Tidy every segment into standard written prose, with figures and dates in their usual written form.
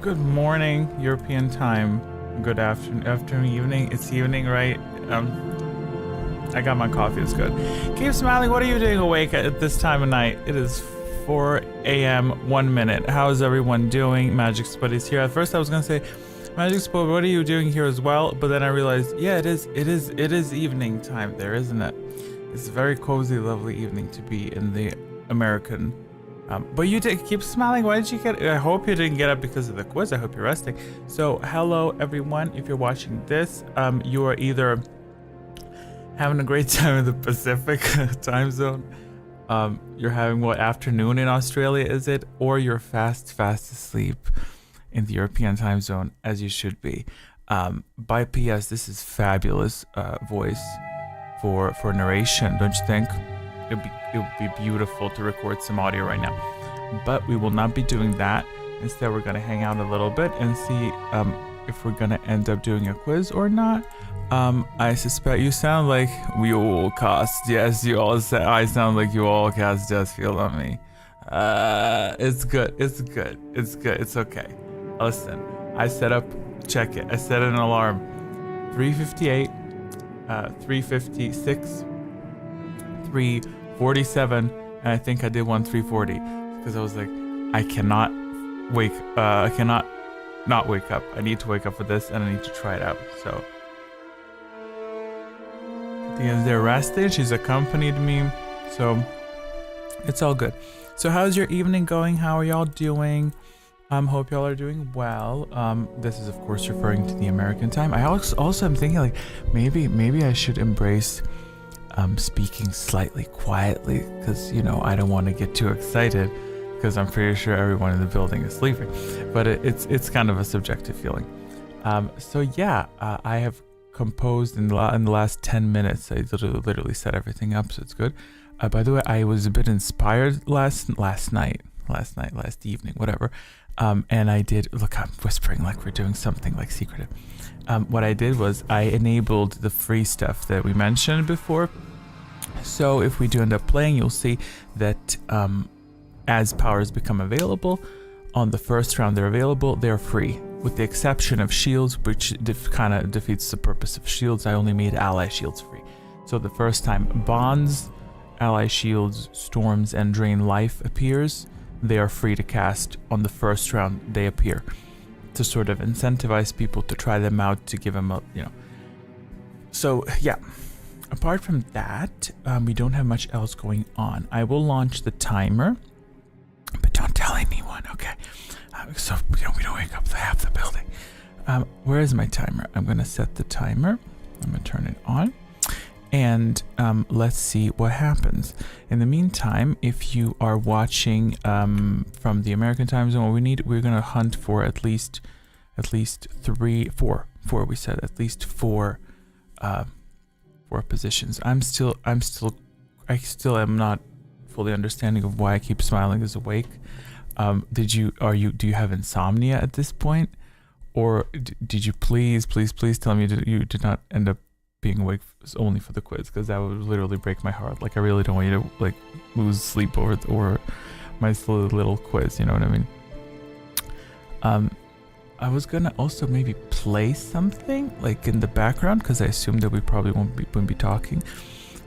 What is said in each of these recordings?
Good morning, European time. Good afternoon, evening. It's evening, right? I got my coffee. It's good. Keep smiling. What are you doing awake at this time of night? It is 4 a.m. 1 minute. How is everyone doing? Magic Spuddy's here. At first, I was gonna say, Magic Spud, what are you doing here as well? But then I realized, yeah, it is evening time there, isn't it? It's a very cozy, lovely evening to be in the American. But you did keep smiling. Why did you get? I hope you didn't get up because of the quiz. I hope you're resting. So, hello everyone. If you're watching this, you are either having a great time in the Pacific time zone. You're having what afternoon in Australia is it, or you're fast asleep in the European time zone, as you should be. By PS, this is fabulous voice for narration, don't you think? It would be beautiful to record some audio right now, but we will not be doing that. Instead, we're gonna hang out a little bit and see if we're gonna end up doing a quiz or not. I suspect you sound like we all cast. Yes, you all. I sound like you all cast Just Feel on me. It's good. It's good. It's good. It's okay. Listen, I set up. Check it. I set an alarm. 3:58, 3:56, 3:47, and I think I did one 3:40 because I was like, I cannot not wake up. I need to wake up for this, and I need to try it out. So Tia's there resting. She's accompanied me, so it's all good. So how's your evening going? How are y'all doing? Hope y'all are doing well. This is of course referring to the American time. I also am thinking like maybe I should embrace speaking slightly quietly, because I don't want to get too excited, because I'm pretty sure everyone in the building is sleeping, but it's kind of a subjective feeling. So yeah, I have composed in the last 10 minutes. I literally set everything up, so it's good. By the way, I was a bit inspired last evening, whatever. And I did, look, I'm whispering like we're doing something like secretive. What I did was I enabled the free stuff that we mentioned before. So if we do end up playing, you'll see that as powers become available, on the first round they're free, with the exception of shields, which kind of defeats the purpose of shields. I only made ally shields free. So the first time bonds, ally shields, storms, and drain life appears, they are free to cast on the first round they appear, to sort of incentivize people to try them out, to give them a, So yeah, apart from that, we don't have much else going on. I will launch the timer, but don't tell anyone, okay? So we don't wake up half the building. Where is my timer? I'm gonna set the timer. I'm gonna turn it on. And let's see what happens. In the meantime, if you are watching from the American time zone, we're gonna hunt for at least four. We said at least four positions. I still am not fully understanding of why I keep smiling is awake. Do you have insomnia at this point, or did you please tell me that you did not end up being awake only for the quiz, because that would literally break my heart. Like, I really don't want you to like lose sleep over my silly little quiz, you know what I mean? I was gonna also maybe play something like in the background, because I assume that we probably won't be talking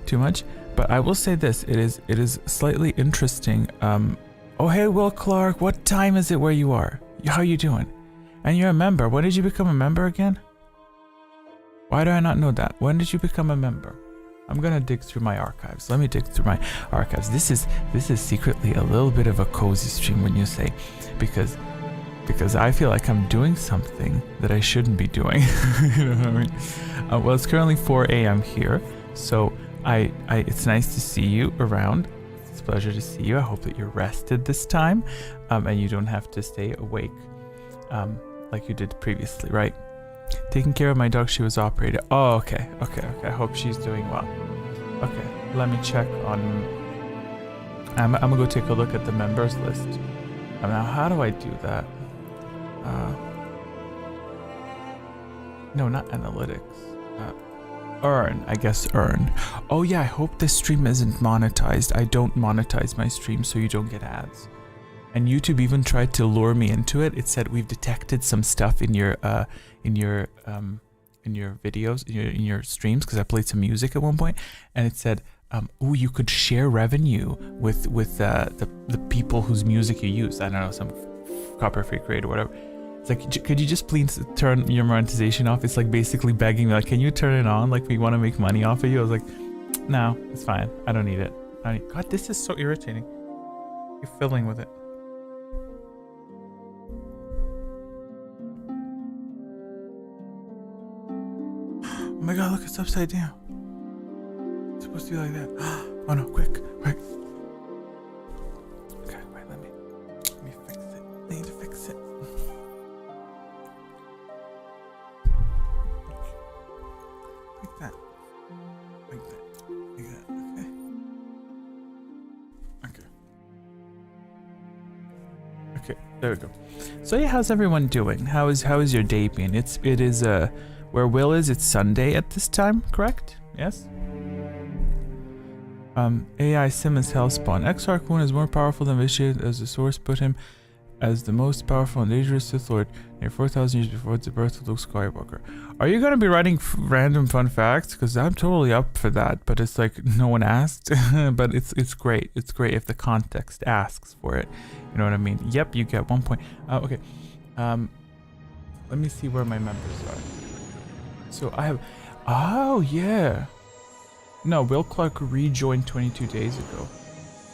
too much, but I will say this, it is slightly interesting. Oh hey, Will Clark, what time is it where you are? How you doing? And you're a member. When did you become a member again? Why do I not know that? When did you become a member? I'm gonna dig through my archives. Let me dig through my archives. This is secretly a little bit of a cozy stream, when you say, because I feel like I'm doing something that I shouldn't be doing. You know what I mean? Well, it's currently 4 a.m. here, so it's nice to see you around. It's a pleasure to see you. I hope that you're rested this time, and you don't have to stay awake like you did previously, right? Taking care of my dog, she was operated. Oh, okay. I hope she's doing well. Okay, let me check on... I'm gonna go take a look at the members list. Now, how do I do that? No, not analytics. Earn, I guess earn. Oh yeah, I hope this stream isn't monetized. I don't monetize my stream, so you don't get ads. And YouTube even tried to lure me into it. It said we've detected some stuff in your videos, in your streams, because I played some music at one point, and it said, "Oh, you could share revenue with the people whose music you use." I don't know, some copyright creator or whatever. It's like, could you just please turn your monetization off? It's like basically begging me, like, can you turn it on? Like, we want to make money off of you. I was like, no, it's fine. I don't need it. God, this is so irritating. You're fiddling with it. Oh my god, look, it's upside down. It's supposed to be like that. Oh no, quick. Okay, wait, let me fix it. I need to fix it. Like that. Okay, there we go. So yeah, how's everyone doing? How is your day been? It is where Will is, it's Sunday at this time, correct? Yes? AI Simmons Hellspawn. Exarch-Moon is more powerful than Vitiate, as the source put him as the most powerful and dangerous Sith Lord near 4,000 years before the birth of Luke Skywalker. Are you gonna be writing random fun facts? Because I'm totally up for that, but it's like no one asked. But it's great. It's great if the context asks for it. You know what I mean? Yep, you get 1 point. Okay. Let me see where my members are. So I have. Oh yeah. No, Will Clark rejoined 22 days ago.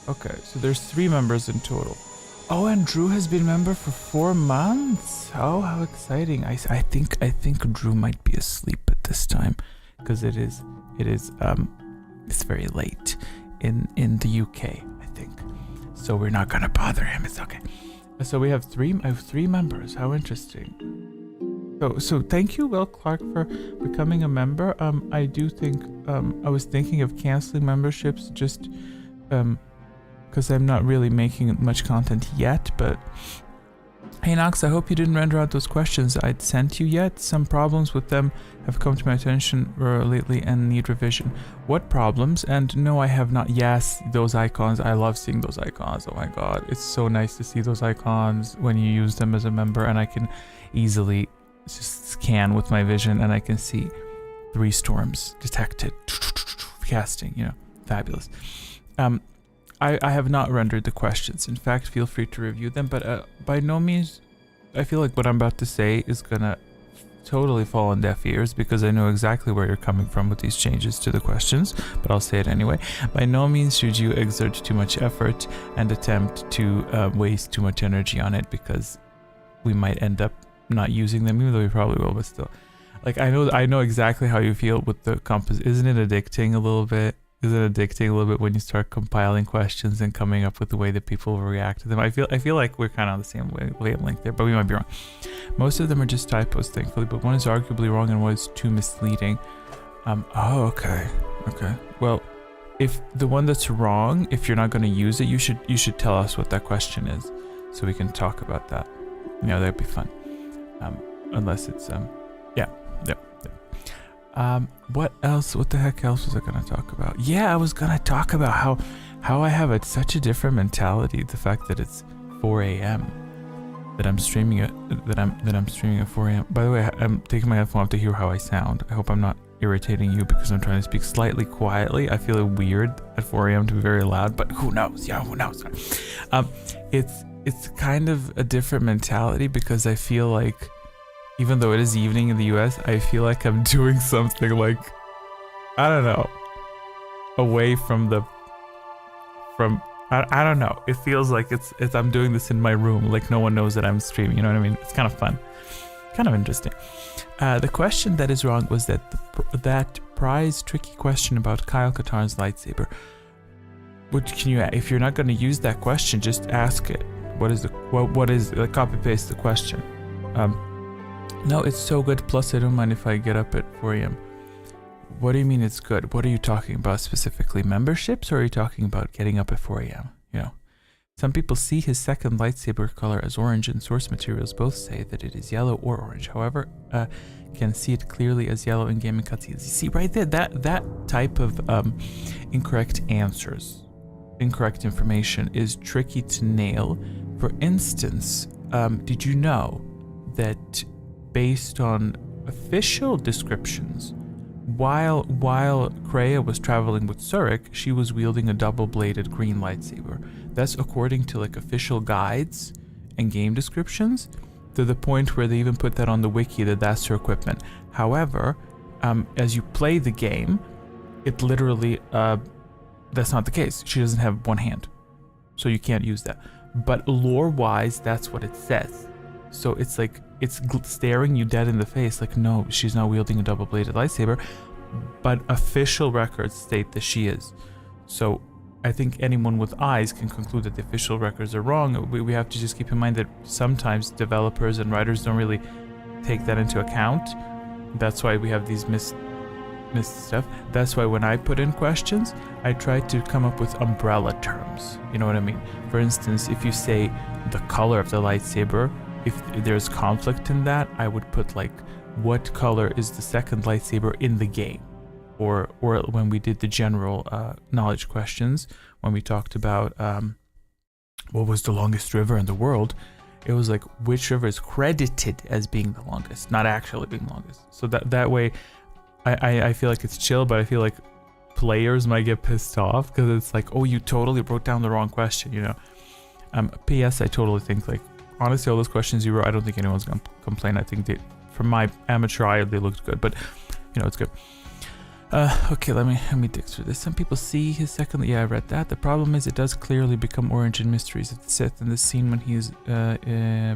Okay, so there's 3 members in total. Oh, and Drew has been member for 4 months. Oh, how exciting! I think Drew might be asleep at this time, because it's very late in the UK, I think. So we're not gonna bother him. It's okay. So I have 3 members. How interesting. So thank you, Will Clark, for becoming a member. I do think I was thinking of canceling memberships just because I'm not really making much content yet, but hey Nox, I hope you didn't render out those questions I'd sent you yet. Some problems with them have come to my attention lately and need revision. What problems? And no, I have not. Yes, those icons. I love seeing those icons. Oh my god, it's so nice to see those icons when you use them as a member, and I can easily just scan with my vision and I can see 3 storms detected. Casting, you know, fabulous. I have not rendered the questions. In fact, feel free to review them, but by no means, I feel like what I'm about to say is gonna totally fall on deaf ears, because I know exactly where you're coming from with these changes to the questions, but I'll say it anyway. By no means should you exert too much effort and attempt to waste too much energy on it, because we might end up not using them, even though we probably will, but still. Like, I know exactly how you feel with the compass. Isn't it addicting a little bit? Is it addicting a little bit when you start compiling questions and coming up with the way that people will react to them? I feel like we're kind of on the same wavelength there, but we might be wrong. Most of them are just typos, thankfully, but one is arguably wrong and one is too misleading. Oh, okay. Well, if the one that's wrong, if you're not going to use it, you should tell us what that question is, so we can talk about that. You know, that'd be fun. Unless it's yeah. What else? What the heck else was I gonna talk about? Yeah, I was gonna talk about how I have such a different mentality. The fact that it's 4 a.m. that I'm streaming at 4 a.m. By the way, I'm taking my headphone off to hear how I sound. I hope I'm not irritating you, because I'm trying to speak slightly quietly. I feel weird at 4 a.m. to be very loud, but who knows? Yeah, who knows? It's kind of a different mentality, because I feel like, even though it is evening in the US, I feel like I'm doing something like, I don't know, away from I don't know. It feels like it's I'm doing this in my room, like no one knows that I'm streaming, you know what I mean? It's kind of fun, kind of interesting. The question that is wrong was that that prize tricky question about Kyle Katarn's lightsaber. If you're not going to use that question, just ask it. What is copy paste the question. No, it's so good. Plus, I don't mind if I get up at 4 a.m. What do you mean it's good? What are you talking about specifically? Memberships, or are you talking about getting up at 4 a.m.? You know, some people see his second lightsaber color as orange, and source materials both say that it is yellow or orange. However, can see it clearly as yellow in gaming cutscenes. You see right there, that type of incorrect answers, incorrect information is tricky to nail For instance, did you know that based on official descriptions, while Kreia was traveling with Zurich, she was wielding a double-bladed green lightsaber. That's according to like official guides and game descriptions, to the point where they even put that on the wiki that that's her equipment. However, as you play the game, it literally that's not the case. She doesn't have one hand, so you can't use that. But lore-wise, that's what it says. So it's like it's staring you dead in the face. Like, no, she's not wielding a double-bladed lightsaber. But official records state that she is. So I think anyone with eyes can conclude that the official records are wrong. We have to just keep in mind that sometimes developers and writers don't really take that into account. That's why we have these missed stuff. That's why when I put in questions, I try to come up with umbrella terms. You know what I mean? For instance, if you say the color of the lightsaber, if there's conflict in that, I would put like, what color is the second lightsaber in the game? Or when we did the general knowledge questions, when we talked about what was the longest river in the world, it was like which river is credited as being the longest, not actually being longest. So that way, I feel like it's chill, but I feel like players might get pissed off because it's like, oh, you totally wrote down the wrong question, you know. P.S. I totally think like, honestly, all those questions you wrote, I don't think anyone's gonna complain. I think from my amateur eye, they looked good, but you know, it's good. Okay, let me dig through this. Some people see his second. Yeah, I read that. The problem is it does clearly become orange in Mysteries of the Sith. In the scene when he's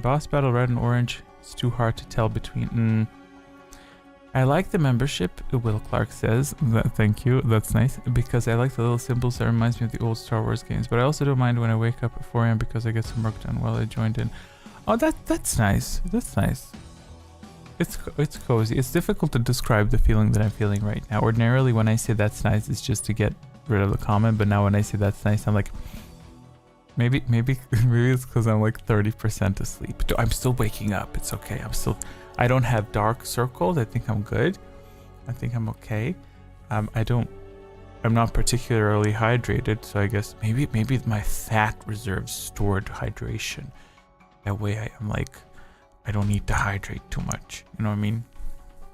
boss battle, red and orange, it's too hard to tell between. I like the membership, Will Clark says. Thank you, that's nice. Because I like the little symbols that reminds me of the old Star Wars games. But I also don't mind when I wake up at 4 a.m. because I get some work done while I joined in. Oh, that's nice. That's nice. It's cozy. It's difficult to describe the feeling that I'm feeling right now. Ordinarily, when I say that's nice, it's just to get rid of the comment. But now when I say that's nice, I'm like, maybe it's because I'm like 30% asleep. I'm still waking up. It's okay. I don't have dark circles. I think I'm good. I think I'm okay. I'm not particularly hydrated, so I guess maybe my fat reserves stored hydration. That way I'm like, I don't need to hydrate too much. You know what I mean?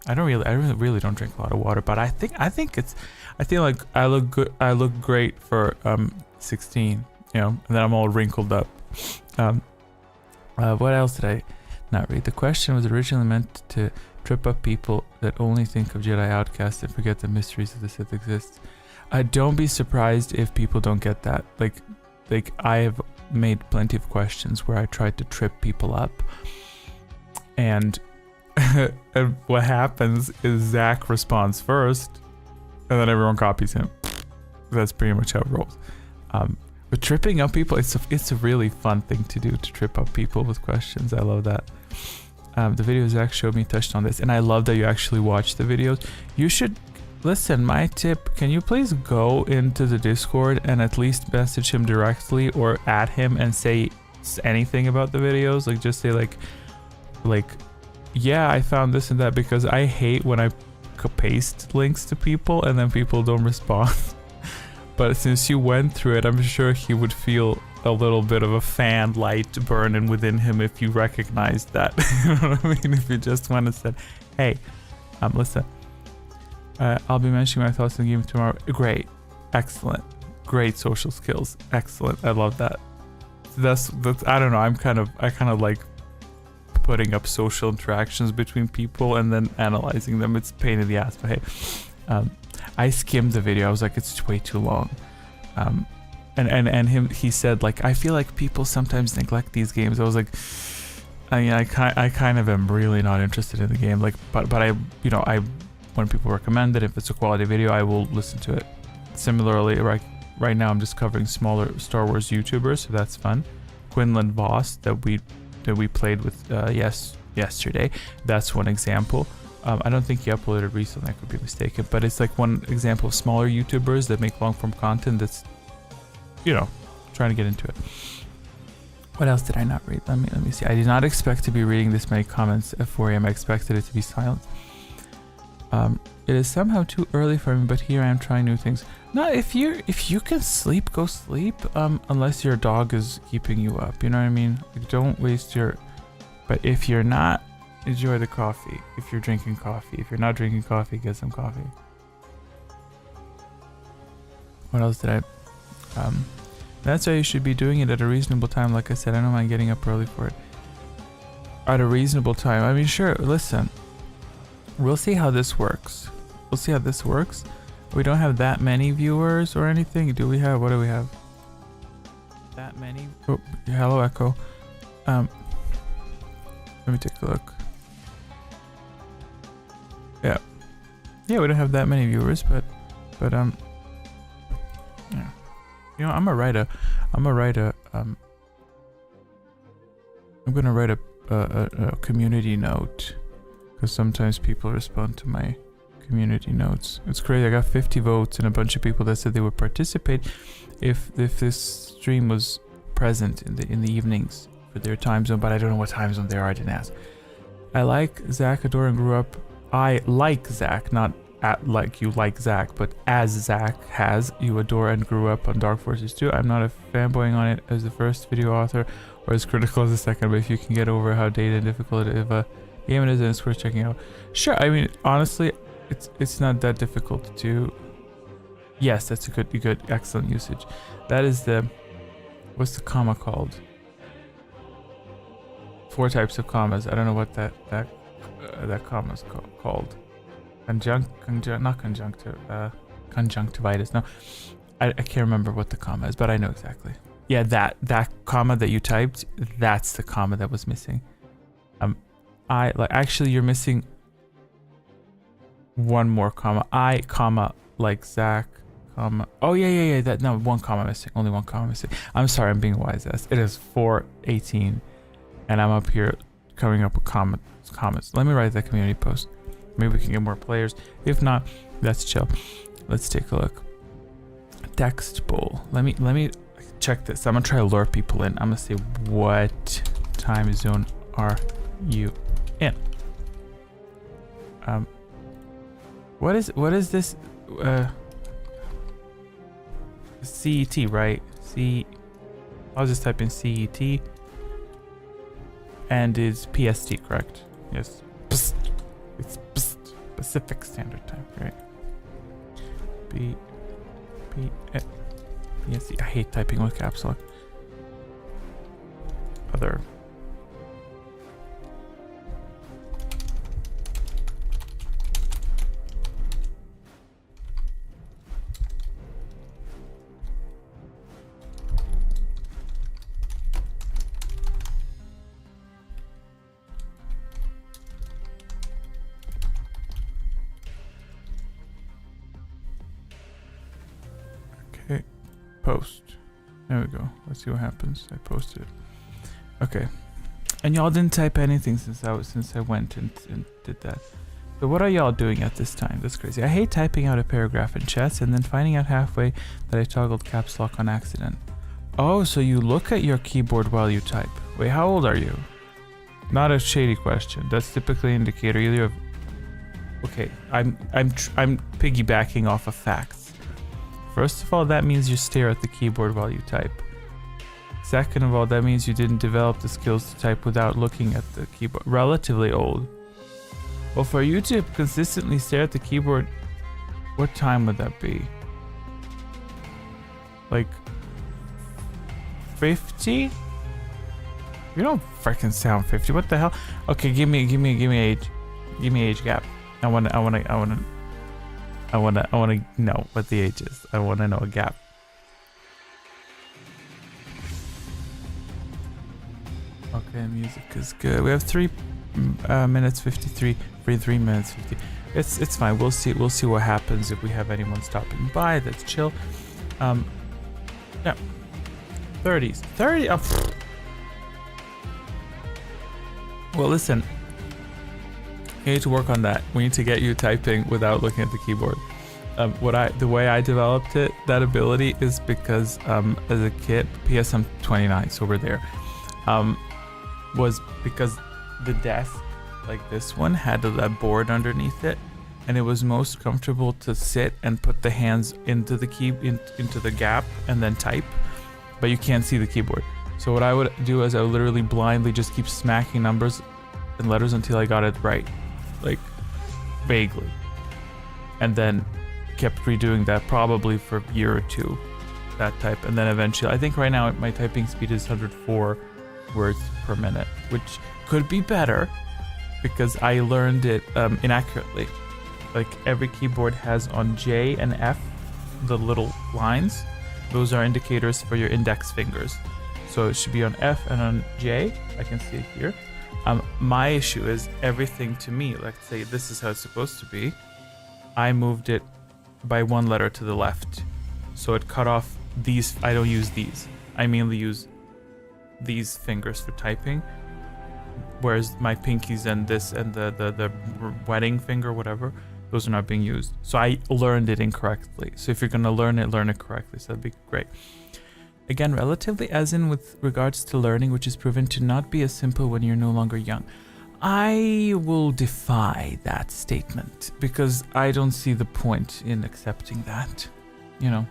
I really don't drink a lot of water, but I think like I look good. I look great for 16. You know, and then I'm all wrinkled up. What else did I not read? The question was originally meant to trip up people that only think of Jedi Outcast and forget the mysteries of the Sith exists. Don't be surprised if people don't get that. Like I have made plenty of questions where I tried to trip people up. And what happens is Zach responds first, and then everyone copies him. That's pretty much how it rolls. But tripping up people, it's a really fun thing to do, to trip up people with questions. I love that. The video Zach showed me touched on this, and I love that you actually watch the videos. You should listen. My tip: can you please go into the Discord and at least message him directly or add him and say anything about the videos? Like just say like, yeah, I found this and that, because I hate when I paste links to people and then people don't respond. But since you went through it, I'm sure he would feel a little bit of a fan light burning within him if you recognized that. You know what I mean? If you just went and said, hey, listen, I'll be mentioning my thoughts on the game tomorrow. Great. Excellent. Great social skills. Excellent. I love that. That's I don't know. I kind of like putting up social interactions between people and then analyzing them. It's a pain in the ass, but hey, I skimmed the video. I was like, it's way too long. And he said like, I feel like people sometimes neglect these games. I was like, I kind of am really not interested in the game. Like, but I when people recommend it, if it's a quality video, I will listen to it. Similarly, right now I'm just covering smaller Star Wars YouTubers, so that's fun. Quinlan Voss that we played with yesterday. That's one example. I don't think he uploaded recently, I could be mistaken, but it's like one example of smaller YouTubers that make long form content that's, trying to get into it. What else did I not read? Let me see. I did not expect to be reading this many comments at 4 a.m. I expected it to be silent. It is somehow too early for me, but here I am trying new things. No, if you can sleep, go sleep. Unless your dog is keeping you up, you know what I mean? Like, don't waste your. But if you're not, enjoy the coffee. If you're drinking coffee, if you're not drinking coffee, get some coffee. What else did I? That's why you should be doing it at a reasonable time. Like I said, I don't mind getting up early for it. At a reasonable time. I mean, sure. Listen, we'll see how this works. We'll see how this works. We don't have that many viewers or anything. Do we have? What do we have? That many? Oh, hello, Echo. Let me take a look. Yeah, we don't have that many viewers, but yeah. You know, I'm gonna write a community note, because sometimes people respond to my community notes. It's crazy. I got 50 votes and a bunch of people that said they would participate if this stream was present in the evenings for their time zone, but I don't know what time zone they are. I didn't ask. I like Zach, adore, and grew up. I like Zach, not at like you like Zach, but as Zach has, you adore and grew up on Dark Forces 2. I'm not a fanboying on it as the first video author or as critical as the second, but if you can get over how dated and difficult of a game it is, and it's worth checking out. Sure, I mean, honestly, it's not that difficult to. Yes, that's a good, excellent usage. That is the, what's the comma called? 4 types of commas. I don't know what that comma is called. Conjunctivitis. No, I can't remember what the comma is, but I know exactly. Yeah, that comma that you typed, that's the comma that was missing. Actually, you're missing one more comma. Comma like Zach, comma. Oh yeah. That, no, one comma missing. Only one comma missing. I'm sorry, I'm being wise ass. It is 4:18, and I'm up here coming up with comments. Let me write that community post. Maybe we can get more players. If not, that's chill. Let's take a look. Text bowl. Let me check this. I'm gonna try to lure people in. I'm gonna say, what time zone are you in? What is this? CET, right? I'll just type in CET, and it's PST, correct? Yes. Psst. It's Pacific Standard Time, right? PST. I hate typing with caps lock. Other. Post. There we go. Let's see what happens. I posted it. Okay. And y'all didn't type anything since I went and did that. So what are y'all doing at this time? That's crazy. I hate typing out a paragraph in chats and then finding out halfway that I toggled caps lock on accident. Oh, so you look at your keyboard while you type. Wait, how old are you? Not a shady question. That's typically an indicator. Either you have. Okay, I'm piggybacking off of facts. First of all, that means you stare at the keyboard while you type. Second of all, that means you didn't develop the skills to type without looking at the keyboard. Relatively old. Well, for you to consistently stare at the keyboard, what time would that be? Like 50? You don't freaking sound 50. What the hell? Okay, give me age. Give me age gap. I wanna know what the age is. I wanna know a gap. Okay, music is good. We have 3 minutes 53. 3 minutes 50. It's fine. We'll see what happens if we have anyone stopping by. That's chill. Yeah. 30s. 30. Oh, well, listen. You need to work on that. We need to get you typing without looking at the keyboard. The way I developed that ability is because as a kid, PS I'm 29, so we're there. Was because the desk, like this one, had that board underneath it, and it was most comfortable to sit and put the hands into the into the gap and then type, but you can't see the keyboard. So what I would do is I would literally blindly just keep smacking numbers and letters until I got it right, like vaguely, and then kept redoing that probably for a year or two, that type, and then eventually, I think right now my typing speed is 104 words per minute, which could be better because I learned it inaccurately. Like every keyboard has on J and F the little lines. Those are indicators for your index fingers. So it should be on F and on J. I can see it here. My issue is everything to me, let's say this is how it's supposed to be. I moved it by one letter to the left. So it cut off these. I don't use these. I mainly use these fingers for typing. Whereas my pinkies and this and the wedding finger, whatever, those are not being used. So I learned it incorrectly. So if you're going to learn it correctly. So that'd be great. Again, relatively, as in with regards to learning, which is proven to not be as simple when you're no longer young. I will defy that statement because I don't see the point in accepting that. You know,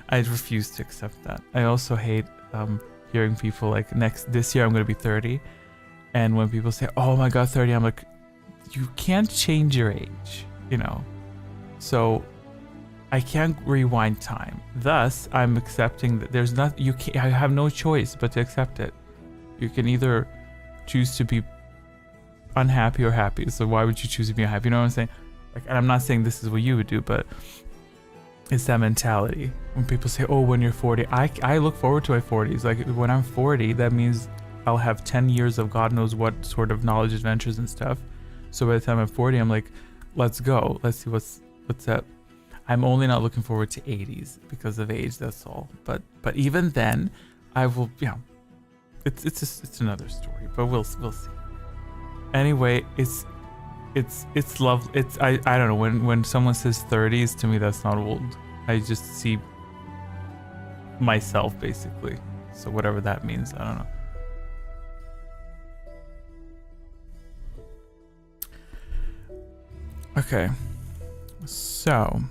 I refuse to accept that. I also hate hearing people like this year I'm going to be 30. And when people say, oh my God, 30, I'm like, you can't change your age, you know? So I can't rewind time. Thus, I'm accepting that there's not, I have no choice but to accept it. You can either choose to be unhappy or happy. So why would you choose to be unhappy? You know what I'm saying? Like, and I'm not saying this is what you would do, but it's that mentality. When people say, oh, when you're 40, I look forward to my 40s. Like when I'm 40, that means I'll have 10 years of God knows what sort of knowledge adventures and stuff. So by the time I'm 40, I'm like, let's go. Let's see what's up. I'm only not looking forward to 80s because of age. That's all. But even then, I will. Yeah, it's another story. But we'll see. Anyway, it's love. I don't know, when someone says 30s, to me that's not old. I just see myself basically. So whatever that means, I don't know. Okay, so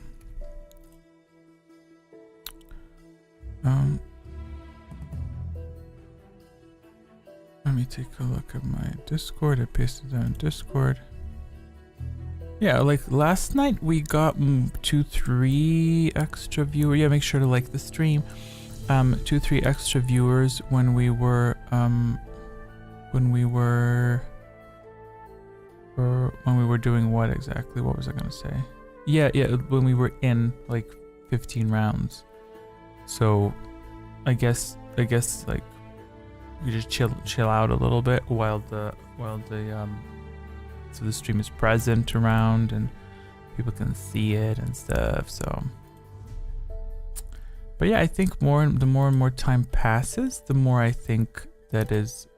let me take a look at my Discord. I pasted that in Discord. Yeah, like last night we got 2-3 extra viewers. Yeah, make sure to like the stream. 2-3 extra viewers when we were doing what exactly? What was I gonna say? Yeah, when we were in like 15 rounds. So I guess like we just chill out a little bit while the so the stream is present around and people can see it and stuff. So, but yeah, I think the more and more time passes, the more I think that is.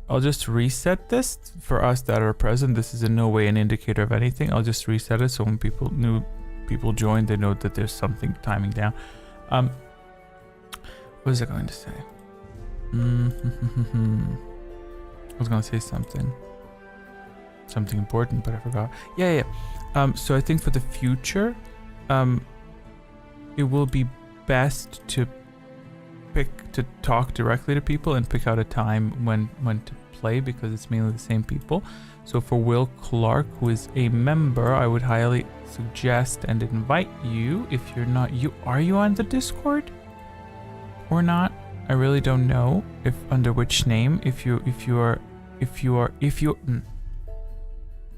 I'll just reset this for us that are present. This is in no way an indicator of anything. I'll just reset it so when new people join, they know that there's something timing down. What was I going to say? I was going to say something important, but I forgot. Yeah. So I think for the future, it will be best to talk directly to people and pick out a time when to play, because it's mainly the same people. So for Will Clark, who is a member, I would highly suggest and invite you. If you're not, are you on the Discord or not? I really don't know if under which name. If you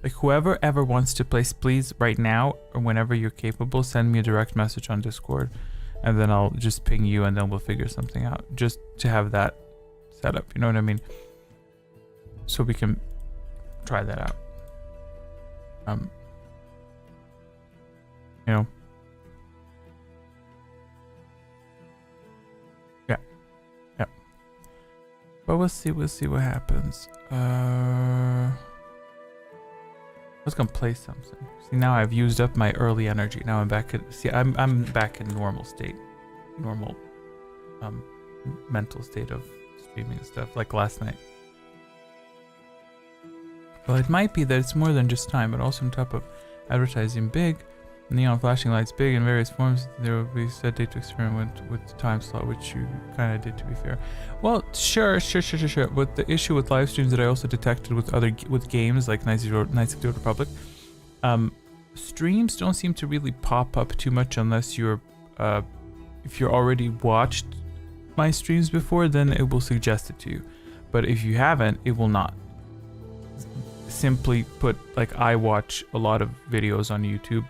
like, whoever ever wants to play, please right now or whenever you're capable, send me a direct message on Discord. And then I'll just ping you and then we'll figure something out, just to have that set up, you know what I mean? So we can try that out. You know? Yeah. But we'll see what happens. I was gonna play something. See, now I've used up my early energy. Now I'm back I'm back in normal state. Normal mental state of streaming and stuff, like last night. Well, it might be that it's more than just time, but also on top of advertising big, neon flashing lights big in various forms, there will be set date to experiment with the time slot, which you kind of did, to be fair. Well, sure. But the issue with live streams that I also detected with games like Knights of the Old Republic, streams don't seem to really pop up too much unless you're, if you're already watched my streams before, then it will suggest it to you. But if you haven't, it will not. Simply put, like, I watch a lot of videos on YouTube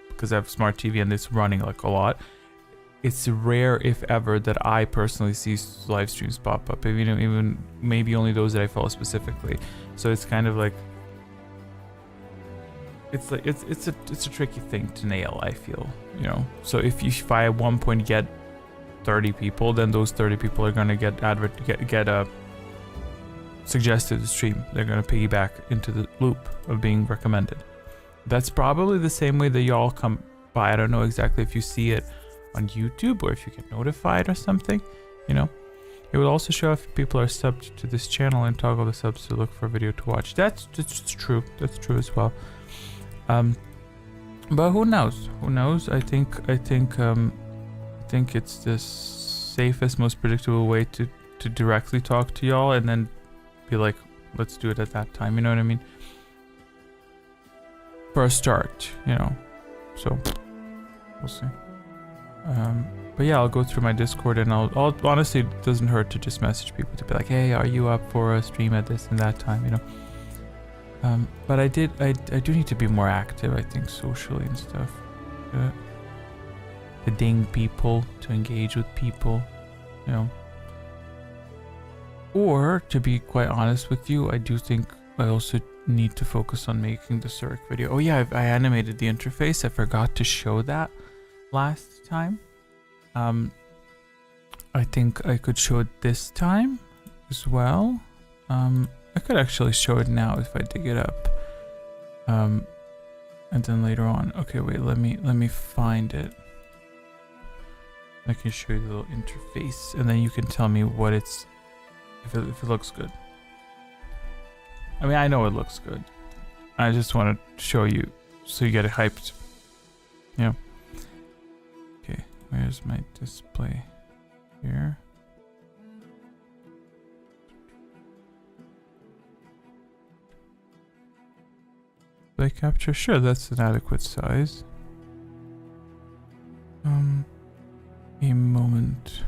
because I have smart TV and it's running like a lot. It's rare, if ever, that I personally see live streams pop up. Even maybe only those that I follow specifically. So it's kind of like it's a tricky thing to nail, I feel, you know. So if I at one point get 30 people, then those 30 people are gonna get a suggested stream. They're gonna piggyback into the loop of being recommended. That's probably the same way that y'all come by. I don't know exactly if you see it on YouTube or if you get notified or something, you know. It will also show if people are subbed to this channel and toggle the subs to look for a video to watch. That's true. That's true as well. But who knows? I think it's the safest, most predictable way to directly talk to y'all and then be like, let's do it at that time. You know what I mean? For a start, you know. So we'll see. But yeah, I'll go through my Discord and I'll honestly, it doesn't hurt to just message people to be like, hey, are you up for a stream at this and that time, you know? But I do need to be more active, I think, socially and stuff. To ding people, to engage with people, you know. Or, to be quite honest with you, I do think I also need to focus on making the Zurich video. Oh yeah, I animated the interface. I forgot to show that last time. I think I could show it this time as well. I could actually show it now if I dig it up. And then later on. Okay, wait, let me find it. I can show you the little interface and then you can tell me what it's, if it looks good. I mean, I know it looks good. I just want to show you so you get it hyped. Yeah. Okay, where's my display? Here. Display capture? Sure, that's an adequate size. A moment.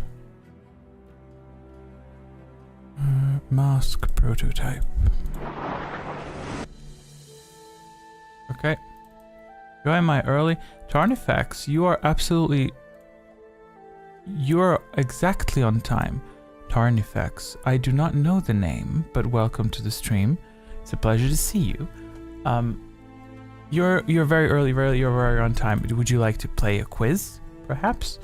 Mask prototype. Okay. Why am I early? Tarnifex, you're exactly on time. Tarnifex, I do not know the name, but welcome to the stream. It's a pleasure to see you. You're very early, you're very on time. Would you like to play a quiz, perhaps?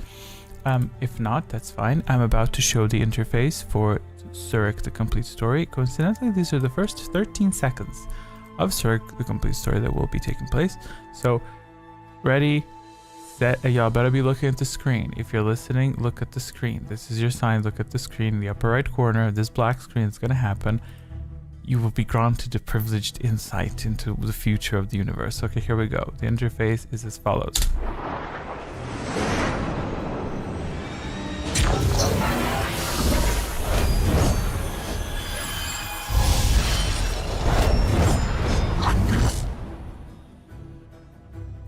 If not, that's fine. I'm about to show the interface for Zurich the Complete Story. Coincidentally, these are the first 13 seconds of Zurich the Complete Story that will be taking place. So, ready, set, y'all better be looking at the screen. If you're listening, look at the screen. This is your sign, look at the screen in the upper right corner. This black screen is going to happen. You will be granted a privileged insight into the future of the universe. Okay, here we go. The interface is as follows.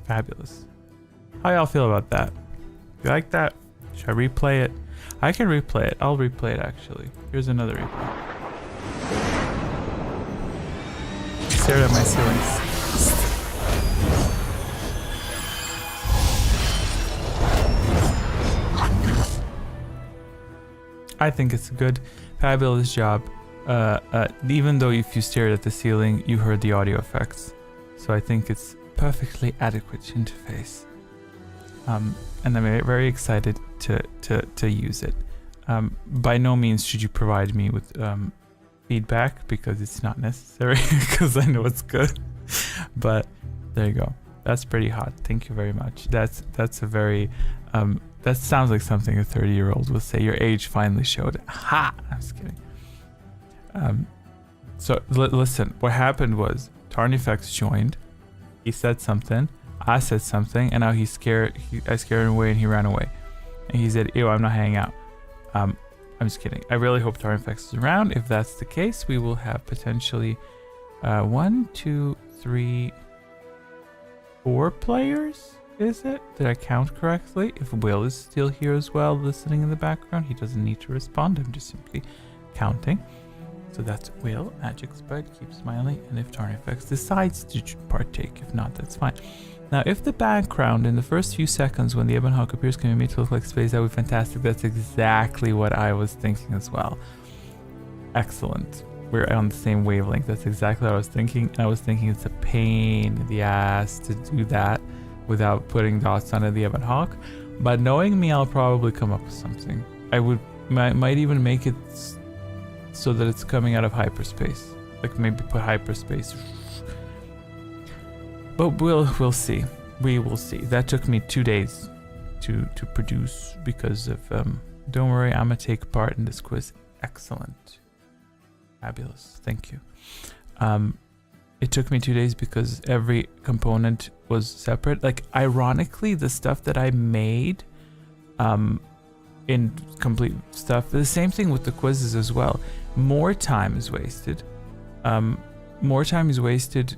Fabulous. How y'all feel about that? You like that? Should I replay it? I can replay it. I'll replay it actually. Here's another replay. Stare at my ceilings. I think it's a good, fabulous job. Even though if you stared at the ceiling, you heard the audio effects. So I think it's perfectly adequate interface. And I'm very excited to use it. By no means should you provide me with feedback because it's not necessary because I know it's good. But there you go. That's pretty hot. Thank you very much. That's a very that sounds like something a 30-year-old would say. Your age finally showed. Ha! I'm just kidding. So listen, what happened was Tarnifex joined. He said something. I said something, and now I scared him away, and he ran away. And he said, "Ew, I'm not hanging out." I'm just kidding. I really hope Tarnifex is around. If that's the case, we will have potentially 1, 2, 3, 4 players. Is it? Did I count correctly? If Will is still here as well, listening in the background, he doesn't need to respond. I'm just simply counting. So that's Will, Magic Spud, keep smiling, and if Tarnifex decides to partake, if not, that's fine. Now, if the background in the first few seconds when the Ebon Hawk appears can be made to look like space, that would be fantastic. That's exactly what I was thinking as well. Excellent. We're on the same wavelength. That's exactly what I was thinking. I was thinking it's a pain in the ass to do that without putting dots on the Ebon Hawk. But knowing me, I'll probably come up with something. I might even make it so that it's coming out of hyperspace. Like maybe put hyperspace. But we'll see. We will see. That took me 2 days to produce because of don't worry, I'm gonna take part in this quiz. Excellent. Fabulous. Thank you. It took me 2 days because every component was separate. Like ironically, the stuff that I made in complete stuff, the same thing with the quizzes as well. More time is wasted. More time is wasted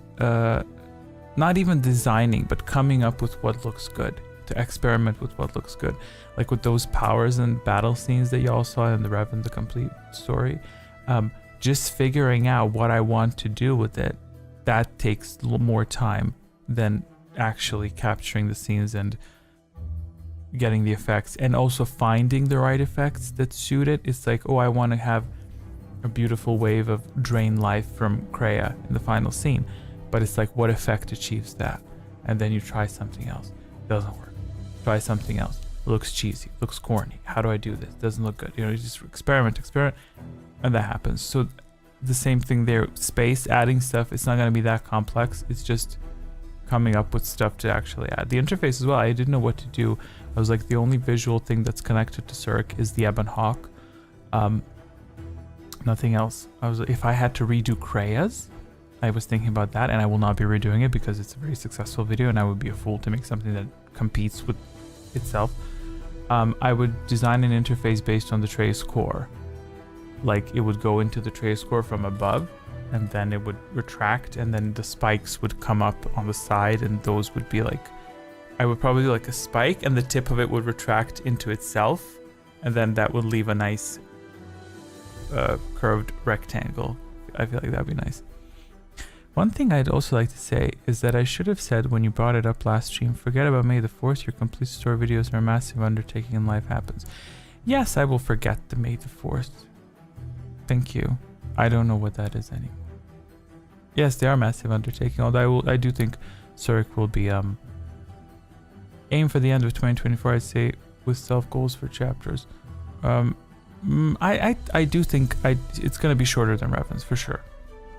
not even designing, but coming up with what looks good, to experiment with what looks good. Like with those powers and battle scenes that y'all saw in the Revan, the complete story. Just figuring out what I want to do with it, that takes more time than actually capturing the scenes and getting the effects, and also finding the right effects that suit it. It's like, oh, I want to have a beautiful wave of drain life from Kreia in the final scene, but it's like, what effect achieves that? And then you try something else, doesn't work. Try something else, looks cheesy, looks corny. How do I do this? Doesn't look good. You know, you just experiment, and that happens. So the same thing there. Space, adding stuff, it's not going to be that complex. It's just coming up with stuff to actually add. The interface as well, I didn't know what to do. I was like, the only visual thing that's connected to Zurich is the Ebon Hawk. Nothing else. I was, if I had to redo Kreia's, I was thinking about that, and I will not be redoing it because it's a very successful video, and I would be a fool to make something that competes with itself. I would design an interface based on the Trace core. Like it would go into the Trace core from above, and then it would retract, and then the spikes would come up on the side, and those would be like, I would probably do like a spike, and the tip of it would retract into itself, and then that would leave a nice curved rectangle. I feel like that'd be nice. One thing I'd also like to say is that I should have said when you brought it up last stream, forget about May the 4th, your complete story videos are a massive undertaking and life happens. Yes, I will forget the May the 4th. Thank you. I don't know what that is anymore. Yes, they are massive undertaking, although I do think Zurich will be aim for the end of 2024, I'd say, with self goals for chapters. I do think it's gonna be shorter than Revan's for sure,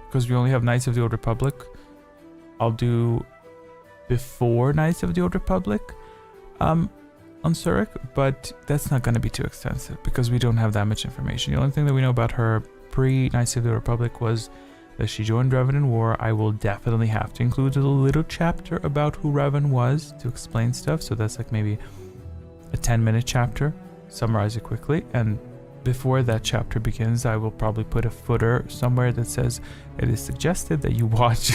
because we only have Knights of the Old Republic. I'll do before Knights of the Old Republic on Zurich, but that's not gonna be too extensive because we don't have that much information. The only thing that we know about her pre Knights of the Republic was that she joined Revan in war. I will definitely have to include a little chapter about who Revan was to explain stuff, so that's like maybe a 10-minute chapter, summarize it quickly, and before that chapter begins, I will probably put a footer somewhere that says it is suggested that you watch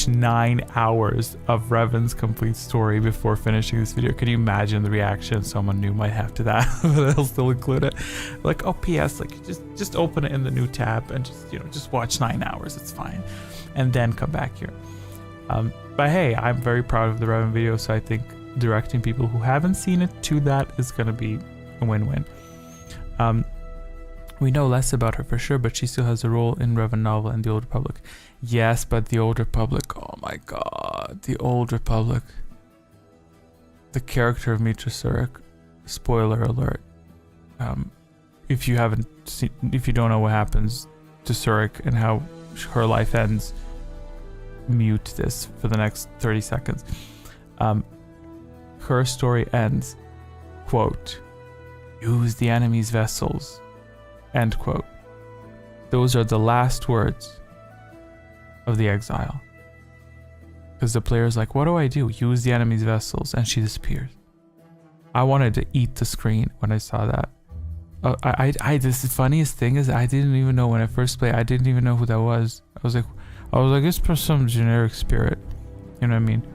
9 hours of Revan's complete story before finishing this video. Can you imagine the reaction someone new might have to that? But I'll still include it. Like, oh, PS, like just open it in the new tab and just watch 9 hours. It's fine, and then come back here. But hey, I'm very proud of the Revan video, so I think directing people who haven't seen it to that is going to be a win-win. We know less about her for sure, but she still has a role in Revan novel and the Old Republic. Yes, but the Old Republic, oh my god, the Old Republic. The character of Mitra Zurich, spoiler alert. If you don't know what happens to Zurich and how her life ends, mute this for the next 30 seconds. Her story ends, quote, use the enemy's vessels, end quote. those are the last words of the exile. Because the player's like, what do I do? Use the enemy's vessels, and she disappears. I wanted to eat the screen when I saw that. This the funniest thing is I didn't even know when I first played. I didn't even know who that was. I was like, it's for some generic spirit. You know what I mean?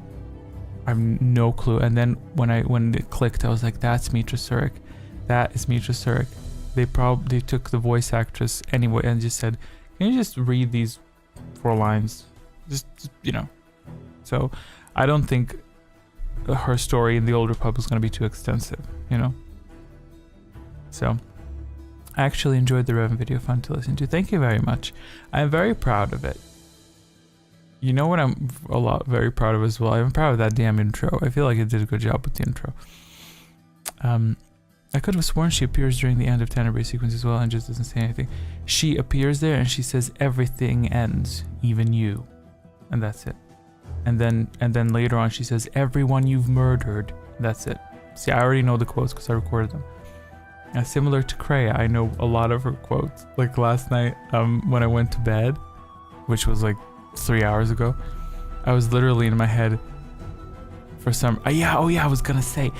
I have no clue. And then when it clicked, I was like, that's Mitra Surik. That is Mitra Surik. They took the voice actress anyway and just said, can you just read these 4 lines? Just you know. So I don't think her story in the Old Republic is going to be too extensive, you know? So I actually enjoyed the Revan video, fun to listen to. Thank you very much. I'm very proud of it. You know what I'm very proud of as well? I'm proud of that damn intro. I feel like it did a good job with the intro. I could have sworn she appears during the end of Tenebrae sequence as well and just doesn't say anything. She appears there and she says, everything ends, even you. And that's it. And then later on she says, everyone you've murdered. That's it. See, I already know the quotes because I recorded them. Similar to Kreia, I know a lot of her quotes. Like last night, when I went to bed, which was like 3 hours ago, I was literally in my head for some I was gonna say,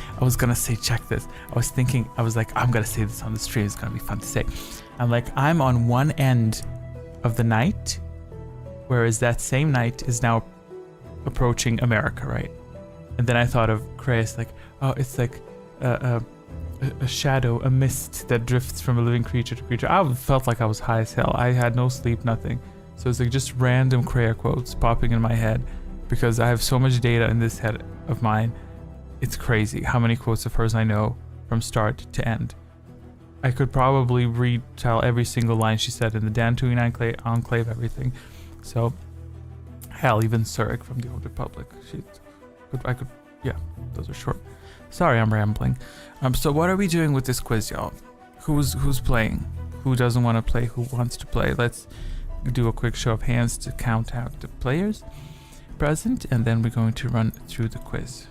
check this. I was like, I'm gonna say this on the stream, it's gonna be fun to say. I'm like, I'm on one end of the night, whereas that same night is now approaching America, right? And then I thought of Kreia, like, oh, it's like a shadow, a mist that drifts from a living creature to creature. I felt like I was high as hell. I had no sleep, nothing. So it's like just random Kreia quotes popping in my head because I have so much data in this head of mine. It's crazy how many quotes of hers I know from start to end. I could probably retell every single line she said in the Dantooine Enclave, everything. So, hell, even Surik from the Old Republic. Yeah, those are short. Sorry, I'm rambling. So what are we doing with this quiz, y'all? Who's playing? Who doesn't want to play? Who wants to play? Let's do a quick show of hands to count out the players present, and then we're going to run through the quiz.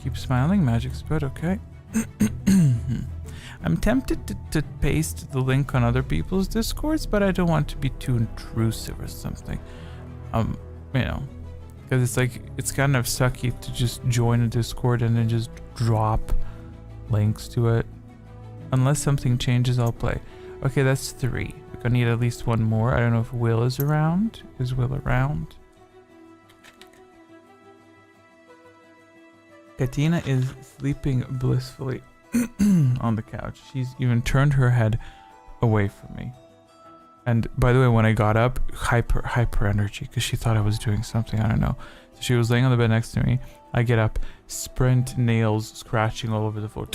Keep smiling, magic spell, okay. I'm tempted to paste the link on other people's Discords, but I don't want to be too intrusive or something. You know, because it's like, it's kind of sucky to just join a Discord and then just drop links to it. Unless something changes, I'll play. Okay, that's 3. We're gonna need at least one more. I don't know if Will is around. Is Will around? Katina is sleeping blissfully on the couch. She's even turned her head away from me. And by the way, when I got up, hyper energy, because she thought I was doing something, I don't know. So she was laying on the bed next to me. I get up, sprint, nails scratching all over the floor.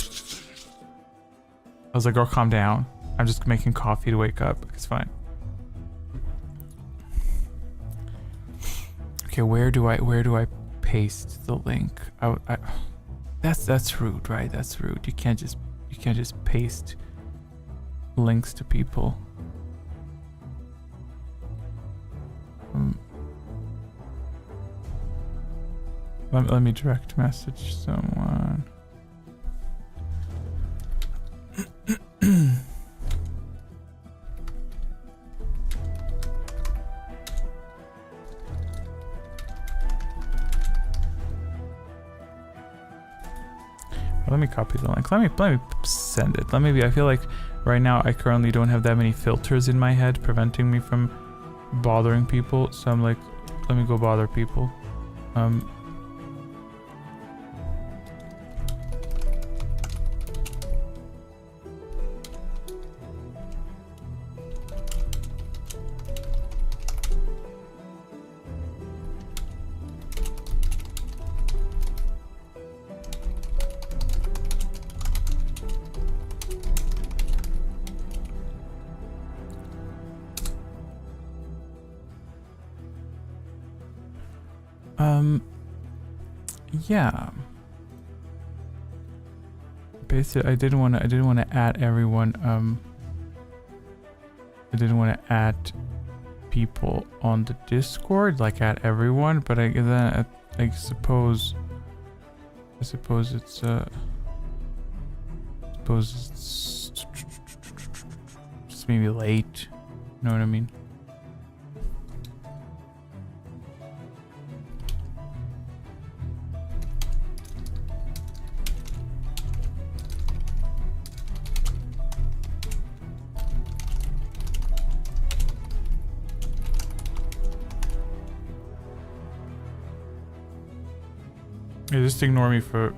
I was like, girl, calm down. I'm just making coffee to wake up. It's fine. Okay, where do I paste the link? That's rude, right? That's rude. You can't just paste links to people. Let me direct message someone. Let me copy the link. Let me send it. I feel like right now I currently don't have that many filters in my head preventing me from bothering people. So I'm like, let me go bother people. Yeah. Basically, I didn't want to add everyone. I didn't want to add people on the Discord, like add everyone. But I suppose I suppose it's just maybe late. You know what I mean? Yeah, just ignore me for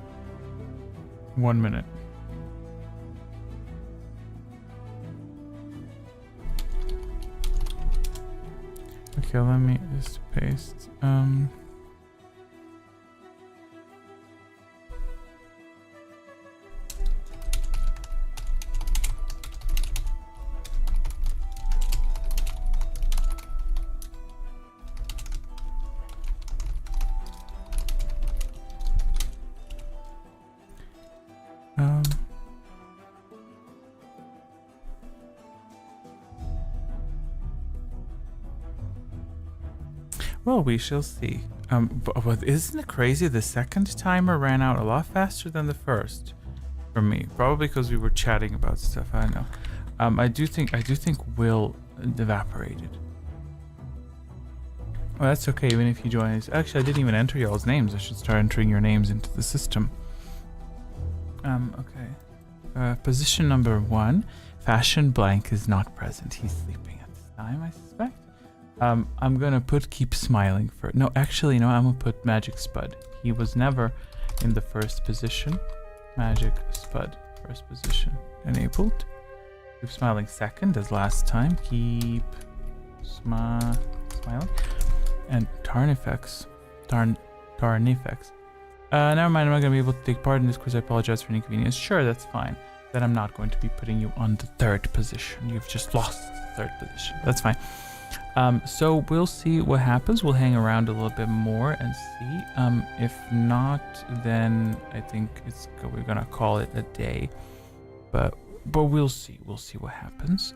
1 minute. Okay, let me just paste. Well, we shall see. But isn't it crazy? The second timer ran out a lot faster than the first for me. Probably because we were chatting about stuff. I know. I do think Will evaporated. Well, that's okay. Even if you join us. Actually, I didn't even enter y'all's names. I should start entering your names into the system. Okay. Position number 1. Fashion blank is not present. He's sleeping at this time, I suspect. I'm gonna put keep smiling for no, actually no, I'm gonna put Magic Spud. He was never in the first position. Magic Spud, first position. Enabled. Keep smiling second as last time. Keep smiling. And Tarnifex. Tarnifex. Never mind, I'm not gonna be able to take part in this quiz. I apologize for inconvenience. Sure, that's fine. Then I'm not going to be putting you on the third position. You've just lost the third position. That's fine. So we'll see what happens. We'll hang around a little bit more and see. If not, then I think we're gonna call it a day. But we'll see. We'll see what happens.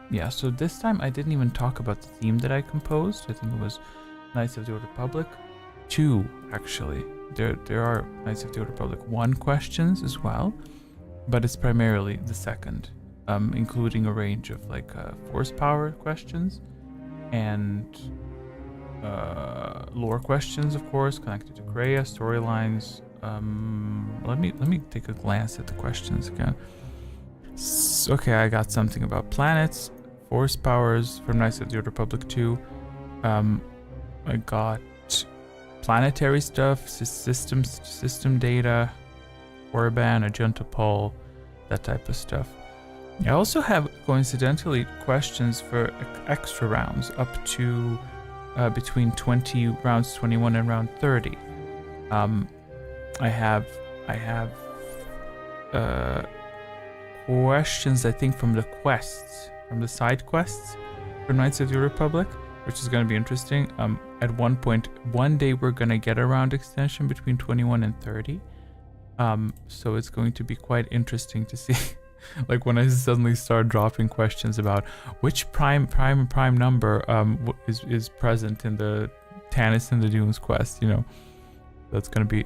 Yeah. So this time I didn't even talk about the theme that I composed. I think it was Knights of the Old Republic 2. Actually, there are Knights of the Old Republic 1 questions as well, but it's primarily the second, including a range of like force power questions. And lore questions, of course, connected to Kreia, storylines. Let me take a glance at the questions again. Okay, I got something about planets, force powers from Knights of the Old Republic 2. I got planetary stuff, system data, Orban, Agenta Pol, that type of stuff. I also have, coincidentally, questions for extra rounds up to between rounds 21 and round 30. I have questions, I think, from the quests, from the side quests for Knights of the Republic, which is going to be interesting. At one day we're going to get a round extension between 21 and 30. So it's going to be quite interesting to see. Like when I suddenly start dropping questions about which prime number is present in the Tanis and the Dunes quest, you know, that's gonna be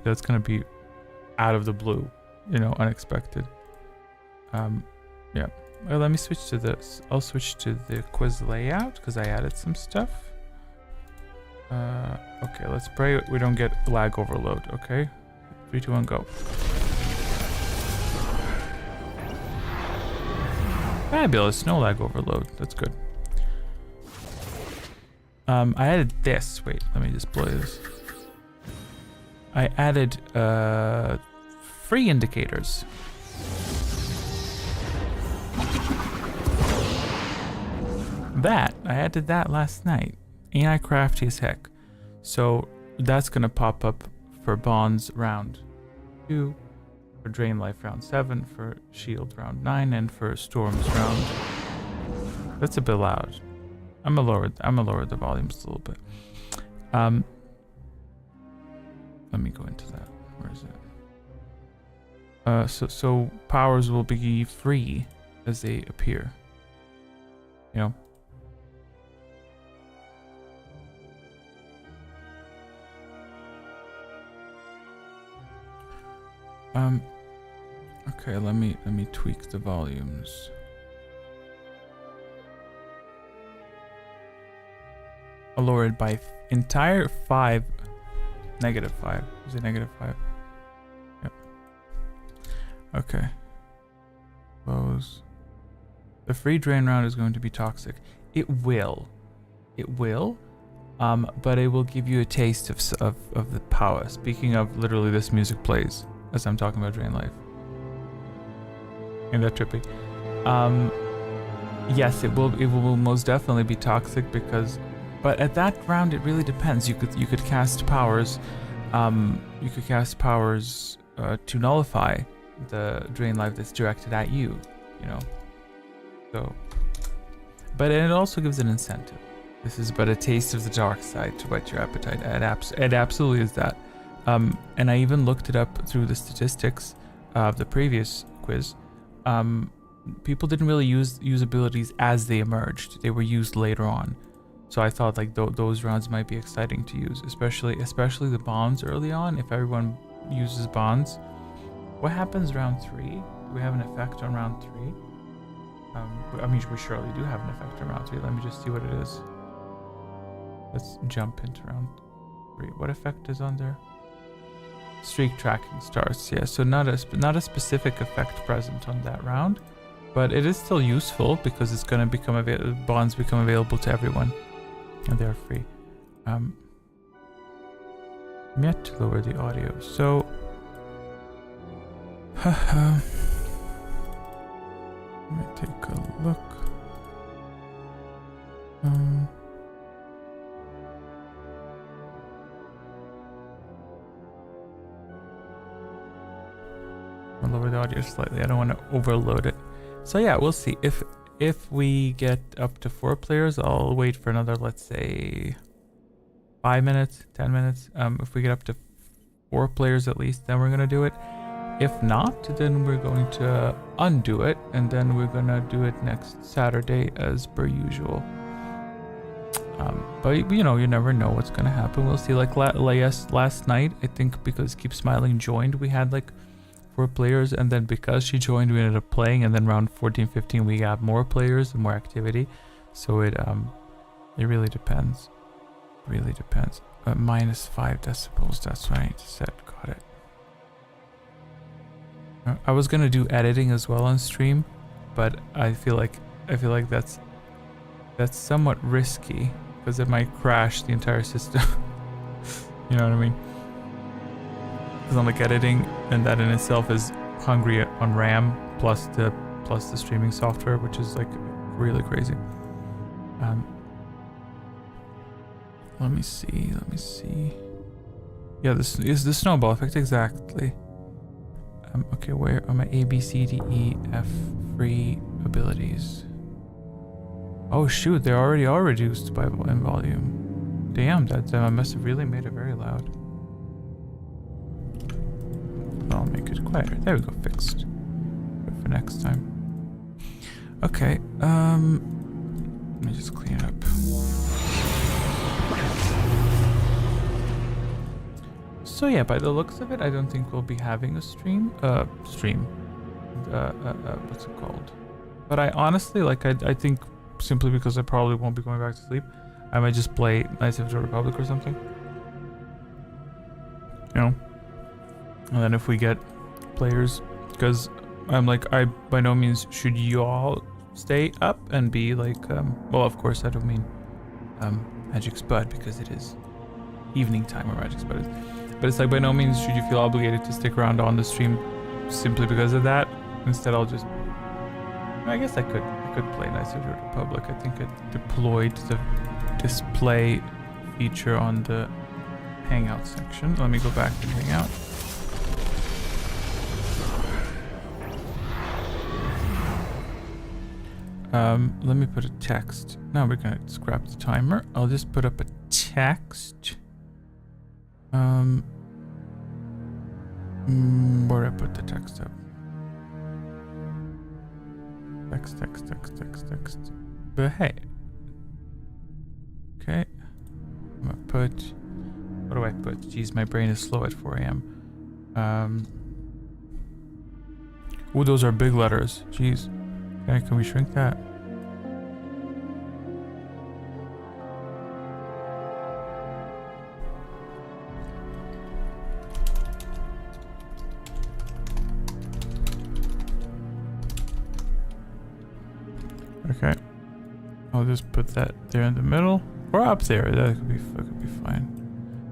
out of the blue, you know, unexpected. Yeah. Well, let me switch to this. I'll switch to the quiz layout because I added some stuff. Okay, let's pray we don't get lag overload. Okay, 3, 2, 1, go. Fabulous, no lag overload. That's good. I added this. Wait, let me just play this. I added free indicators. I added that last night. Ain't I crafty as heck? So that's gonna pop up for bonds round 2. For Drain Life round 7, for Shield round 9, and for Storms round. That's a bit loud. I'm gonna lower the volume just a little bit. Let me go into that. Where is it? So powers will be free as they appear. You know. Okay, let me tweak the volumes. I'll lower it by entire 5. -5. Is it -5? Yep. Okay. Close. The free drain round is going to be toxic. It will. It will. But it will give you a taste of the power. Speaking of, literally this music plays as I'm talking about Drain Life. Ain't that trippy? Yes, it will most definitely be toxic because, but at that round it really depends. You could cast powers, to nullify the Drain Life that's directed at you, you know. So, but it also gives an incentive. This is but a taste of the dark side to whet your appetite. It absolutely is that. And I even looked it up through the statistics of the previous quiz. People didn't really use abilities as they emerged. They were used later on. So I thought like those rounds might be exciting to use, especially the bonds early on. If everyone uses bonds, what happens round 3? Do we have an effect on round 3? I mean, we surely do have an effect on round 3. Let me just see what it is. Let's jump into round 3. What effect is on there? Streak tracking starts. Yeah, so not a specific effect present on that round, but it is still useful because it's going to become bonds become available to everyone, and they're free. I'm yet to lower the audio, so let me take a look. I'll lower the audio slightly. I don't want to overload it. So yeah, we'll see. If we get up to 4 players, I'll wait for another, let's say, 5 minutes, 10 minutes. If we get up to 4 players at least, then we're gonna do it. If not, then we're going to undo it, and then we're gonna do it next Saturday as per usual. But you know, you never know what's gonna happen. We'll see. Like last night, I think because Keep Smiling joined, we had like 4 players, and then because she joined, we ended up playing, and then round 14-15 we got more players and more activity. So it really depends. Really depends. -5 decibels. That's what I need to set. Got it. I was gonna do editing as well on stream, but I feel like that's somewhat risky because it might crash the entire system. You know what I mean? Because I'm like editing, and that in itself is hungry on RAM plus the streaming software, which is like really crazy. Let me see. Yeah, this is the snowball effect exactly. Okay, where are my A, B, C, D, E, F free abilities? Oh shoot, they already are reduced in volume. Damn, that I must have really made it very loud. I'll make it quieter. There we go, fixed. Good for next time. Okay, let me just clean it up. So yeah, by the looks of it, I don't think we'll be having a stream. What's it called? But I honestly, like, I think simply because I probably won't be going back to sleep, I might just play Knights of the Republic or something. You know? And then if we get players, because I'm like, I by no means should you all stay up and be like, well, of course I don't mean Magic's Bud, because it is evening time where Magic's Bud is. But it's like, by no means should you feel obligated to stick around on the stream simply because of that. Instead, I'll just, I guess I could play Knights of the Republic. I think I deployed the display feature on the Hangout section. Let me go back to Hangout. Let me put a text. Now we're gonna scrap the timer. I'll just put up a text. Where did I put the text up? Text. But hey. Okay. I'm gonna put, what do I put? Jeez, my brain is slow at 4 a.m. Ooh, those are big letters. Jeez. Okay, can we shrink that? Okay. I'll just put that there in the middle. Or up there. That could be fine.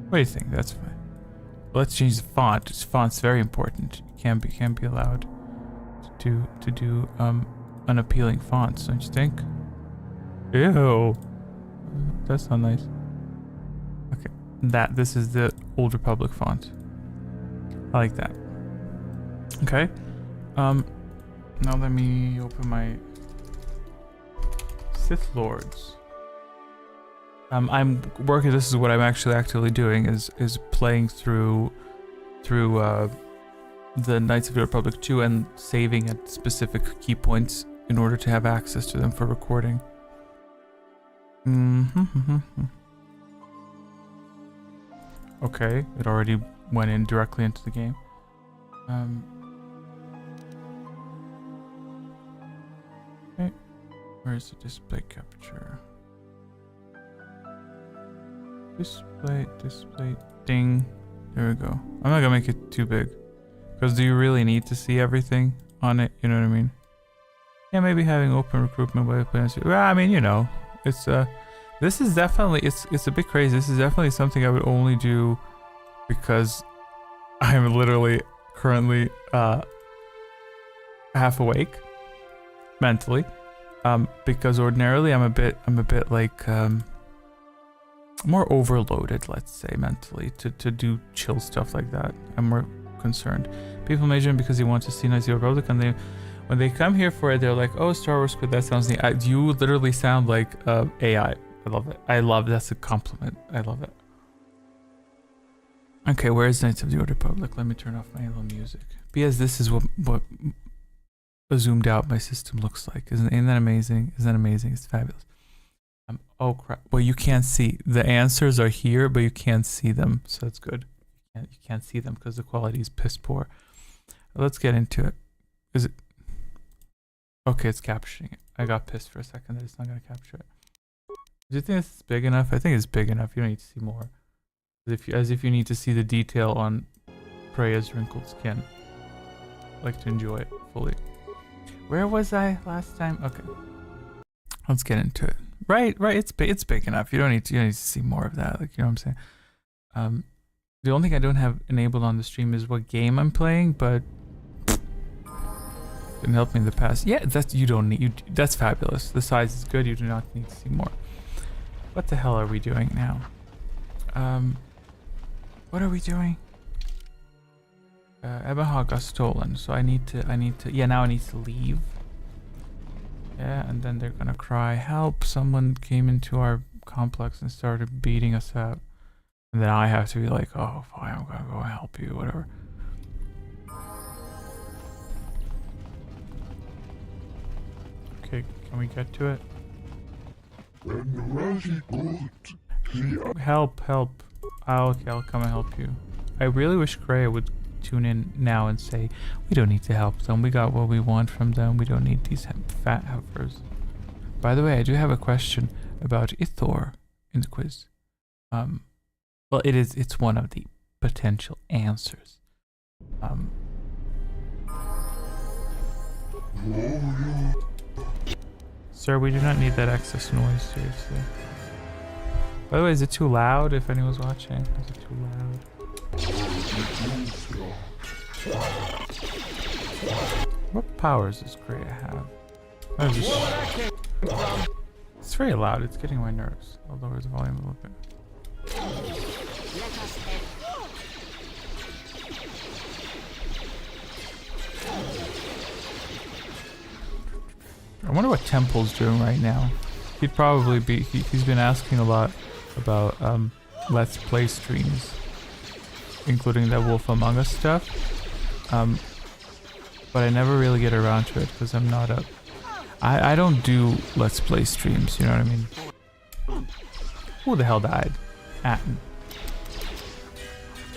What do you think? That's fine. Let's change the font. This font's very important. Can't be allowed to do unappealing fonts, don't you think? Ew. That's not nice. Okay. This is the Old Republic font. I like that. Okay. Now let me open my Sith Lords. I'm working. This is what I'm actually actively doing is playing through the Knights of the Republic 2 and saving at specific key points in order to have access to them for recording. Okay, it already went in directly into the game. Okay, where's the display capture? Display, ding. There we go. I'm not gonna make it too big. Because do you really need to see everything on it? You know what I mean? Yeah, maybe having open recruitment by plans. Well, I mean, you know, it's this is definitely it's a bit crazy. This is definitely something I would only do because I'm literally currently half awake mentally. Because ordinarily I'm a bit like more overloaded, let's say, mentally to do chill stuff like that. I'm more concerned. People may join because they want to see Knights of the Republic, and when they come here for it, they're like, "Oh, Star Wars Squid, that sounds neat." You literally sound like AI. I love it. That's a compliment. I love it. Okay, where is Knights of the Old Republic? Let me turn off my little music because this is what zoomed out my system looks like. Isn't that amazing? Isn't that amazing? It's fabulous. Oh crap! Well, you can't see the answers are here, but you can't see them, so that's good. You can't see them because the quality is piss poor. Let's get into it. Is it okay? It's capturing it. I got pissed for a second that it's not gonna capture it. Do you think this is big enough? I think it's big enough. You don't need to see more. As if you need to see the detail on Freya's wrinkled skin. Like to enjoy it fully. Where was I last time? Okay. Let's get into it. Right. It's big enough. You don't need to see more of that. Like, you know what I'm saying? The only thing I don't have enabled on the stream is what game I'm playing, but didn't help me in the past. Yeah, that's fabulous. The size is good. You do not need to see more. What the hell are we doing now? What are we doing? Ebonhawk got stolen, so I need to. Yeah, now I need to leave. Yeah, and then they're gonna cry, "Help! Someone came into our complex and started beating us up." And then I have to be like, "Oh, fine, I'm gonna go help you, whatever." Okay, can we get to it? Help! Okay, I'll come and help you. I really wish Kreia would tune in now and say, "We don't need to help them. We got what we want from them. We don't need these fat heifers." By the way, I do have a question about Ithor in the quiz. Well, it's one of the potential answers. Sir, we do not need that excess noise, seriously. By the way, is it too loud if anyone's watching? Is it too loud? What powers does Kreia have? It's very loud, it's getting my nerves. I'll lower the volume a little bit. I wonder what Temple's doing right now. He'd probably be, he's been asking a lot about Let's Play streams, including that Wolf Among Us stuff. But I never really get around to it because I'm not a... I don't do Let's Play streams, you know what I mean? Who the hell died? Atten.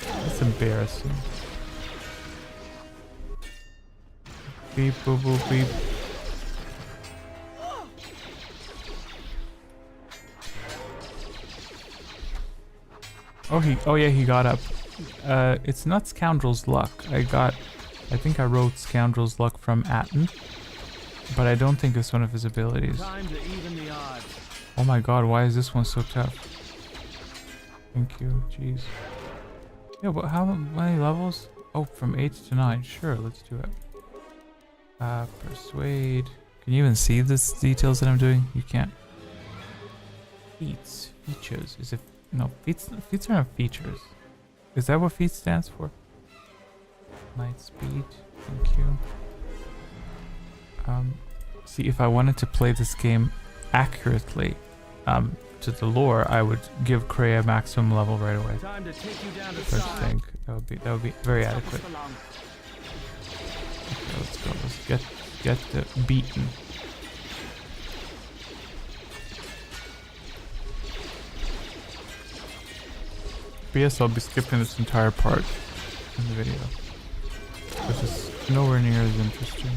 That's embarrassing. Beep, boop, boop, beep. Oh yeah, he got up. It's not Scoundrel's Luck. I think I wrote Scoundrel's Luck from Atten, but I don't think it's one of his abilities. Time to even the odds. Oh my god, why is this one so tough? Thank you, jeez. Yeah, but how many levels? Oh, from 8 to 9. Sure, let's do it. Persuade. Can you even see this details that I'm doing? You can't. Feats. Features. Is it... No, feats are not features. Is that what feat stands for? Light speed. Thank you. See, if I wanted to play this game accurately, to the lore, I would give Kreia maximum level right away. Time to take you down to I think that would be very adequate. Okay, let's go. Let's get the beaten. But yes, I'll be skipping this entire part in the video, which is nowhere near as interesting.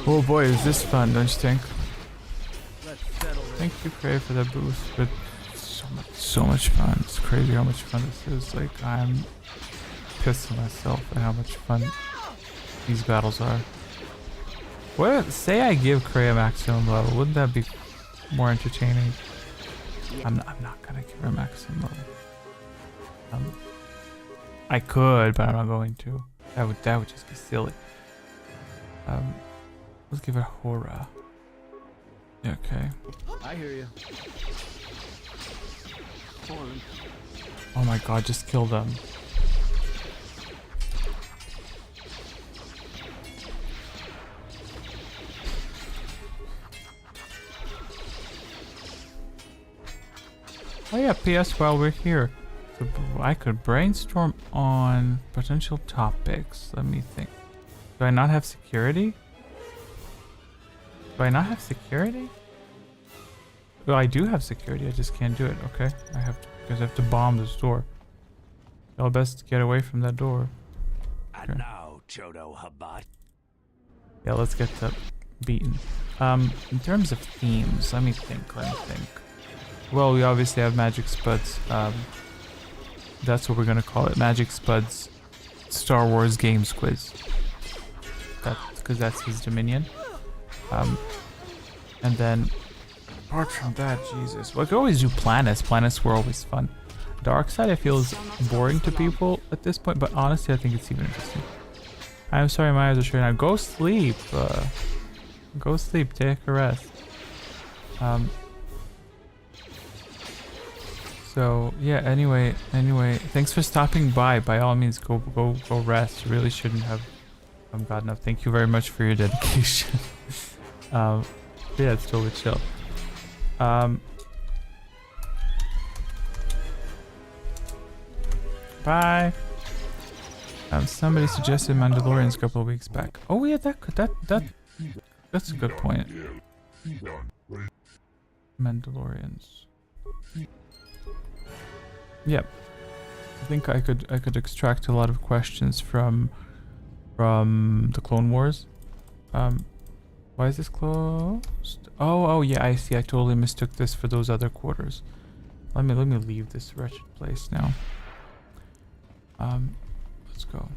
Oh boy, is this fun, don't you think? Thank you, Cray, for that boost, but so much fun. It's crazy how much fun this is. Like, I'm pissing myself at how much fun these battles are. What? Say I give Cray a maximum level, wouldn't that be more entertaining? I'm not gonna give her a maximum level. I could, but I'm not going to. That would just be silly. Let's give her Hora. Okay. I hear you. Oh my god, just kill them. Oh yeah, PS while we're here. So I could brainstorm on potential topics. Let me think. Do I not have security? Do I not have security? Well, I do have security. I just can't do it. Okay, I have to, because I have to bomb this door. Y'all best get away from that door. Okay. And now, Chodo Habat. Yeah, let's get to beaten. In terms of themes, let me think. Well, we obviously have Magic Spuds. That's what we're gonna call it. Magic Spuds Star Wars Games Quiz. That's because that's his dominion. And then apart from that, Jesus, we could always do planets. Planets were always fun. Dark Side I feel is boring to people at this point, but honestly I think it's even interesting. I'm sorry my eyes are shutting out. Go sleep. Go sleep, take a rest. So yeah, anyway, thanks for stopping by. By all means, go rest. You really shouldn't have gotten up. Thank you very much for your dedication. Yeah, it's totally chill. Bye. Somebody suggested Mandalorians a couple of weeks back. Oh yeah, that's a good point. Mandalorians. Yep. I think I could extract a lot of questions from the Clone Wars. Why is this closed? Oh yeah, I see. I totally mistook this for those other quarters. Let me leave this wretched place now. Let's go.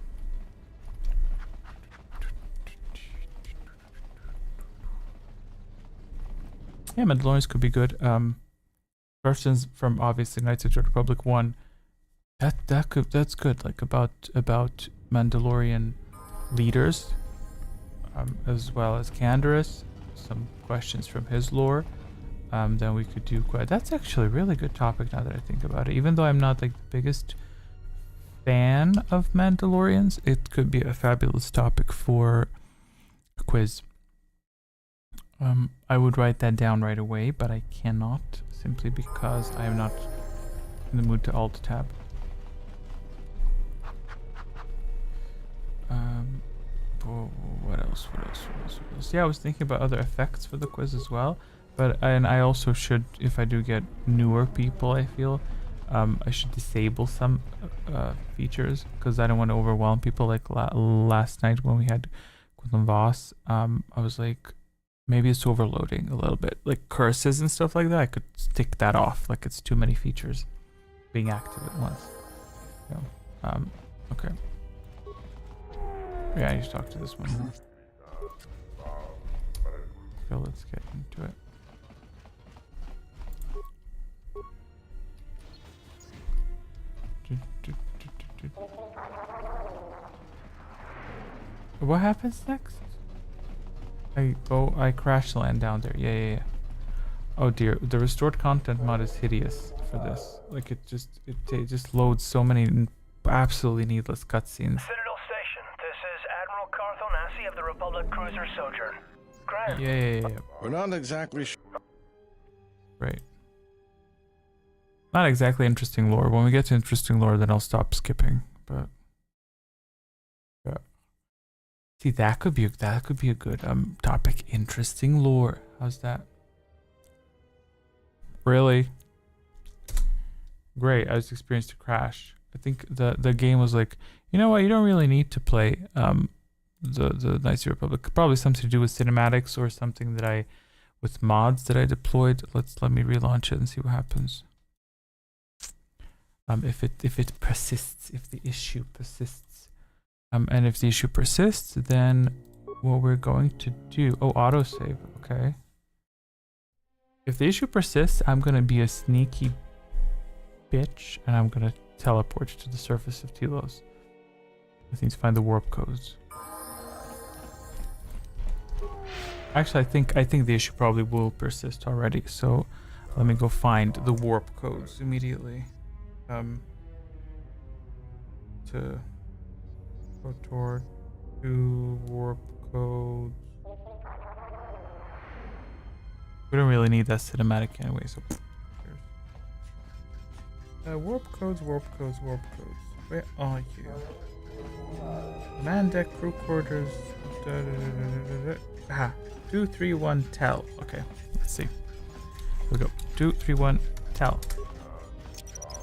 Yeah, Mandalorians could be good. Questions from obviously Knights of the Republic 1. That's good. Like about Mandalorian leaders, as well as Canderous. Some questions from his lore. Then we could do quite. That's actually a really good topic now that I think about it. Even though I'm not like the biggest fan of Mandalorians, it could be a fabulous topic for a quiz. I would write that down right away, but I cannot simply because I am not in the mood to alt tab. What else? Yeah, I was thinking about other effects for the quiz as well. But and I also should, if I do get newer people, I feel I should disable some features because I don't want to overwhelm people. Like last night when we had Quinlan Voss, I was like, maybe it's overloading a little bit, like curses and stuff like that. I could take that off. Like it's too many features being active at once. Yeah. Okay. Yeah, I need to talk to this one. So let's get into it. What happens next? I crash land down there. Yeah. Oh dear, the restored content mod is hideous for this. Like it just loads so many absolutely needless cutscenes. Citadel Station. This is Admiral Cartho Nassi of the Republic Cruiser Sojourn. Graham. Yeah. We're not exactly sure. Right. Not exactly interesting lore. When we get to interesting lore, then I'll stop skipping. But yeah. See, that could be a good topic. Interesting lore. How's that? Really? Great. I just experienced a crash. I think the game was like, you know what? You don't really need to play the Knights of the Republic. Probably something to do with cinematics or something that with mods that I deployed. Let me relaunch it and see what happens. If it persists, if the issue persists, and if the issue persists, then what we're going to do? Oh, autosave. Okay. If the issue persists, I'm gonna be a sneaky bitch, and I'm gonna teleport to the surface of Telos. I need to find the warp codes. Actually, I think the issue probably will persist already. So let me go find the warp codes immediately. To go toward 2 warp codes. We don't really need that cinematic anyway, so warp codes. Where are you? Man deck, crew quarters. 231 tell. Okay, let's see. Here we go. 231 tell.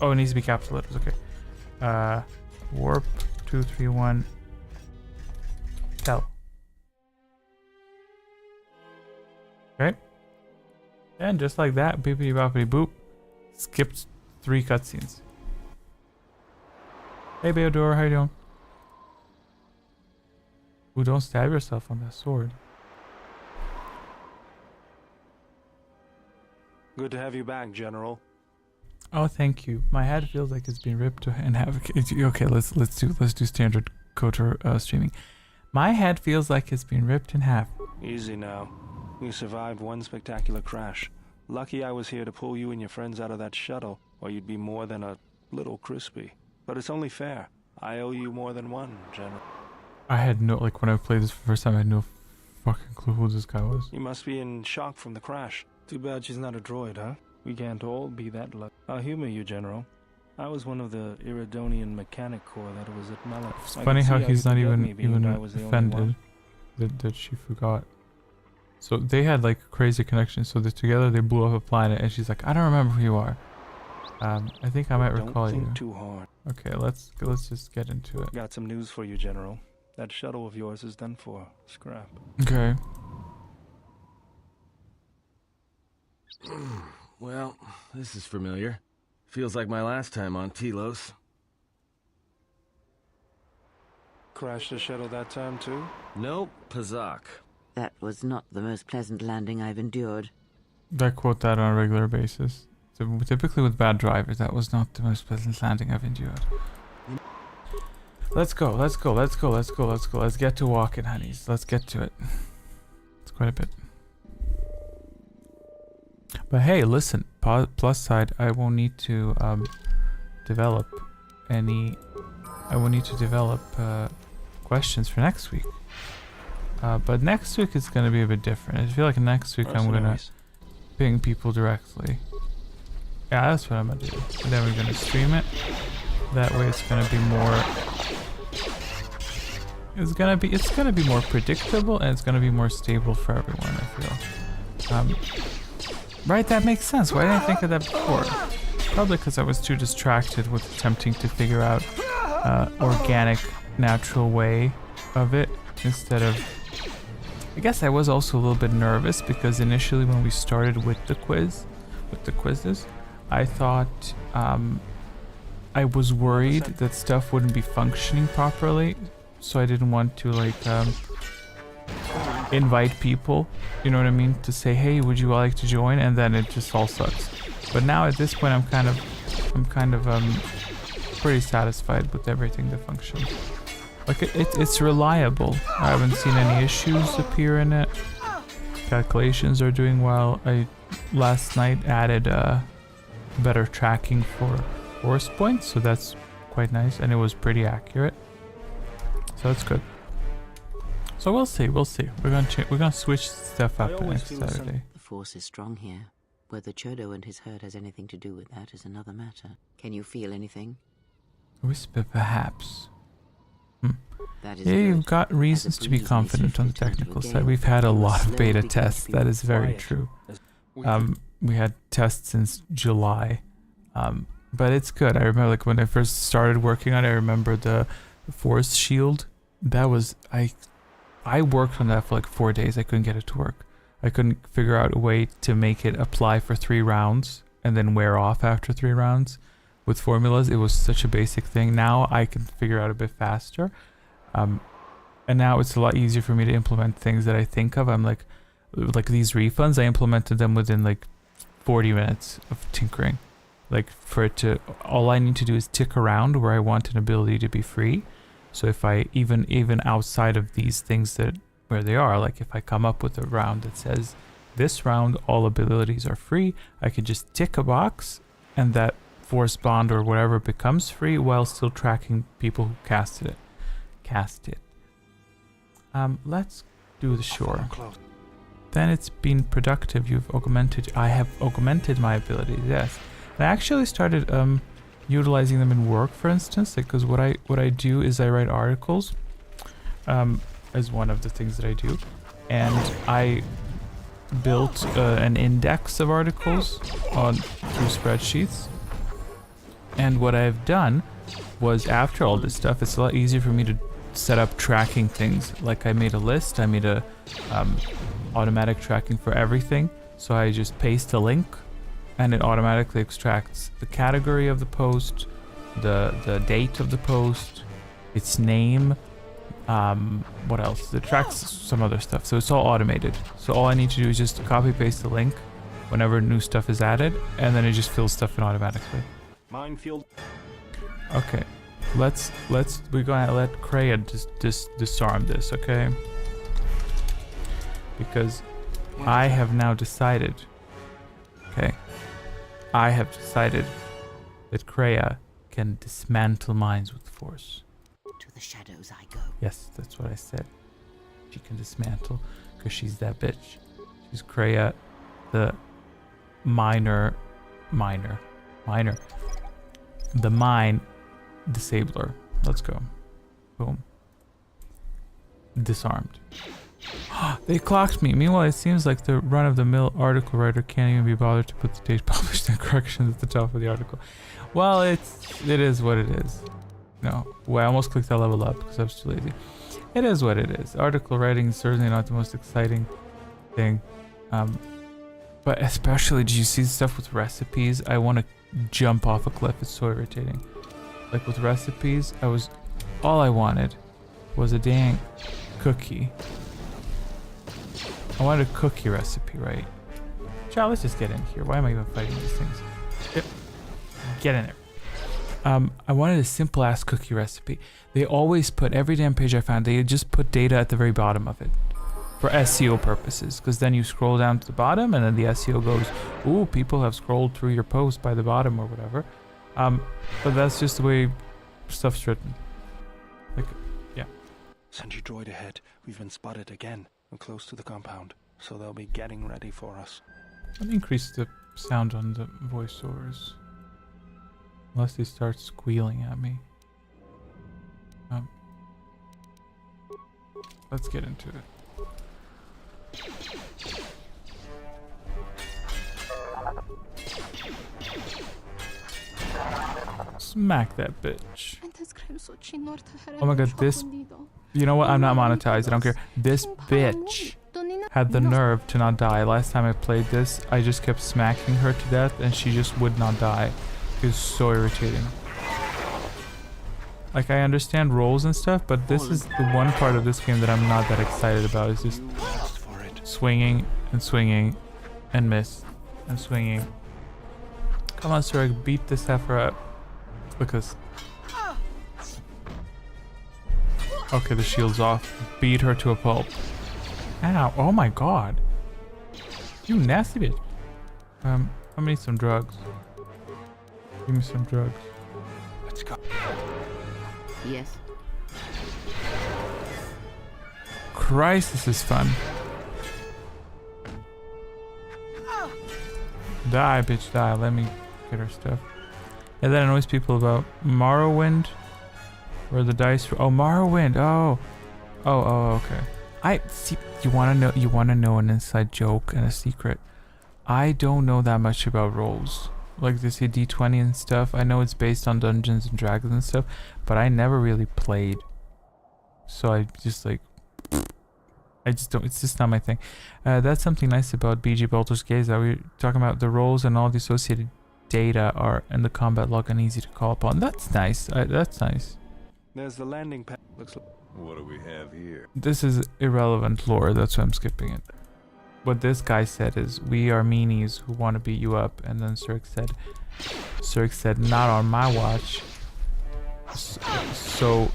Oh, it needs to be capital letters. Okay. Warp 231 tell. Okay. And just like that, beepity boppity boop, skipped 3 cutscenes. Hey Beodor, how you doing? Ooh, don't stab yourself on that sword. Good to have you back, General. Oh, thank you. My head feels like it's been ripped in half. Okay, let's do standard KOTOR streaming. My head feels like it's been ripped in half. Easy now. You survived one spectacular crash. Lucky I was here to pull you and your friends out of that shuttle, or you'd be more than a little crispy. But it's only fair. I owe you more than one, General. I had no, like, when I played this for the first time, I had no fucking clue who this guy was. You must be in shock from the crash. Too bad she's not a droid, huh? We can't all be that lucky. I'll humor you, General. I was one of the Iridonian mechanic corps that was at Melon. It's funny how he's not even offended that she forgot. So they had like crazy connections. So together they blew up a planet, and she's like, I don't remember who you are. I think I might recall you. Don't think too hard. Okay, let's just get into it. Got some news for you, General. That shuttle of yours is done for. Scrap. Okay. Well, this is familiar. Feels like my last time on Telos. Crashed the shuttle that time too? Nope, Pazak. That was not the most pleasant landing I've endured. I quote that on a regular basis. So typically with bad drivers, that was not the most pleasant landing I've endured. Let's go. Let's get to walking, honeys. Let's get to it. It's quite a bit. But hey, listen, plus side, I won't need to develop questions for next week. But next week is going to be a bit different. I feel like next week I'm going to ping people directly. Yeah, that's what I'm going to do. And then we're going to stream it. That way it's going to be more... It's going to be more predictable, and it's going to be more stable for everyone, I feel. Right, that makes sense. Why didn't I think of that before? Probably because I was too distracted with attempting to figure out organic, natural way of it instead of... I guess I was also a little bit nervous because initially when we started with the quizzes, I thought I was worried that stuff wouldn't be functioning properly, so I didn't want to like invite people, you know what I mean, to say, hey, would you like to join, and then it just all sucks. But now at this point I'm kind of pretty satisfied with everything that functions. Like it's reliable. I haven't seen any issues appear in it. Calculations are doing well. I last night added better tracking for force points, so that's quite nice, and it was pretty accurate. So that's good. So we'll see. We're gonna switch stuff up next Saturday. The force is strong here. Whether Chodo and his herd has anything to do with that is another matter. Can you feel anything? Whisper, perhaps. That is Yeah, good. you've got reasons to be confident on the technical side. We've had a lot of beta tests. That is very true. We had tests since July, but it's good. I remember like when I first started working on it. I remember the force shield. That was I worked on that for like 4 days. I couldn't get it to work. I couldn't figure out a way to make it apply for 3 rounds and then wear off after 3 rounds. With formulas, it was such a basic thing. Now I can figure out a bit faster. And now it's a lot easier for me to implement things that I think of. I'm like these refunds, I implemented them within like 40 minutes of tinkering. Like for it to, all I need to do is tick around where I want an ability to be free. So if I even outside of these things that where they are, like if I come up with a round that says this round all abilities are free, I can just tick a box and that force bond or whatever becomes free while still tracking people who cast it. Let's do the shore. Then it's been productive. I have augmented my abilities. Yes, I actually started utilizing them in work, for instance, because what I do is I write articles as one of the things that I do, and I built an index of articles through spreadsheets. And what I've done was, after all this stuff, it's a lot easier for me to set up tracking things. Like I made a list, I made a automatic tracking for everything. So I just paste a link and it automatically extracts the category of the post, the date of the post, its name, what else? It tracks some other stuff. So it's all automated. So all I need to do is just copy paste the link whenever new stuff is added, and then it just fills stuff in automatically. Minefield. Okay, we're gonna let Kreia disarm this, okay? Because I have now decided, that Kreia can dismantle mines with force. To the shadows I go. Yes, that's what I said. She can dismantle because she's that bitch. She's Kreia, the minor. The mine disabler. Let's go. Boom. Disarmed. They clocked me. Meanwhile, it seems like the run-of-the-mill article writer can't even be bothered to put the date published and corrections at the top of the article. Well, it is what it is. No, well, I almost clicked that level up because I was too lazy. It is what it is. Article writing is certainly not the most exciting thing. But especially, did you see stuff with recipes? I want to jump off a cliff. It's so irritating. Like with recipes, all I wanted was a dang cookie. I wanted a cookie recipe, right? Child, let's just get in here. Why am I even fighting these things? Yep. Get in there. I wanted a simple ass cookie recipe. They always put, every damn page I found, they just put data at the very bottom of it. For SEO purposes, because then you scroll down to the bottom and then the SEO goes, ooh, people have scrolled through your post by the bottom or whatever. But that's just the way stuff's written. Like, yeah. Sentry droid ahead. We've been spotted again and close to the compound, so they'll be getting ready for us. Let me increase the sound on the voiceovers. Unless they start squealing at me. Let's get into it. Smack that bitch. Oh my god, this... You know what? I'm not monetized. I don't care. This bitch had the nerve to not die. Last time I played this, I just kept smacking her to death and she just would not die. It was so irritating. Like, I understand rolls and stuff, but this is the one part of this game that I'm not that excited about. It's just swinging and miss and swinging. Come on, sir, beat this heifer up. Look at this. Okay, the shield's off. Beat her to a pulp. Ow, oh my god. You nasty bitch. I'm gonna need some drugs. Give me some drugs. Let's go. Yes. Christ, this is fun. Die, bitch, die. Let me get her stuff. Yeah, that annoys people about Morrowind. Where the dice... Oh, Morrowind. Oh, okay. I see. You wanna know an inside joke and a secret. I don't know that much about rolls. Like they say D20 and stuff. I know it's based on Dungeons and Dragons and stuff, but I never really played. So I just like... I just don't... It's just not my thing. That's something nice about BG Baldur's Gate, that we're talking about the rolls and all the associated data are in the combat log and easy to call upon. That's nice. That's nice. There's the landing pad. Looks like... What do we have here? This is irrelevant lore, that's why I'm skipping it. What this guy said is, we are meanies who want to beat you up, and then Cirque said, not on my watch. So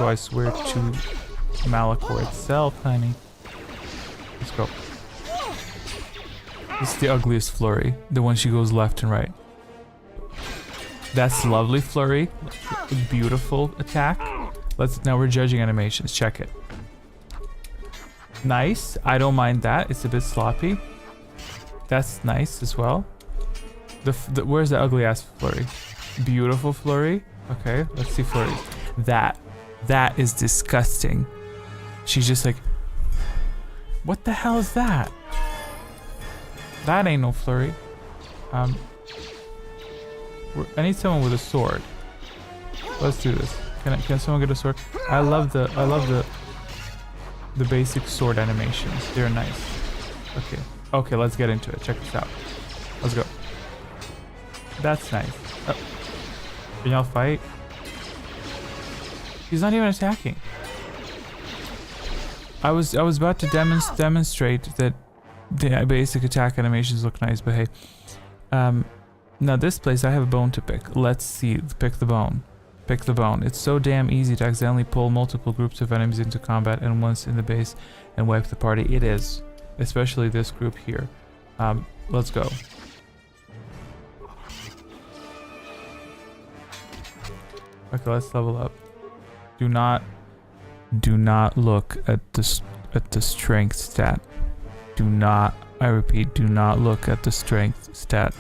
I swear to Malachor itself, honey. Let's go. This is the ugliest flurry, the one she goes left and right. That's lovely flurry, beautiful attack. Now we're judging animations, check it. Nice, I don't mind that, it's a bit sloppy. That's nice as well. Where's the ugly ass flurry? Beautiful flurry, okay, let's see flurries. That is disgusting. She's just like, what the hell is that? That ain't no flurry. I need someone with a sword. Let's do this. Can someone get a sword? I love the basic sword animations. They're nice. Okay, let's get into it. Check this out. Let's go. That's nice. Can y'all fight? He's not even attacking. I was about to demonstrate that the basic attack animations look nice, but hey. Now this place I have a bone to pick. Let's see. Pick the bone. Pick the bone. It's so damn easy to accidentally pull multiple groups of enemies into combat and once in the base and wipe the party. It is. Especially this group here. Let's go. Okay, let's level up. Do not look at the strength stat. Do not, I repeat, do not look at the strength stat.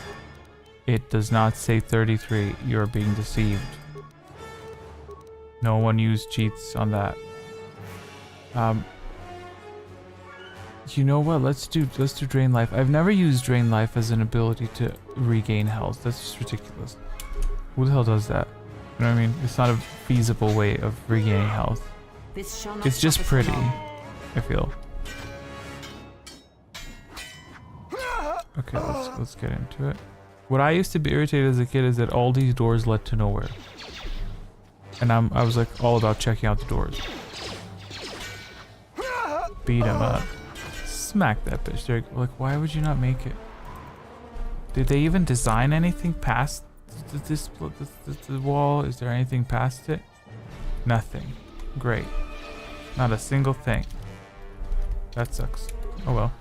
It does not say 33. You're being deceived. No one used cheats on that. You know what? Let's do drain life. I've never used drain life as an ability to regain health. That's just ridiculous. Who the hell does that? You know what I mean? It's not a feasible way of regaining health. It's just pretty, I feel. Okay, let's get into it. What I used to be irritated as a kid is that all these doors led to nowhere. And I was like all about checking out the doors. Beat him up. Smack that bitch. They're like, why would you not make it? Did they even design anything past the wall? Is there anything past it? Nothing. Great. Not a single thing. That sucks. Oh well.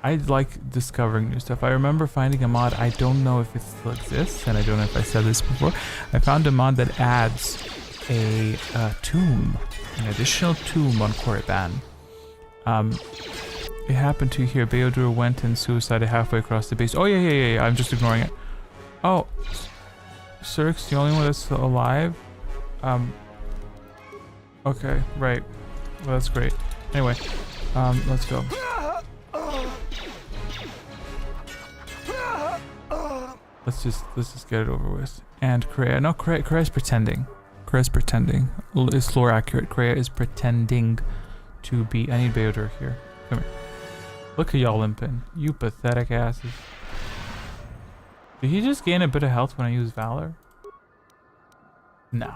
I like discovering new stuff. I remember finding a mod, I don't know if it still exists, and I don't know if I said this before. I found a mod that adds a tomb, an additional tomb on Korriban. It happened to here. Beodur went and suicided halfway across the base. Oh yeah, I'm just ignoring it. Oh, Cirque's the only one that's alive? Okay, right. Well, that's great. Anyway, let's go. Let's just get it over with. And Kreia, no, Kreia's pretending. Kreia's pretending. Is lore accurate? Kreia is pretending to be. I need Beodor here. Come here. Look at y'all limping. You pathetic asses. Did he just gain a bit of health when I use Valor? No.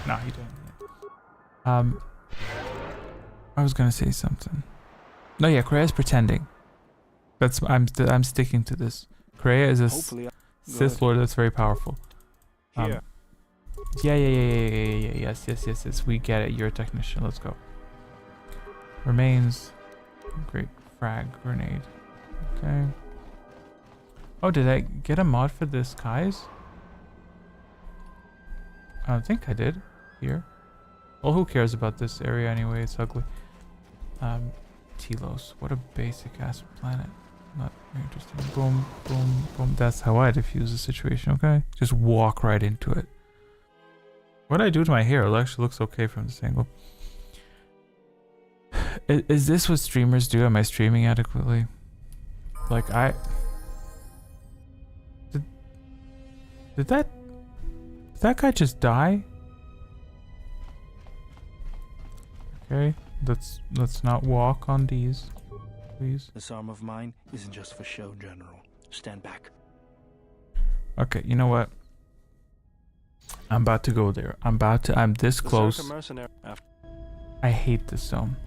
No, he didn't. I was gonna say something. No, yeah, Kreia's pretending. I'm sticking to this. Kreia is a Sith Lord that's very powerful. Here. Yeah. Yes. We get it. You're a technician. Let's go. Remains. Great frag grenade. Okay. Oh, did I get a mod for the skies? I don't think I did. Here. Well, who cares about this area anyway? It's ugly. Telos. What a basic ass planet. Not very interesting. Boom, boom, boom. That's how I diffuse the situation, okay? Just walk right into it. What did I do to my hair? It actually looks okay from this angle. Is this what streamers do? Am I streaming adequately? Like, Did that guy just die? Okay, let's not walk on these, please. This arm of mine isn't just for show, General. Stand back. Okay, you know what? I'm about to go there. I'm this close. I hate this zone.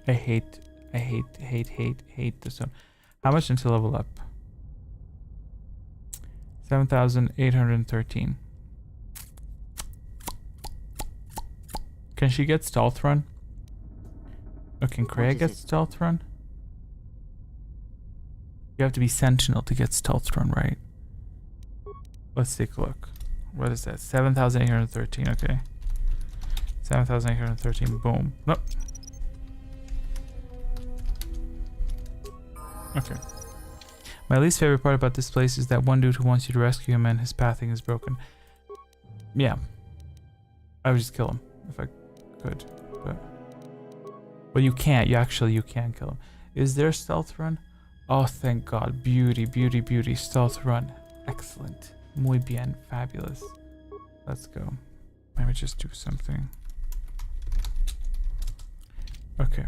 I hate this zone. How much until level up? 7,813. Can she get stealth run? Oh, can Kreia get stealth run? You have to be sentinel to get stealth run, right? Let's take a look. What is that? 7,813, okay. 7,813, boom. Nope. Okay. My least favorite part about this place is that one dude who wants you to rescue him and his pathing is broken. Yeah. I would just kill him if I could, but... Well, you can't. You can kill him. Is there stealth run? Oh, thank God. Beauty, beauty, beauty. Stealth run. Excellent. Muy bien. Fabulous. Let's go. Let me just do something. Okay.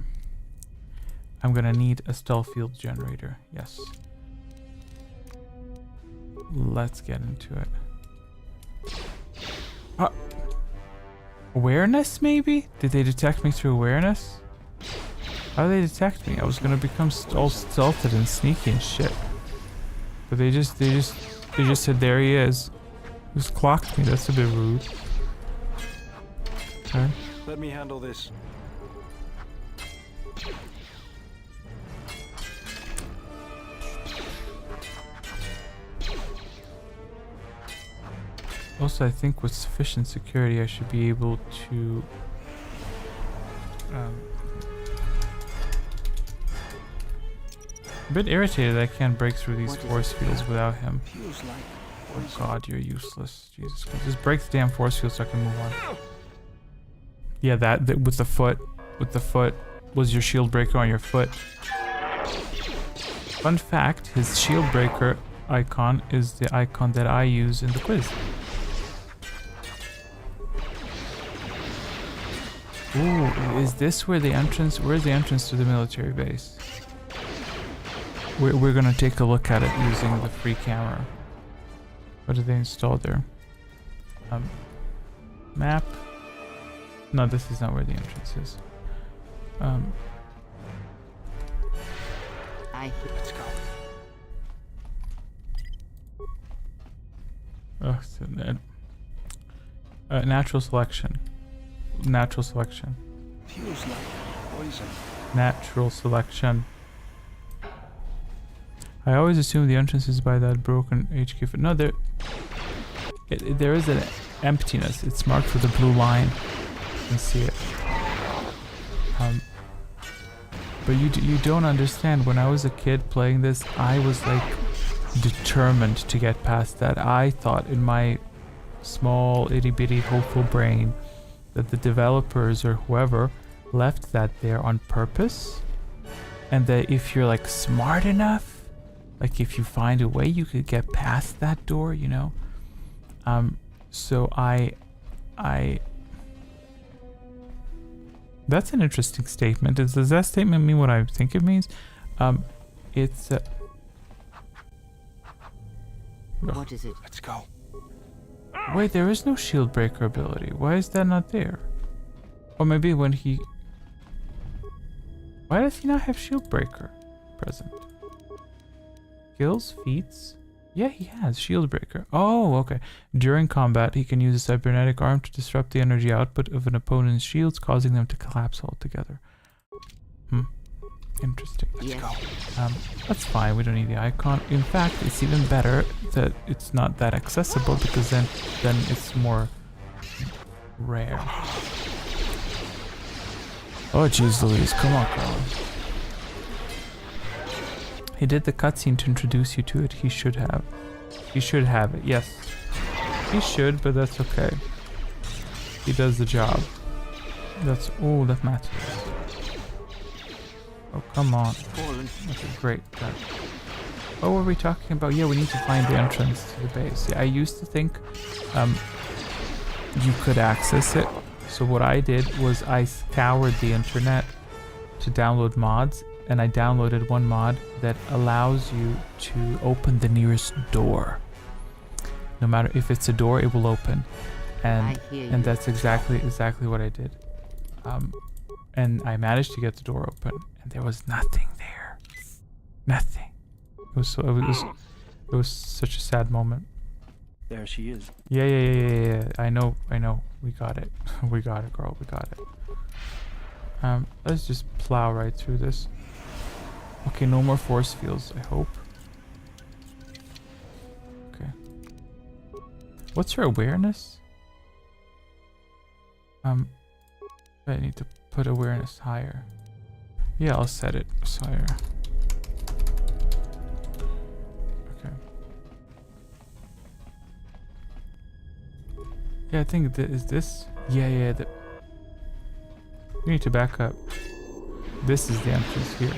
I'm gonna need a stealth field generator. Yes. Let's get into it. Awareness, maybe? Did they detect me through awareness? How did they detect me? I was gonna become all stealthed and sneaky and shit. But they just said there he is. Just clocked me. That's a bit rude. Okay. Let me handle this. Also, I think with sufficient security, I should be able to... a bit irritated that I can't break through these force fields without him. Oh God, you're useless. Jesus Christ. Just break the damn force field so I can move on. Yeah, that with the foot. With the foot. Was your shield breaker on your foot? Fun fact, his shield breaker icon is the icon that I use in the quiz. Ooh, is this where the entrance... Where's the entrance to the military base? We're gonna take a look at it using the free camera. What did they install there? Map. No, this is not where the entrance is. Let's go. Oh, so that. Natural selection. Natural selection. Feels like poison. Natural selection. I always assume the entrance is by that broken HQ. No, there is an emptiness. It's marked with a blue line. You can see it. But you don't understand. When I was a kid playing this, I was like determined to get past that. I thought in my small itty bitty hopeful brain that the developers or whoever left that there on purpose, and that if you're like smart enough, Like if you find a way you could get past that door, you know. So I that's an interesting statement. Does that statement mean what I think it means? It's What is it? Let's go. wait, there is no shield breaker ability. Why is that not there? Or maybe when he... Why does he not have shield breaker present? Skills, feats? Yeah, he has shield breaker. Oh, okay. During combat, he can use a cybernetic arm to disrupt the energy output of an opponent's shields, causing them to collapse altogether. Interesting. Yes. That's fine. We don't need the icon. In fact, it's even better that it's not that accessible because then it's more rare. Oh, jeez Louise. Come on, girl. He did the cutscene to introduce you to it. He should have. He should have it. Yes. He should, but that's okay. He does the job. That's all that matters. Oh, come on. Okay, great. Got it. What were we talking about? Yeah, we need to find the entrance to the base. Yeah, I used to think you could access it. So what I did was I scoured the internet to download mods, and I downloaded one mod that allows you to open the nearest door. No matter if it's a door, it will open. And that's exactly what I did. And I managed to get the door open, and there was nothing there. Nothing. It was such a sad moment. There she is. Yeah. I know. We got it. We got it, girl. We got it. Let's just plow right through this. Okay, no more force fields, I hope. Okay. What's her awareness? I need to put awareness higher. Yeah, I'll set it higher. Okay. Yeah, I think is this. Yeah. You need to back up. This is the entrance here.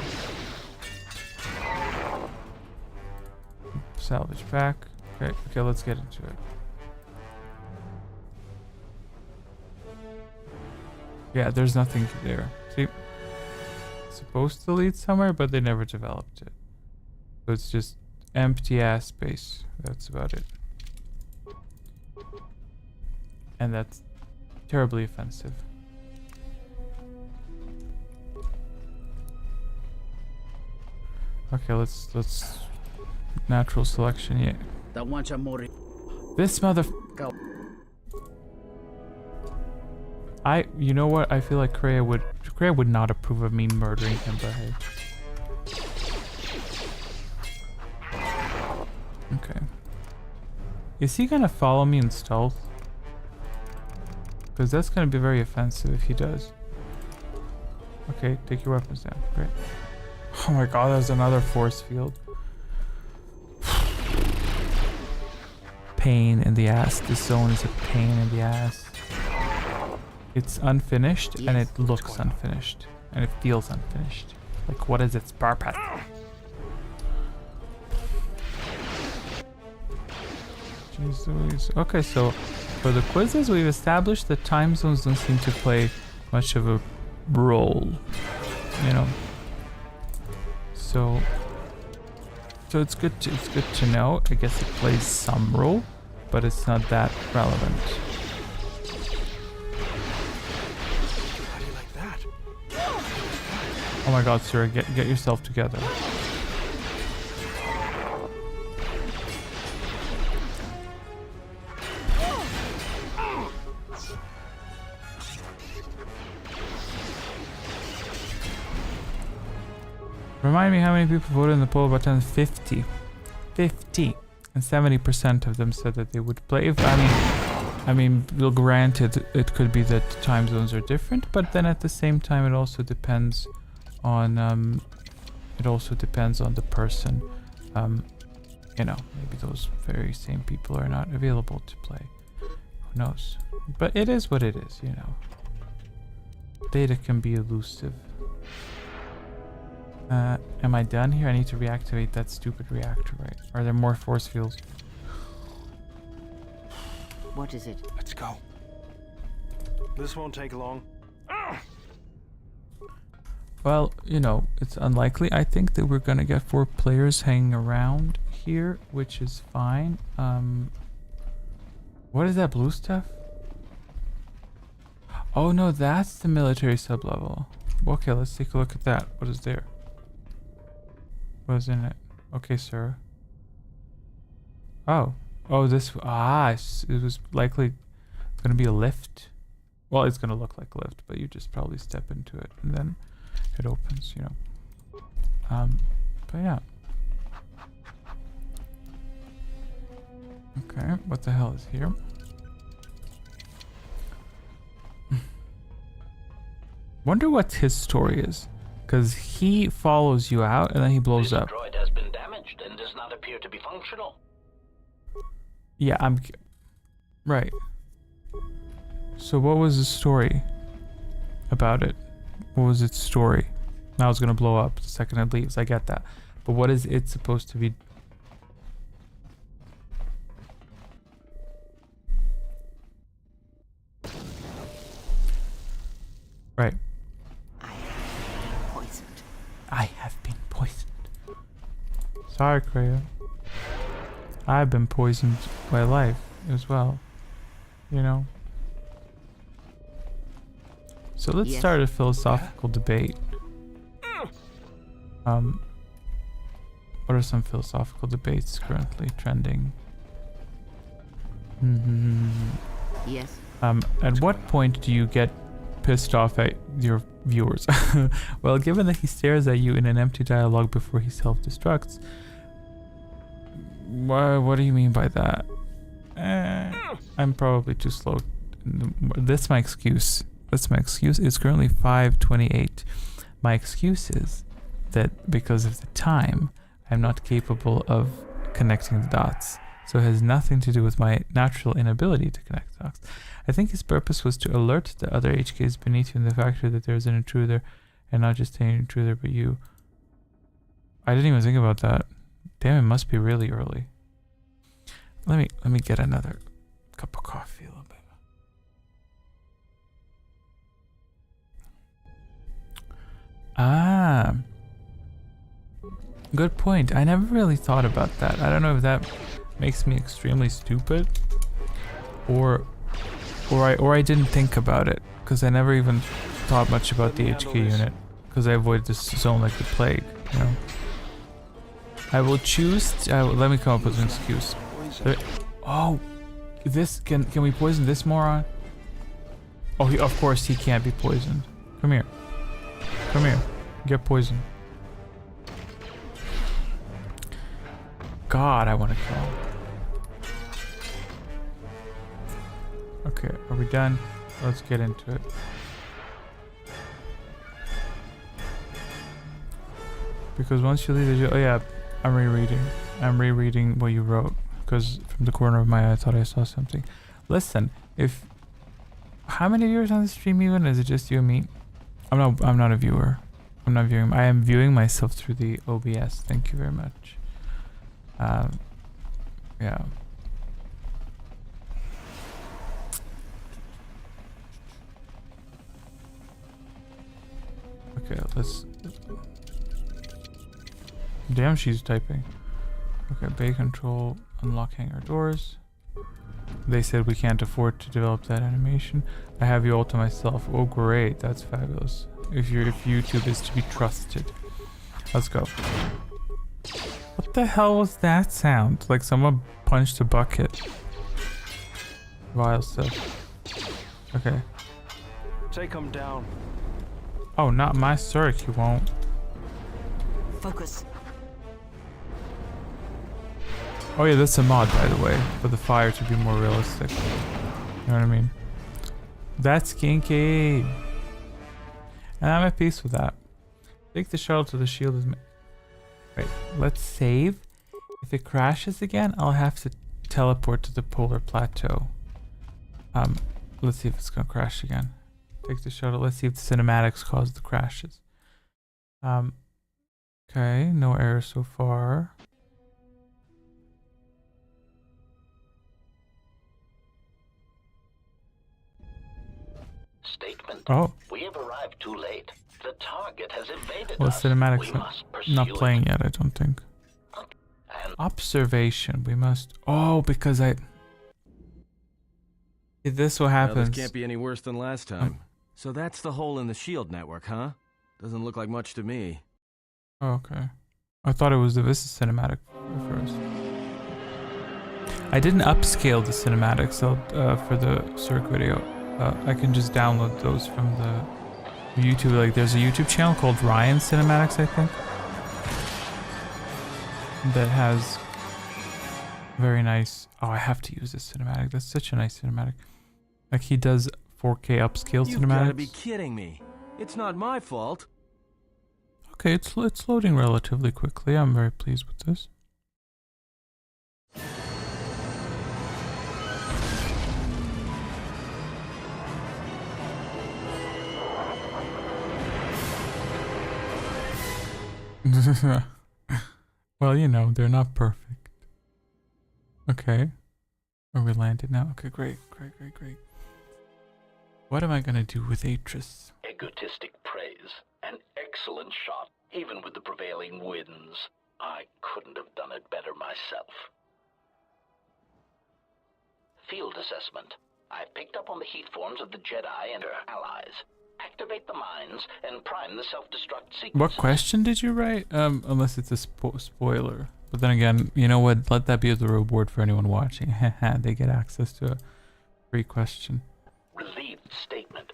Salvage pack. Okay, let's get into it. Yeah, there's nothing there. See? It's supposed to lead somewhere, but they never developed it. So it's just empty ass space. That's about it. And that's terribly offensive. Okay, let's natural selection, yeah. This mother... you know what? I feel like Kreia would not approve of me murdering him, but hey. Okay. Is he gonna follow me in stealth? Because that's gonna be very offensive if he does. Okay, take your weapons down. Great. Oh my god, there's another force field. Pain in the ass. This zone is a pain in the ass. It's unfinished, and it looks unfinished, and it feels unfinished. Like, what is its purpose? Jeez Louise. Okay, so for the quizzes, we've established that time zones don't seem to play much of a role, you know. So it's good to know. I guess it plays some role, but it's not that relevant. Oh my god, sir, get yourself together. Remind me how many people voted in the poll about 50. 50. And 70% of them said that they would play. I mean, well, granted, it could be that time zones are different, but then at the same time, it also depends on the person. You know, maybe those very same people are not available to play. Who knows? But it is what it is, you know. Data can be elusive. Am I done here? I need to reactivate that stupid reactor, right? Are there more force fields? What is it? Let's go. This won't take long. Well, you know, it's unlikely. I think that we're gonna get 4 players hanging around here, which is fine. What is that blue stuff? Oh no, that's the military sublevel. Okay, let's take a look at that. What is there? What is in it? Okay, sir. Oh. Oh, this... it was likely gonna be a lift. Well, it's gonna look like a lift, but you just probably step into it and then it opens, you know. But yeah. Okay, what the hell is here? Wonder what his story is. Because he follows you out and then he blows up. This droid has been damaged and does not appear to be functional. Yeah, right. So what was the story about it? What was its story? Now it's gonna blow up the second it leaves. I get that. But what is it supposed to be? Right. I have been poisoned. Sorry, Kreia. I've been poisoned by life as well. You know? So let's start a philosophical debate. What are some philosophical debates currently trending? Yes. At what point do you get pissed off at your viewers? Well, given that he stares at you in an empty dialogue before he self-destructs. What do you mean by that? I'm probably too slow. That's my excuse. That's my excuse. It's currently 5:28. My excuse is that because of the time, I'm not capable of connecting the dots. So it has nothing to do with my natural inability to connect the dots. I think his purpose was to alert the other HKs beneath you in the factory that there's an intruder, and not just any intruder but you. I didn't even think about that. Damn, it must be really early. Let me get another cup of coffee a little bit. Ah, good point. I never really thought about that. I don't know if that makes me extremely stupid, or I didn't think about it because I never even thought much about the HK unit because I avoid this zone like the plague. You know. I will choose. Let me come up with an excuse. Oh, this can we poison this moron? Oh, of course he can't be poisoned. Come here. Come here. Get poisoned. God, I want to kill him. Okay, are we done? Let's get into it. Because once you leave the jail, oh yeah, I'm rereading what you wrote because from the corner of my eye I thought I saw something. Listen, how many viewers on the stream even? Is it just you and me? I'm not a viewer. I'm not viewing. I am viewing myself through the OBS. Thank you very much. Yeah. Okay, let's... Damn, she's typing. Okay, bay control, unlock hangar doors. They said we can't afford to develop that animation. I have you all to myself. Oh great, that's fabulous. If YouTube is to be trusted. Let's go. What the hell was that sound? Like someone punched a bucket. Vile stuff. Okay. Take him down. Oh, not my Cirque, you won't. Focus. Oh yeah, that's a mod, by the way, for the fire to be more realistic. You know what I mean? That's kinky. And I'm at peace with that. Take the shuttle to the shield is... Wait, let's save. If it crashes again, I'll have to teleport to the polar plateau. Let's see if it's gonna crash again. Take the shuttle. Let's see if the cinematics cause the crashes. Okay, no error so far. Statement. Oh, We have arrived too late. The target has evaded well, us. cinematics We must pursue not playing it. yet, I don't think. And Observation. We must. Oh, because I. If this what Well, this happens. can't be any worse than last time. So that's the hole in the shield network, huh? Doesn't look like much to me. Oh, okay. I thought it was the Vista cinematic at first. I didn't upscale the cinematics for the Cirque video. I can just download those from the YouTube. Like, there's a YouTube channel called Ryan Cinematics, I think, that has very nice. Oh, I have to use this cinematic. That's such a nice cinematic. Like, he does 4K upscale You've gotta be cinematics. kidding me. It's not my fault. Okay, it's loading relatively quickly. I'm very pleased with this. Well, you know, they're not perfect. Okay. Are we landed now? Okay, great. What am I gonna do with Atris? egotistic praise. An excellent shot, even with the prevailing winds. I couldn't have done it better myself. Field assessment. I've picked up on the heat forms of the Jedi and their allies. Activate the mines and prime the self-destruct sequences. What question did you write? Unless it's a spoiler. But then again, you know what? Let that be the reward for anyone watching. Haha, they get access to a free question. Relieved statement.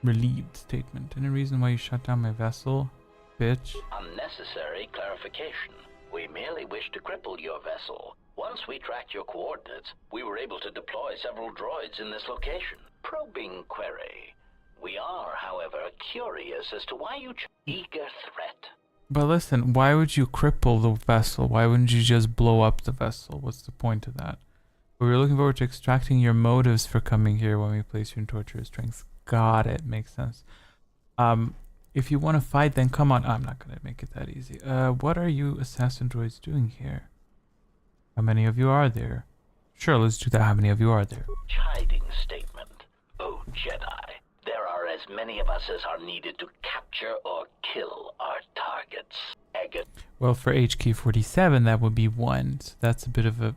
Relieved statement. Any reason why you shut down my vessel? Bitch. Unnecessary clarification. We merely wish to cripple your vessel. Once we tracked your coordinates, we were able to deploy several droids in this location. Probing query. We are, however, curious as to why you eager threat. But listen, why would you cripple the vessel? Why wouldn't you just blow up the vessel? What's the point of that? We were looking forward to extracting your motives for coming here when we place you in torture strings. Got it. Makes sense. If you want to fight, then come on. I'm not going to make it that easy. What are you assassin droids doing here? How many of you are there? Sure, let's do that. How many of you are there? Chiding statement. Oh, Jedi. There are as many of us as are needed to capture or kill our targets. Well, for HK-47, that would be 1. So that's a bit of a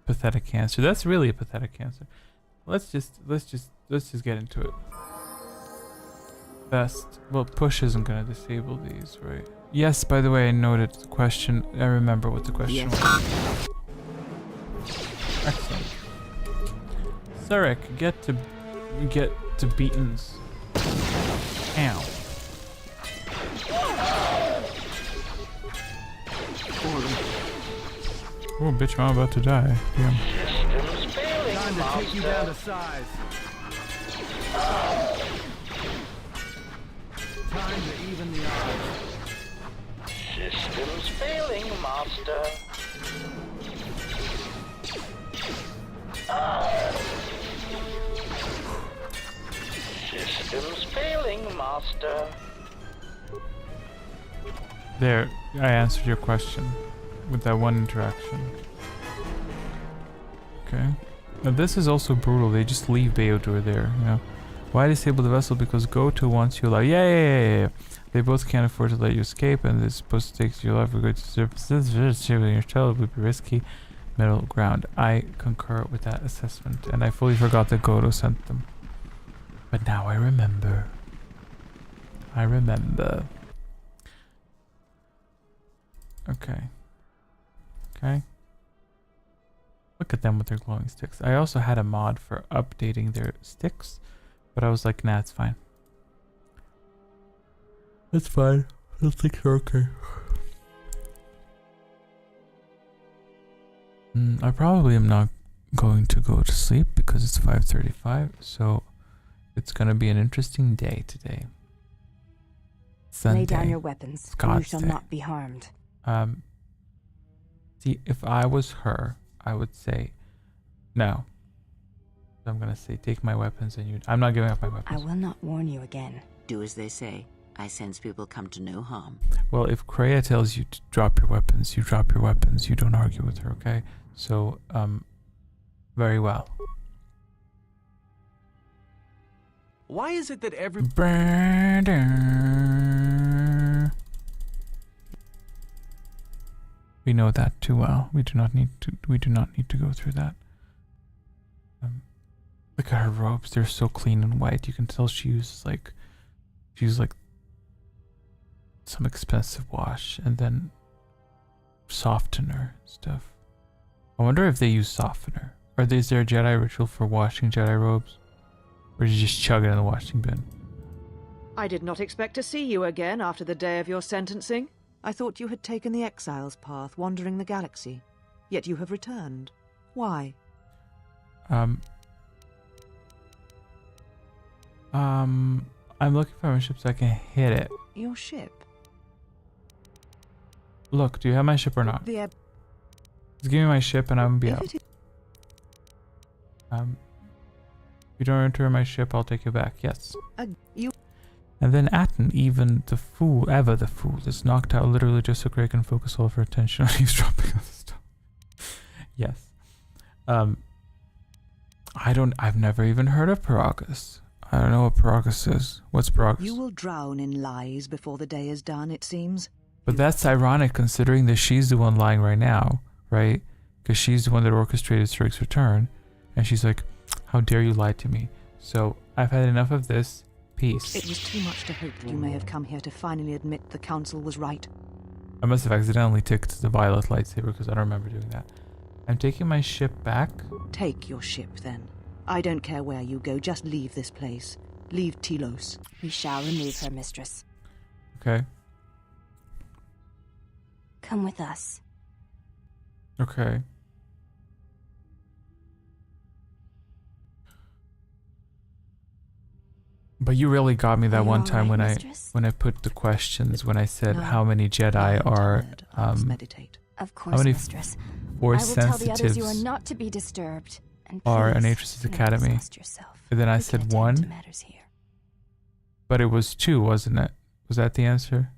pathetic answer. That's really a pathetic answer. Let's just get into it. Best. Well, push isn't gonna disable these, right? Yes. By the way, I noted the question. I remember what the question was. Excellent. Sarek, get to Beaton's. Ow. Oh, bitch, I'm about to die. Damn. Systems failing, Time to take you down to size. Time to even the odds. Systems failing, Master. Systems failing, Master. There, I answered your question with that one interaction. Okay. Now this is also brutal. They just leave Beodur there, you know. Why disable the vessel? Because Goto wants you alive. Yeah. They both can't afford to let you escape, and it's supposed to take your life. We're going to services. Your child would be risky. Middle ground. I concur with that assessment, and I fully forgot that Goto sent them. But now I remember. Okay. Look at them with their glowing sticks. I also had a mod for updating their sticks, but I was like, nah, it's fine. It's fine. The sticks are okay. I probably am not going to go to sleep because it's 5:35, so it's gonna be an interesting day today. Sunday. Lay down your weapons, and you God's shall day. not be harmed. See, if I was her, I would say no. I'm gonna say take my weapons and you. I'm not giving up my I weapons. will not warn you again. Do as they say. I sense people come to no harm. Well, if Kreia tells you to drop your weapons, you drop your weapons. You don't argue with her, okay? So, very well. Why is it that every... We know that too well. We do not need to go through that. Look at her robes. They're so clean and white. You can tell she uses like some expensive wash and then softener stuff. I wonder if they use softener. Or is there a Jedi ritual for washing Jedi robes? Or do you just chug it in the washing bin? I did not expect to see you again after the day of your sentencing. I thought you had taken the Exiles path, wandering the galaxy. Yet you have returned. Why? I'm looking for my ship so I can hit it. Your ship? Look, do you have my ship or not? The Just give me my ship and I'm gonna be out. If you don't return my ship, I'll take you back. Yes. You. And then Atten, even the fool, ever the fool, is knocked out literally just so Grey can focus all of her attention on eavesdropping on the stuff. Yes. I've never even heard of Paragus. I don't know what Paragus is. What's Paragus? You will drown in lies before the day is done, it seems. But that's ironic considering that she's the one lying right now, right? Because she's the one that orchestrated Strick's return. And she's like, how dare you lie to me? So I've had enough of this. Peace. It was too much to hope that you may have come here to finally admit the council was right. I must have accidentally ticked the violet lightsaber because I don't remember doing that. I'm taking my ship back. Take your ship then. I don't care where you go, just leave this place. Leave Telos. We shall remove her, mistress. Okay. Come with us. Okay. But you really got me that one time when I put the questions, when I said how many Jedi are meditate. Of course, how many mistress. Force I will tell the others you are sensitives not to be disturbed. And are an please, Atris's do not Academy. exhaust yourself. And then I We said can attend to one. matters here. But it was 2, wasn't it? Was that the answer?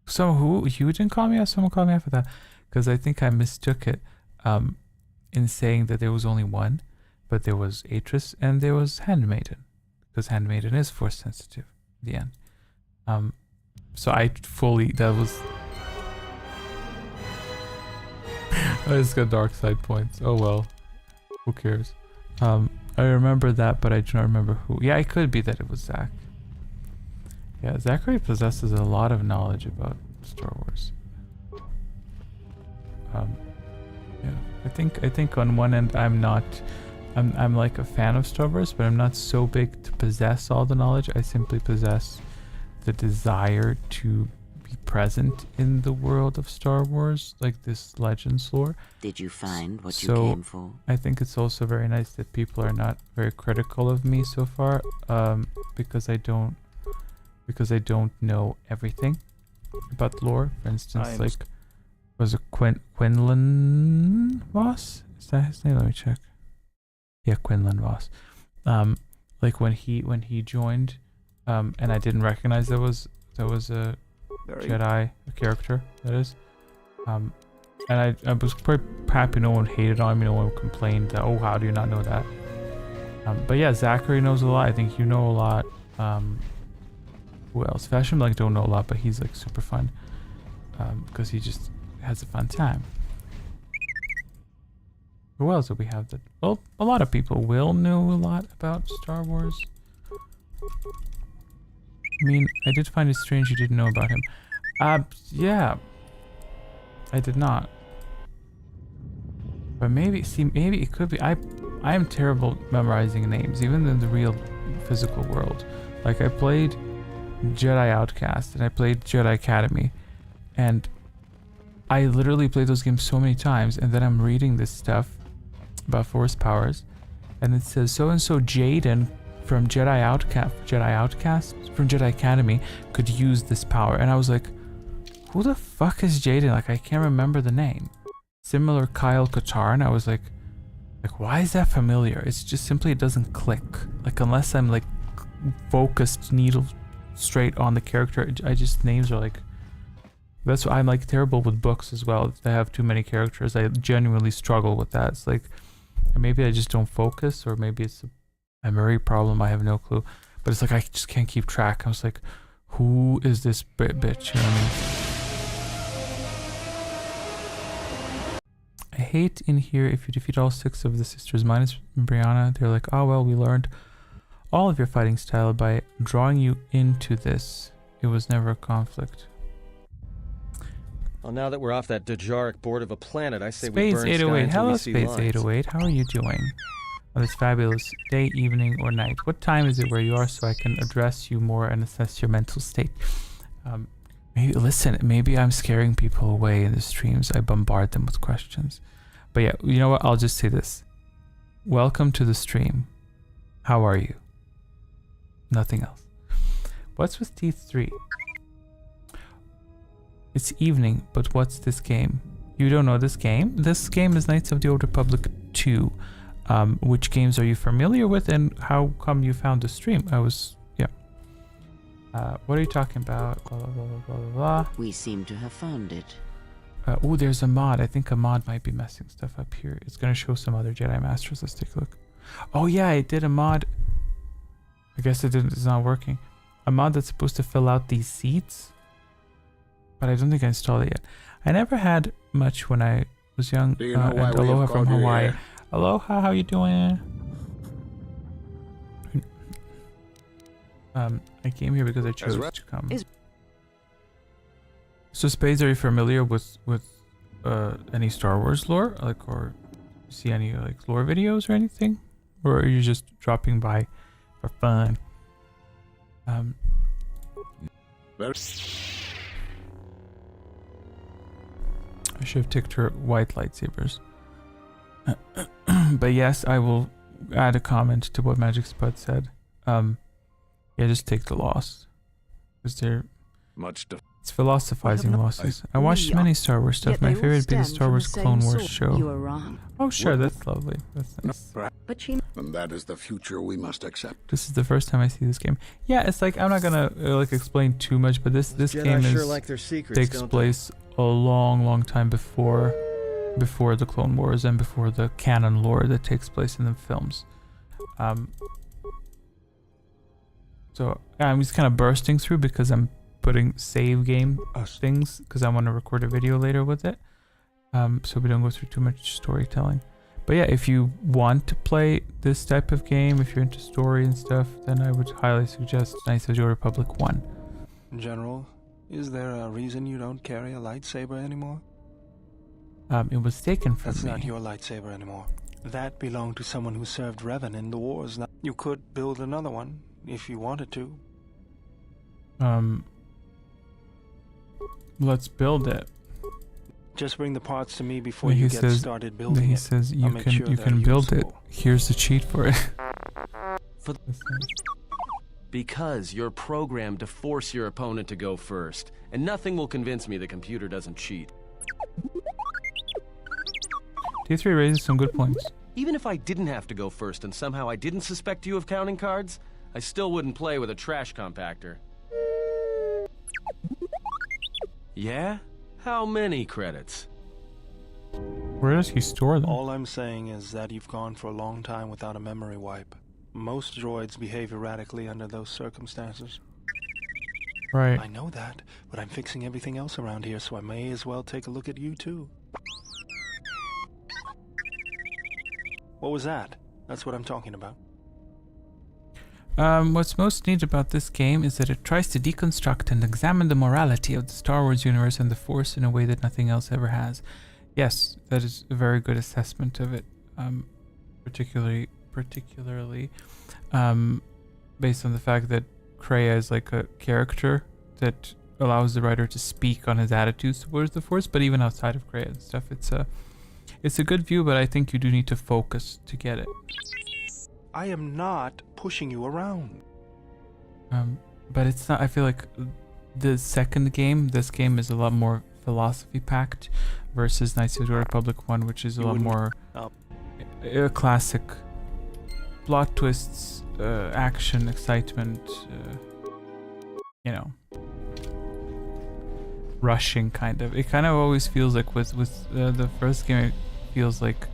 So you didn't call me out? Someone called me after that. Because I think I mistook it in saying that there was only 1. But there was Atris and there was Handmaiden. Because Handmaiden is force sensitive in the end. So I fully, that was... I just got dark side points. Oh well. Who cares? I remember that, but I do not remember who. Yeah, it could be that it was Zach. Yeah, Zachary possesses a lot of knowledge about Star Wars. Yeah, I think on one end I'm like a fan of Star Wars, but I'm not so big to possess all the knowledge. I simply possess the desire to be present in the world of Star Wars, like this Legends lore. Did you find what you So came for? I think it's also very nice that people are not very critical of me so far, because I don't know everything about lore. For instance, like, was it Quinlan Voss? Is that his name? Let me check. Yeah, Quinlan Voss. Like when he joined, and I didn't recognize that was a Jedi, a character, that is. And I was quite happy no one hated on me, no one complained that, oh, how do you not know that? But yeah, Zachary knows a lot. I think you know a lot. Who else? Fashion like don't know a lot, but he's like super fun. Because he just has a fun time. Who else do we have that? Well, a lot of people will know a lot about Star Wars. I mean, I did find it strange you didn't know about him. Yeah. I did not. But maybe it could be. I am terrible memorizing names, even in the real physical world. Like, I played Jedi Outcast, and I played Jedi Academy, and I literally played those games so many times, and then I'm reading this stuff about force powers, and it says so-and-so Jaden from Jedi Outcast from Jedi Academy could use this power, and I was like, who the fuck is Jaden? Like, I can't remember the name. Similar Kyle Katarn, I was like why is that familiar? It's just simply it doesn't click. Like, unless I'm like focused needle straight on the character. I just names are like. That's why I'm like terrible with books as well. If they have too many characters, I genuinely struggle with that. It's like maybe I just don't focus, or maybe it's a memory problem. I have no clue. But it's like I just can't keep track. I was like, who is this bitch? You know what I mean? I hate in here if you defeat all 6 of the sisters minus Brianna. They're like, oh well, we learned all of your fighting style by drawing you into this. It was never a conflict. Well, now that we're off that Dejaric board of a planet, I say we Space burn 808. Sky Hello, until we see Space lines. 808. How are you doing on this fabulous day, evening, or night? What time is it where you are so I can address you more and assess your mental state? Maybe listen. Maybe I'm scaring people away in the streams. I bombard them with questions. But yeah, you know what? I'll just say this. Welcome to the stream. How are you? Nothing else. What's with Teeth 3? It's evening, but what's this game? You don't know this game? This game is Knights of the Old Republic 2. Which games are you familiar with, and how come you found the stream? What are you talking about? Blah, blah, blah, blah, blah, blah. We seem to have found it. Oh, there's a mod. I think a mod might be messing stuff up here. It's going to show some other Jedi Masters. Let's take a look. Oh, yeah, I did a mod. I guess it's not working. A mod that's supposed to fill out these seats. But I don't think I installed it yet. I never had much when I was young. Do you know why and we have aloha from called you Hawaii. here? Aloha, how you doing? I came here because I chose to come. So, Spades, are you familiar with any Star Wars lore, like, or see any like lore videos or anything, or are you just dropping by for fun? I should have ticked her white lightsabers. But yes, I will add a comment to what Magic Spud said. Yeah, just take the loss. Because they're... It's philosophizing losses. I watched many Star Wars stuff. My favorite being the Star Wars Clone Wars show. You were wrong. Oh sure, that's lovely. That's nice. But she... And that is the future we must accept. This is the first time I see this game. Yeah, it's like, I'm not gonna like explain too much, but this Jedi game sure is like their secrets, takes don't place a long time before the Clone Wars and before the canon lore that takes place in the films. So I'm just kind of bursting through because I'm putting save game things because I want to record a video later with it. So we don't go through too much storytelling. But yeah, if you want to play this type of game, if you're into story and stuff, then I would highly suggest Knights of the Old Republic 1. General, is there a reason you don't carry a lightsaber anymore? It was taken from That's me. not your lightsaber anymore. That belonged to someone who served Revan in the wars. Now, you could build another one if you wanted to. Let's build it. Just bring the parts to me before Then you he get says, started then building he it. says I'll make sure you they're can build it. useful. Here's the cheat for it. Because you're programmed to force your opponent to go first, and nothing will convince me the computer doesn't cheat. T3 raises some good points. Even if I didn't have to go first and somehow I didn't suspect you of counting cards, I still wouldn't play with a trash compactor. Yeah? How many credits? Where does he store them? All I'm saying is that you've gone for a long time without a memory wipe. Most droids behave erratically under those circumstances. Right. I know that, but I'm fixing everything else around here, so I may as well take a look at you too. What was that? That's what I'm talking about. What's most neat about this game is that it tries to deconstruct and examine the morality of the Star Wars universe and the Force in a way that nothing else ever has. Yes, that is a very good assessment of it. Particularly based on the fact that Kreia is like a character that allows the writer to speak on his attitudes towards the Force, but even outside of Kreia and stuff, it's a good view, but I think you do need to focus to get it. I am not pushing you around. But it's not, I feel like the second game, this game is a lot more philosophy packed versus Knights of the Republic 1, which is a lot more classic plot twists, action, excitement, rushing, kind of. It kind of always feels like with the first game, it feels like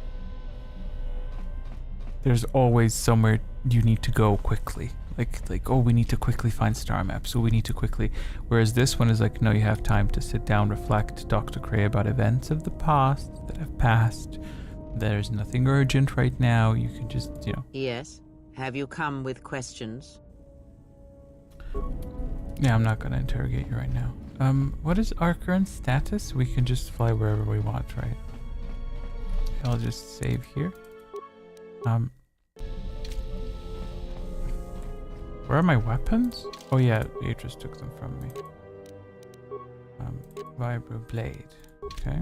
there's always somewhere you need to go quickly. Like, oh, we need to quickly find star maps, so we need to quickly. Whereas this one is like, no, you have time to sit down, reflect, talk to Cray about events of the past that have passed. There's nothing urgent right now. You can just, you know. Yes? Have you come with questions? Yeah, I'm not gonna interrogate you right now. What is our current status? We can just fly wherever we want, right? I'll just save here. Where are my weapons? Oh yeah, Beatrice took them from me. Vibro blade. Okay.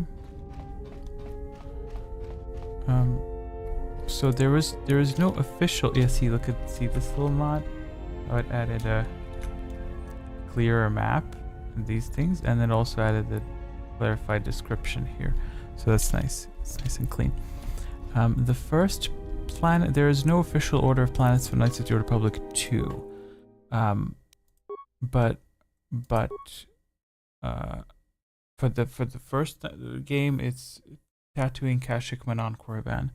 So there is no official. Yeah, see this little mod. Oh, it added a clearer map and these things, and then also added the clarified description here. So that's nice. It's nice and clean. The first planet. There is no official order of planets for Knights of the Old Republic 2. But for the first game, it's Tatooine, Kashyyyk, Manon, Korriban.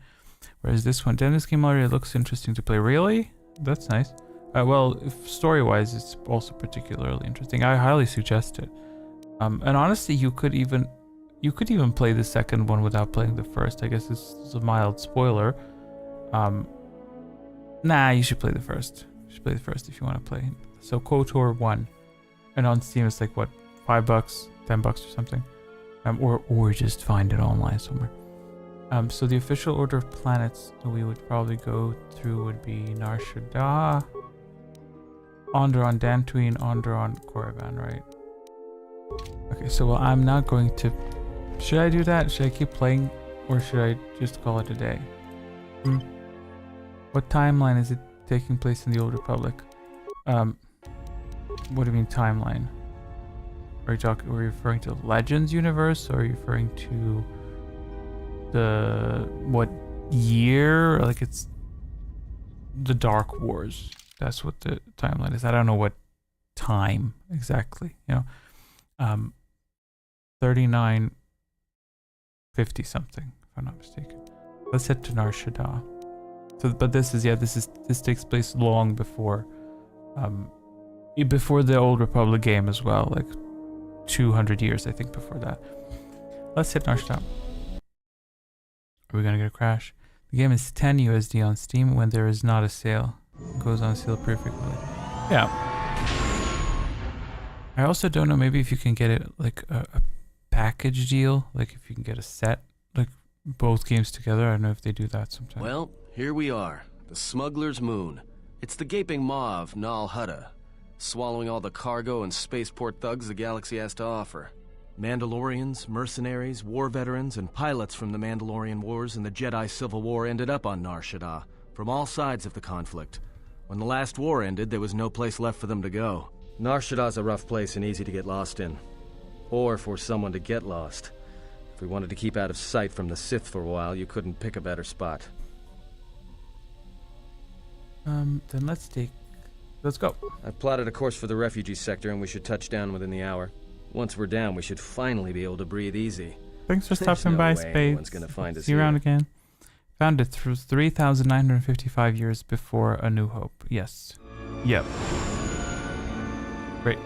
Whereas this one, then this game already looks interesting to play. Really? That's nice. Well, if story-wise, it's also particularly interesting. I highly suggest it. And honestly, you could even play the second one without playing the first. I guess this is a mild spoiler. Nah, you should play the first. You should play the first if you want to play. So KOTOR 1, and on Steam it's like what, $5, $10 or something, or just find it online somewhere. So the official order of planets that we would probably go through would be Nar Shaddaa, Onderon, Dantooine, Onderon, Korriban, right? Okay, so well, I'm not going to. Should I do that? Should I keep playing, or should I just call it a day? What timeline is it taking place in the Old Republic? What do you mean timeline? Are you referring to Legends universe, or are you referring to the what year? Like it's the Dark Wars. That's what the timeline is. I don't know what time exactly. 3950 something, if I'm not mistaken. Let's head to Nar Shaddaa. So, but this takes place long before the Old Republic game as well, like 200 years I think before that. Let's hit Nar Shaddaa. Are we gonna get a crash? The game is 10 USD on Steam when there is not a sale. It goes on sale pretty frequently. Yeah. I also don't know, maybe if you can get it like a package deal, like if you can get a set, like both games together. I don't know if they do that sometimes. Well, here we are, the Smuggler's Moon. It's the gaping maw of Nal Hutta, swallowing all the cargo and spaceport thugs the galaxy has to offer. Mandalorians, mercenaries, war veterans, and pilots from the Mandalorian Wars and the Jedi Civil War ended up on Nar Shaddaa, from all sides of the conflict. When the last war ended, there was no place left for them to go. Nar Shaddaa's a rough place and easy to get lost in. Or for someone to get lost. If we wanted to keep out of sight from the Sith for a while, you couldn't pick a better spot. Then let's go. I've plotted a course for the refugee sector and we should touch down within the hour. Once we're down, we should finally be able to breathe easy. Thanks for stopping by, Spades. Gonna find us See you around again. Founded through 3,955 years before A New Hope. Yes. Yep. Great.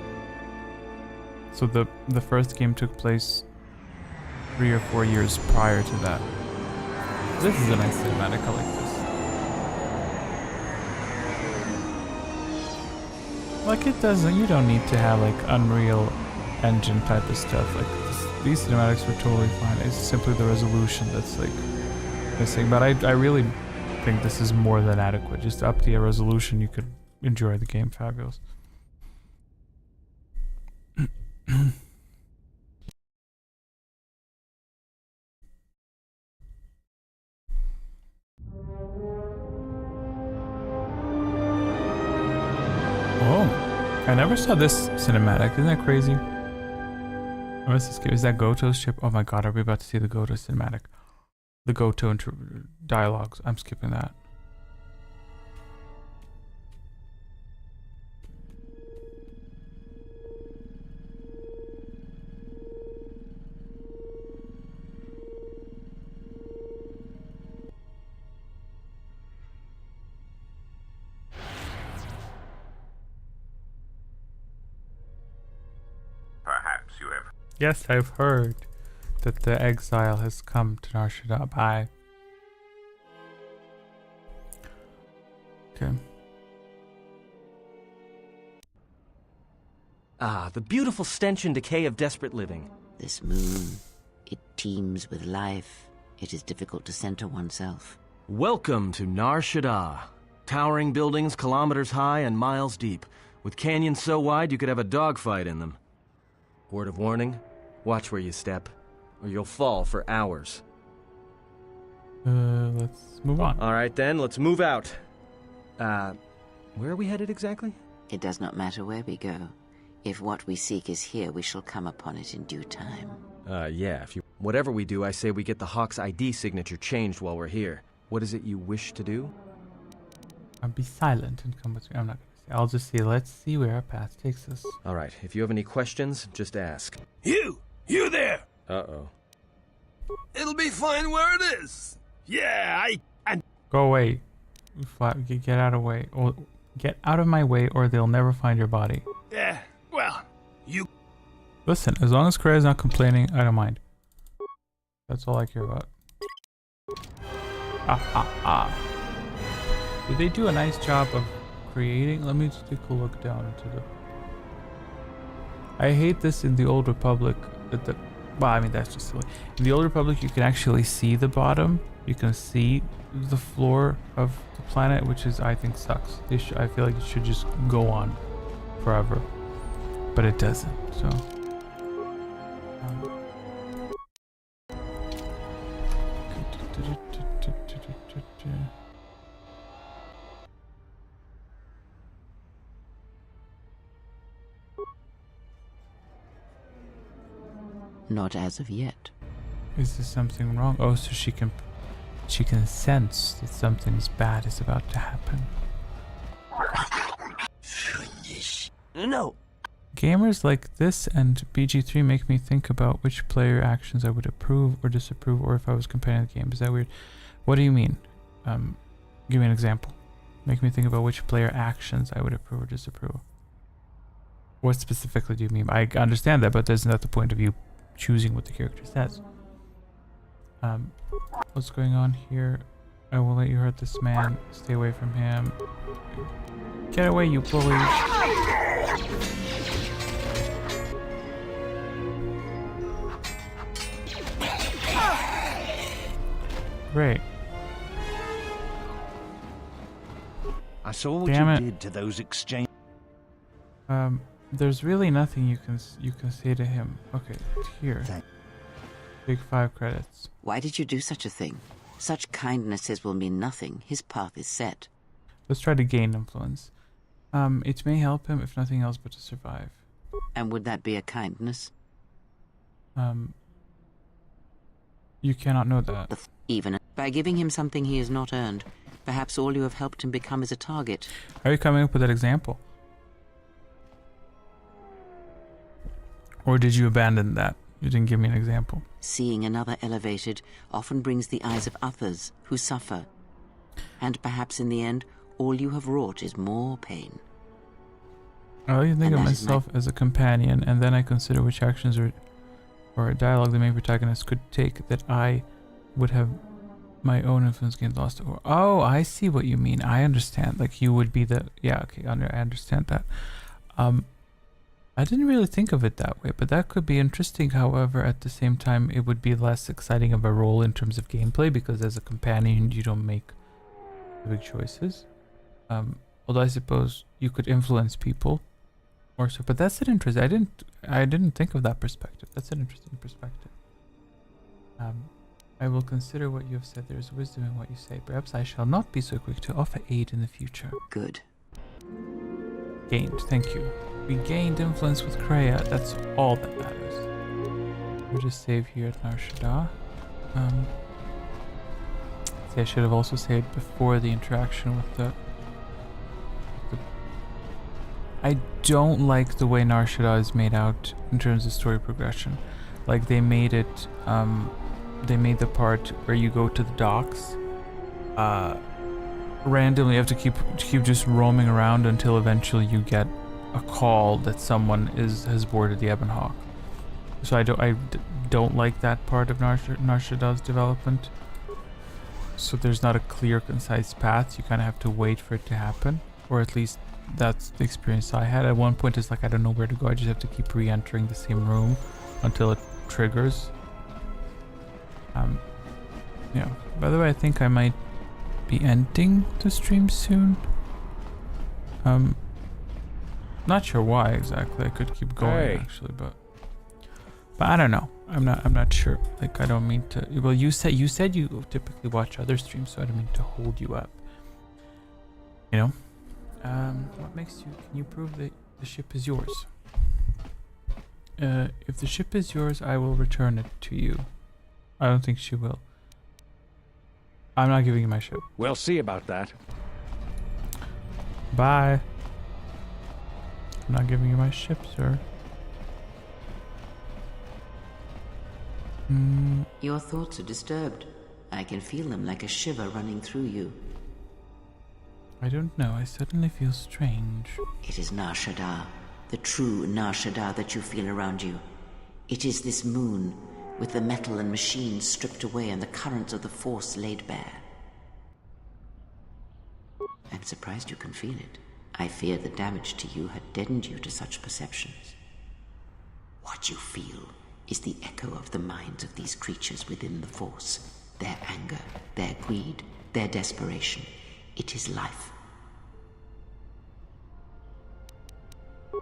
So the first game took place 3 or 4 years prior to that. This is a nice cinematic. I like this. Like it doesn't. You don't need to have like Unreal Engine type of stuff. Like these cinematics were totally fine. It's simply the resolution that's like missing. But I really think this is more than adequate. Just up the resolution, you could enjoy the game. Fabulous. Oh, I never saw this cinematic. Isn't that crazy? What's this game? Is that Goto's ship? Oh my god, are we about to see the Goto cinematic? The Goto dialogues. I'm skipping that. you have. Yes, I've heard that the exile has come to Nar Shaddaa. Bye. Okay. Ah, the beautiful stench and decay of desperate living. This moon, it teems with life. It is difficult to center oneself. Welcome to Nar Shaddaa. Towering buildings kilometers high and miles deep, with canyons so wide you could have a dogfight in them. Word of warning, watch where you step, or you'll fall for hours. Let's move on. Alright then, let's move out. Where are we headed exactly? It does not matter where we go. If what we seek is here, we shall come upon it in due time. Yeah, if you... Whatever we do, I say we get the Hawk's ID signature changed while we're here. What is it you wish to do? I'll be silent and come with me. I'm not gonna say. I'll just say, let's see where our path takes us. Alright, if you have any questions, just ask. You there! Uh-oh. It'll be fine where it is. Yeah, Go away. Get out of way. Or get out of my way, or they'll never find your body. Yeah, well, you... Listen, as long as Krea's not complaining, I don't mind. That's all I care about. Did they do a nice job of creating? Let me just take a look down into the... I hate this in the Old Republic. Well, I mean, that's just silly. In the Old Republic, you can actually see the bottom. You can see the floor of the planet, which is, I think, sucks. I feel like it should just go on forever. But it doesn't, so... Not as of yet. Is there something wrong? Oh, so she can sense that something bad is about to happen. No! Gamers like this and BG3 make me think about which player actions I would approve or disapprove, or if I was comparing the game. Is that weird? What do you mean? Give me an example. Make me think about which player actions I would approve or disapprove. What specifically do you mean? I understand that, but isn't that the point of you choosing what the character says? What's going on here? I will let you hurt this man. Stay away from him. Get away, you bully. Great. I saw what Damn you it. did to those exchange. There's really nothing you can say to him. Okay, here. Big 5 credits. Why did you do such a thing? Such kindnesses will mean nothing. His path is set. Let's try to gain influence. It may help him, if nothing else, but to survive. And would that be a kindness? You cannot know that. Even by giving him something he has not earned, perhaps all you have helped him become is a target. How are you coming up with that example? Or did you abandon that? You didn't give me an example. Seeing another elevated often brings the eyes of others who suffer. And perhaps in the end, all you have wrought is more pain. I like to think of myself as a companion, and then I consider which actions or a dialogue the main protagonist could take that I would have my own influence gained lost. Or oh, I see what you mean. I understand. Like you would be the okay. I understand that. I didn't really think of it that way, but that could be interesting. However, at the same time, it would be less exciting of a role in terms of gameplay because as a companion, you don't make the big choices. Although I suppose you could influence people, or so. But that's an interest. I didn't think of that perspective. That's an interesting perspective. I will consider what you have said. There is wisdom in what you say. Perhaps I shall not be so quick to offer aid in the future. Good. Gained. Thank you. We gained influence with Krea. That's all that matters. We'll just save here at Nar Shaddaa. See, I should have also saved before the interaction with the... I don't like the way Nar Shaddaa is made out in terms of story progression. Like they made it, they made the part where you go to the docks. Randomly, you have to keep just roaming around until eventually you get a call that someone has boarded the Ebon Hawk. So I don't like that part of Nar Shadda's development. So there's not a clear, concise path. You kind of have to wait for it to happen, or at least that's the experience I had. At one point, it's like I don't know where to go. I just have to keep re-entering the same room until it triggers. Yeah. By the way, I think I might be ending the stream soon. Not sure why exactly. I could keep going actually, but I don't know. I'm not sure. Like, I don't mean to. Well, you said you typically watch other streams, so I don't mean to hold you up. You know. What makes you? Can you prove that the ship is yours? If the ship is yours, I will return it to you. I don't think she will. I'm not giving you my ship. We'll see about that. Bye. I'm not giving you my ship, sir. Your thoughts are disturbed. I can feel them like a shiver running through you. I don't know. I suddenly feel strange. It is Nar Shaddaa, the true Nar Shaddaa that you feel around you. It is this moon, with the metal and machines stripped away and the currents of the Force laid bare. I'm surprised you can feel it. I fear the damage to you had deadened you to such perceptions. What you feel is the echo of the minds of these creatures within the Force. Their anger, their greed, their desperation. It is life.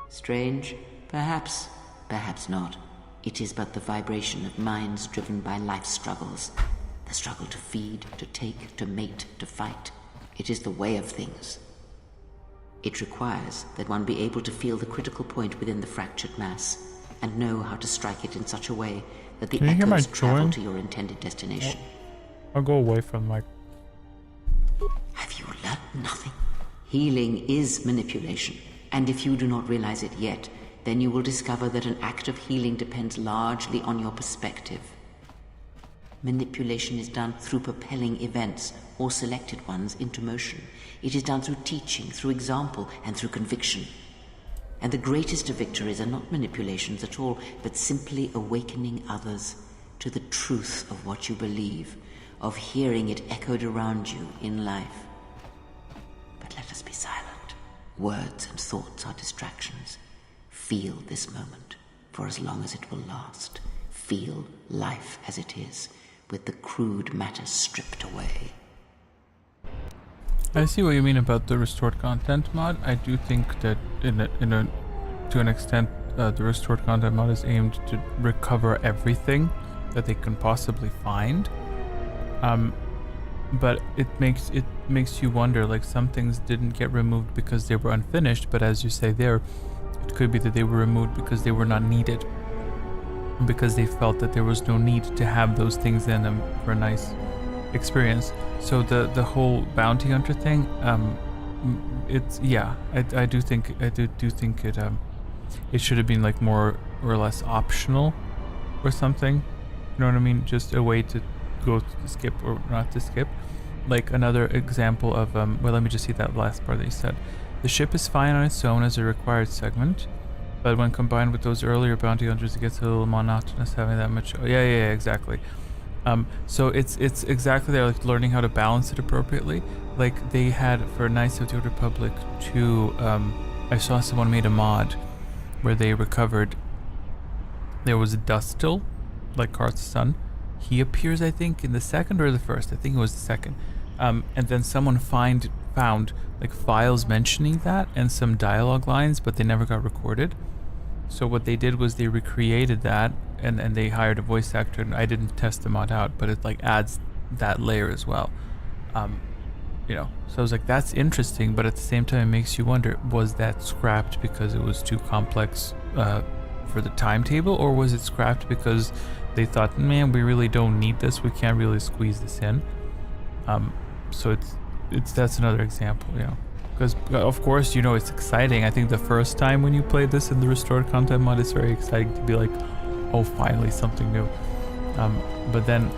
Strange? Perhaps. Perhaps not. It is but the vibration of minds driven by life struggles. The struggle to feed, to take, to mate, to fight. It is the way of things. It requires that one be able to feel the critical point within the fractured mass, and know how to strike it in such a way that the echoes travel to your intended destination. I'll go away from my... Have you learned nothing? Healing is manipulation, and if you do not realize it yet, then you will discover that an act of healing depends largely on your perspective. Manipulation is done through propelling events, or selected ones, into motion. It is done through teaching, through example, and through conviction. And the greatest of victories are not manipulations at all, but simply awakening others to the truth of what you believe, of hearing it echoed around you in life. But let us be silent. Words and thoughts are distractions. Feel this moment, for as long as it will last. Feel life as it is, with the crude matter stripped away. I see what you mean about the restored content mod. I do think that to an extent, the restored content mod is aimed to recover everything that they can possibly find. But it makes you wonder, like, some things didn't get removed because they were unfinished, but as you say there, it could be that they were removed because they were not needed, because they felt that there was no need to have those things in them for a nice experience. So the whole bounty hunter thing, it's, yeah, I do think it should have been like more or less optional or something. You know what I mean? Just a way to go to skip or not to skip. Like another example of well, let me just see that last part that you said. The ship is fine on its own as a required segment, but when combined with those earlier bounty hunters, it gets a little monotonous having that much. Oh, yeah, exactly. So it's exactly there, like learning how to balance it appropriately. Like they had for Knights of the Old Republic 2, I saw someone made a mod where they recovered. There was a Dustil, like Karth's son. He appears, I think, in the second or the first. I think it was the second. And then someone found like files mentioning that and some dialogue lines, but they never got recorded. So what they did was they recreated that and they hired a voice actor, and I didn't test the mod out, but it like adds that layer as well. You know, so I was like, that's interesting, but at the same time it makes you wonder, was that scrapped because it was too complex for the timetable, or was it scrapped because they thought, man, we really don't need this, we can't really squeeze this in? So that's another example, you know, because of course, you know, it's exciting. I think the first time when you play this in the restored content mod, it's very exciting to be like, oh, finally something new. But then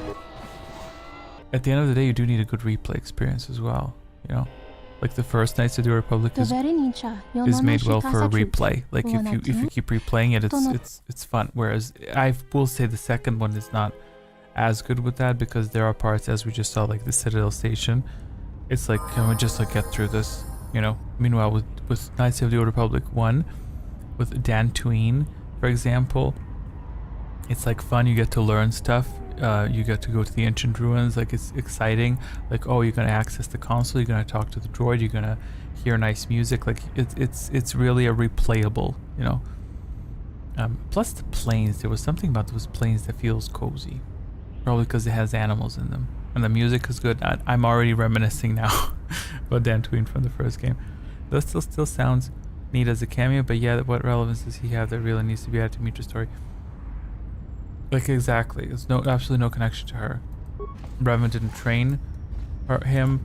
at the end of the day, you do need a good replay experience as well, you know, like the first Knights of the Republic is made well for a replay. Like if you keep replaying it, it's fun. Whereas I will say the second one is not as good with that, because there are parts, as we just saw, like the Citadel Station. It's like, can we just like get through this, you know? Meanwhile, with Knights of the Old Republic 1, with Dantooine, for example, it's like fun. You get to learn stuff. You get to go to the ancient ruins. Like, it's exciting. Like, oh, you're gonna access the console. You're gonna talk to the droid. You're gonna hear nice music. Like, it's really a replayable, you know. Plus the planes. There was something about those planes that feels cozy. Probably because it has animals in them. And the music is good. I'm already reminiscing now about Dantooine from the first game. That still sounds neat as a cameo, but yeah, what relevance does he have that really needs to be added to Mitra's story? Like, exactly. There's absolutely no connection to her. Revan didn't train him.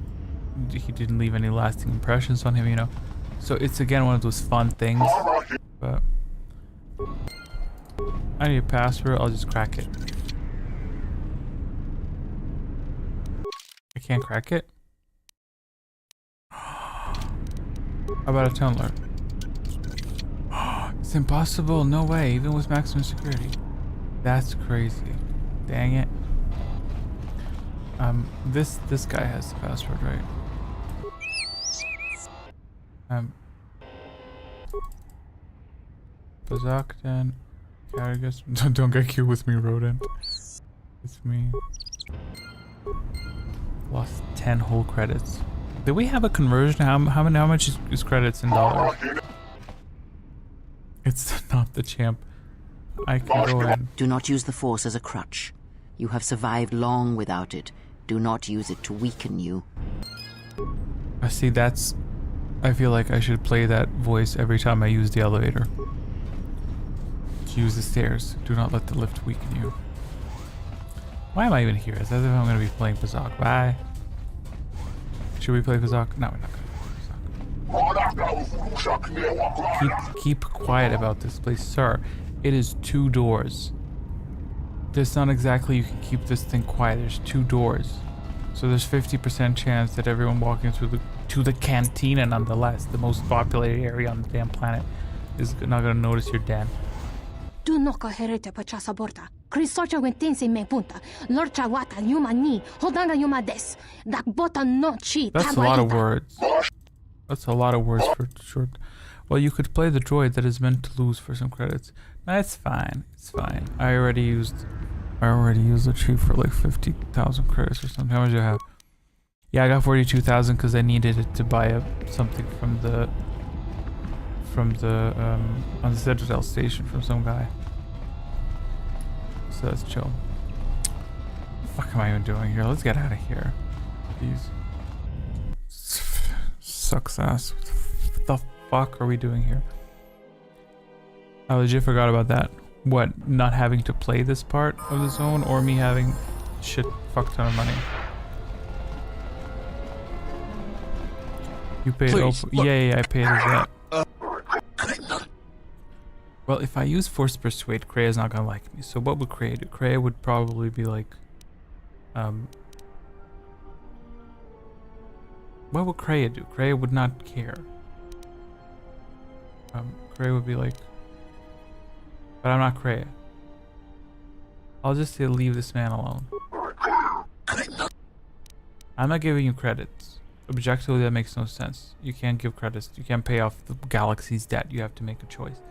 He didn't leave any lasting impressions on him, you know. So it's again one of those fun things. But I need a password. I'll just crack it. I can't crack it. How about a tunneler? It's impossible. No way. Even with maximum security. That's crazy. Dang it. This guy has the password, right? Bazakdan, Cargus. Don't get cute with me, Rodent. It's me. Lost 10 whole credits. Did we have a conversion? How much is credits in dollars? It's not the champ. I can go in. Do not use the Force as a crutch. You have survived long without it. Do not use it to weaken you. I see, that's... I feel like I should play that voice every time I use the elevator. Use the stairs. Do not let the lift weaken you. Why am I even here? It's as if I'm going to be playing Bazak. Bye. Should we play Bazak? No, we're not going to play Bazak. Keep quiet about this, please, sir. It is 2 doors. There's not exactly you can keep this thing quiet. There's 2 doors. So there's 50% chance that everyone walking through the cantina, nonetheless, the most populated area on the damn planet, is not going to notice your den. Do not herete pa chasa borta. Krisocha wentense me punta. Lorcha wata yuma ni. Hodanga yuma des. Dak bota no chi. That's a lot of words. That's a lot of words for short. Well, you could play the droid that is meant to lose for some credits. That's fine. It's fine. I already used the chief for like 50,000 credits or something. How much do I have? Yeah, I got 42,000 because I needed it to buy something from the on the Citadel Station from some guy. So that's chill. What the fuck am I even doing here? Let's get out of here. Please. Sucks ass. What the fuck are we doing here? I legit forgot about that. What, not having to play this part of the zone, or me having fuck ton of money? You paid yeah, I paid his debt. Well, if I use Force Persuade, Krea's not gonna like me. So what would Krea do? Krea would probably be like, what would Krea do? Krea would not care. Krea would be like, but I'm not Krea. I'll just say leave this man alone. I'm not giving you credits. Objectively, that makes no sense. You can't give credits. You can't pay off the galaxy's debt. You have to make a choice.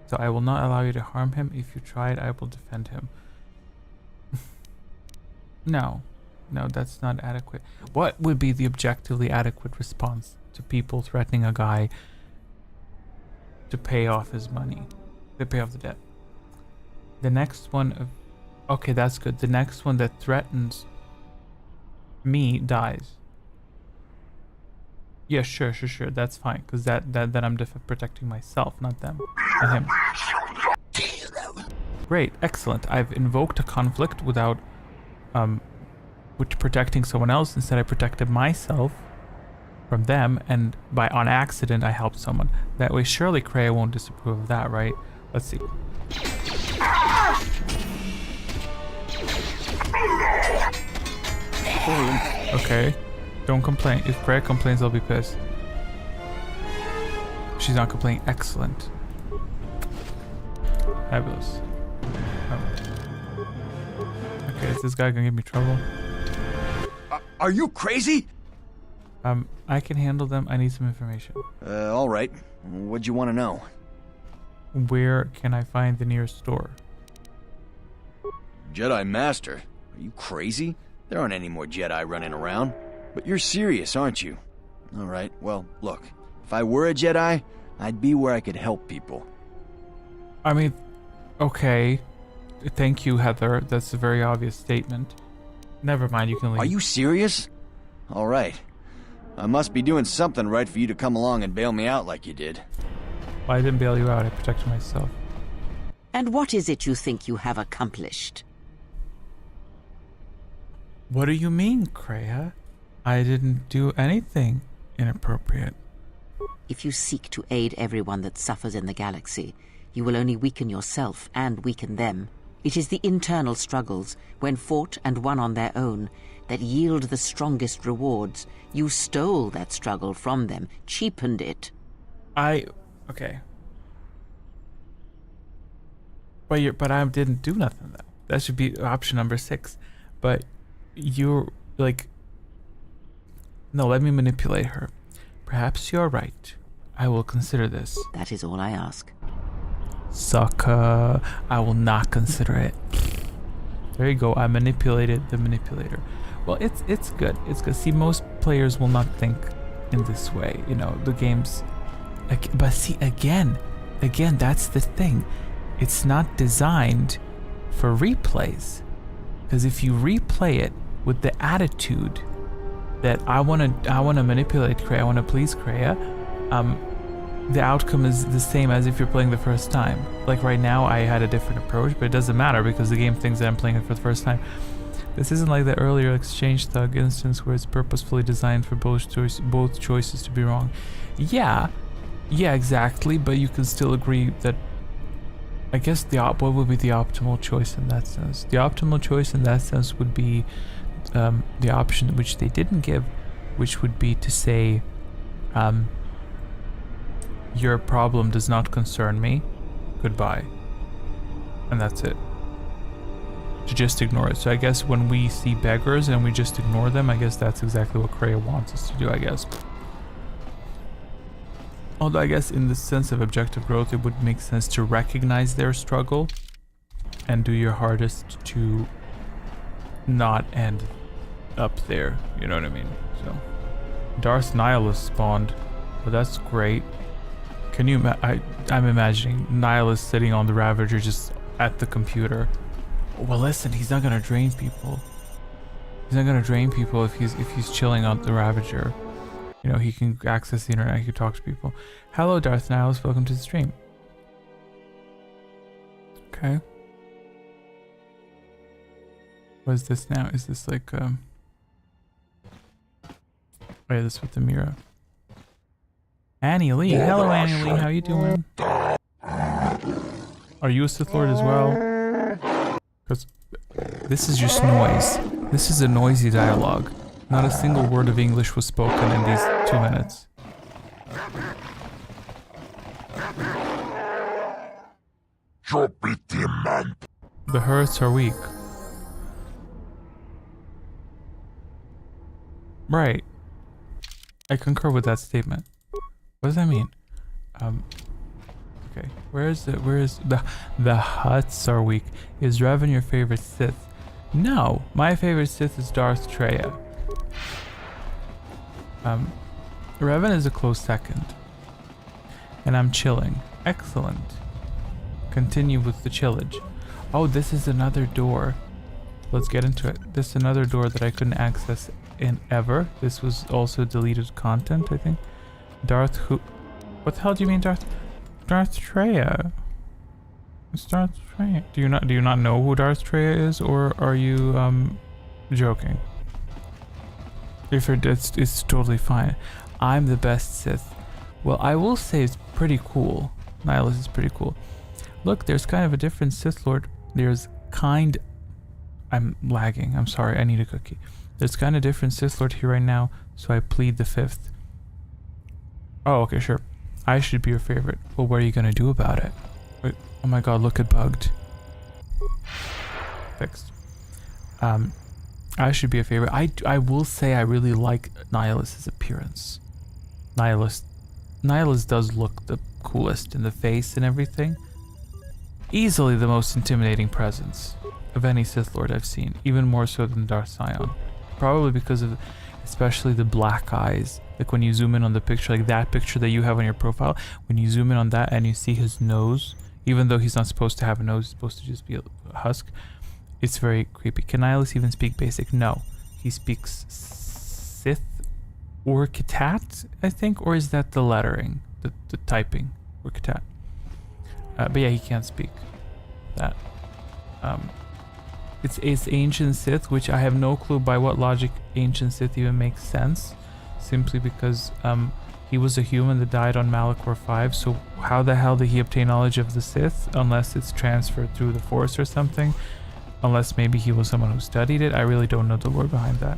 So I will not allow you to harm him. If you try it, I will defend him. No, that's not adequate. What would be the objectively adequate response to people threatening a guy to pay off his money? To pay off the debt. The next one, okay, that's good. The next one that threatens me dies. Yeah, sure. That's fine, because that I'm protecting myself, not them, not him. Great, excellent. I've invoked a conflict without protecting someone else. Instead, I protected myself from them, and on accident, I helped someone. That way, surely Krea won't disapprove of that, right? Let's see. Okay. Don't complain. If Krea complains, I'll be pissed. She's not complaining. Excellent. Fabulous. Okay, is this guy gonna give me trouble? Are you crazy? I can handle them. I need some information. All right. What'd you want to know? Where can I find the nearest store? Jedi Master? Are you crazy? There aren't any more Jedi running around. But you're serious, aren't you? All right, well, look. If I were a Jedi, I'd be where I could help people. I mean, okay. Thank you, Heather. That's a very obvious statement. Never mind, you can leave. Are you serious? All right. I must be doing something right for you to come along and bail me out like you did. Well, I didn't bail you out. I protected myself. And what is it you think you have accomplished? What do you mean, Kreia? I didn't do anything inappropriate. If you seek to aid everyone that suffers in the galaxy, you will only weaken yourself and weaken them. It is the internal struggles, when fought and won on their own, that yield the strongest rewards. You stole that struggle from them, cheapened it. Okay. But I didn't do nothing though. That should be option number 6. But you're like, no, let me manipulate her. Perhaps you're right. I will consider this. That is all I ask. Sucker. I will not consider it. There you go. I manipulated the manipulator. Well, it's good. It's good. See, most players will not think in this way. You know, the game's... But see, again, that's the thing. It's not designed for replays. Because if you replay it with the attitude that I wanna manipulate Kreia, I wanna please Kreia, the outcome is the same as if you're playing the first time. Like right now, I had a different approach, but it doesn't matter because the game thinks that I'm playing it for the first time. This isn't like the earlier Exchange Thug instance where it's purposefully designed for both choices to be wrong. Yeah, exactly, but you can still agree that I guess what would be the optimal choice in that sense? The optimal choice in that sense would be the option which they didn't give, which would be to say, your problem does not concern me, goodbye. And that's it. To just ignore it. So I guess when we see beggars and we just ignore them, I guess that's exactly what Kreia wants us to do, I guess. Although I guess in the sense of objective growth, it would make sense to recognize their struggle and do your hardest to not end up there, you know what I mean? So Darth Nihilus spawned. Well, that's great. Can you I'm imagining Nihilus sitting on the Ravager just at the computer. Well, listen, he's not gonna drain people. He's not gonna drain people if he's chilling on the Ravager. You know, he can access the internet, he can talk to people. Hello, Darth Nihilus, welcome to the stream. Okay. What is this now? Is this like oh yeah, this with the mirror. Annie Lee. Hello, Annie Lee. How you doing? Are you a Sith Lord as well? Because this is just noise. This is a noisy dialogue. Not a single word of English was spoken in these 2 minutes. The hurts are weak. Right. I concur with that statement. What does that mean? Okay. Where is the huts are weak? Is Revan your favorite Sith? No, my favorite Sith is Darth Treya. Revan is a close second. And I'm chilling. Excellent. Continue with the chillage. Oh, this is another door. Let's get into it. This is another door that I couldn't access in ever. This was also deleted content, I think. Darth who? What the hell do you mean, Darth Treya? It's Darth Treya. Do you not know who Darth Treya is, or are you joking? If it's totally fine. I'm the best Sith. Well, I will say it's pretty cool. Nihilus is pretty cool. Look, there's kind of a different Sith Lord. I'm lagging. I'm sorry. I need a cookie. There's kind of different Sith Lord here right now, so I plead the 5th. Oh, okay, sure. I should be your favorite. Well, what are you gonna do about it? Wait, oh my god, look at bugged. Fixed. I should be a favorite. I will say I really like Nihilus's appearance. Nihilus does look the coolest in the face and everything. Easily the most intimidating presence of any Sith Lord I've seen, even more so than Darth Sion. Probably because of especially the black eyes. Like when you zoom in on the picture, like that picture that you have on your profile, when you zoom in on that and you see his nose, even though he's not supposed to have a nose, he's supposed to just be a husk, it's very creepy. Can Nihilus even speak basic? No. He speaks Sith or Katat, I think, or is that the lettering, the typing, or Katat? But yeah, he can't speak that. It's Ancient Sith, which I have no clue by what logic Ancient Sith even makes sense, simply because he was a human that died on Malachor 5, so how the hell did he obtain knowledge of the Sith, unless it's transferred through the Force or something? Unless maybe he was someone who studied it. I really don't know the lore behind that.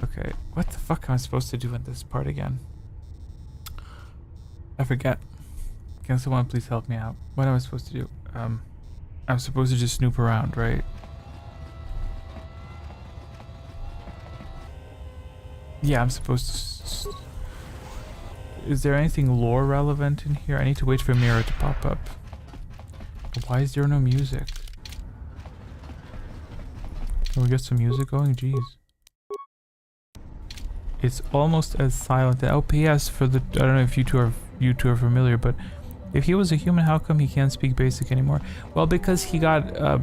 Okay, what the fuck am I supposed to do in this part again? I forget. Can someone please help me out? What am I supposed to do? I'm supposed to just snoop around, right? Yeah, I'm supposed to... Is there anything lore relevant in here? I need to wait for Mirror to pop up. Why is there no music? Can we get some music going? Jeez. It's almost as silent. Oh, P.S. for the... I don't know if you two are familiar, but if he was a human, how come he can't speak basic anymore? Well, because he got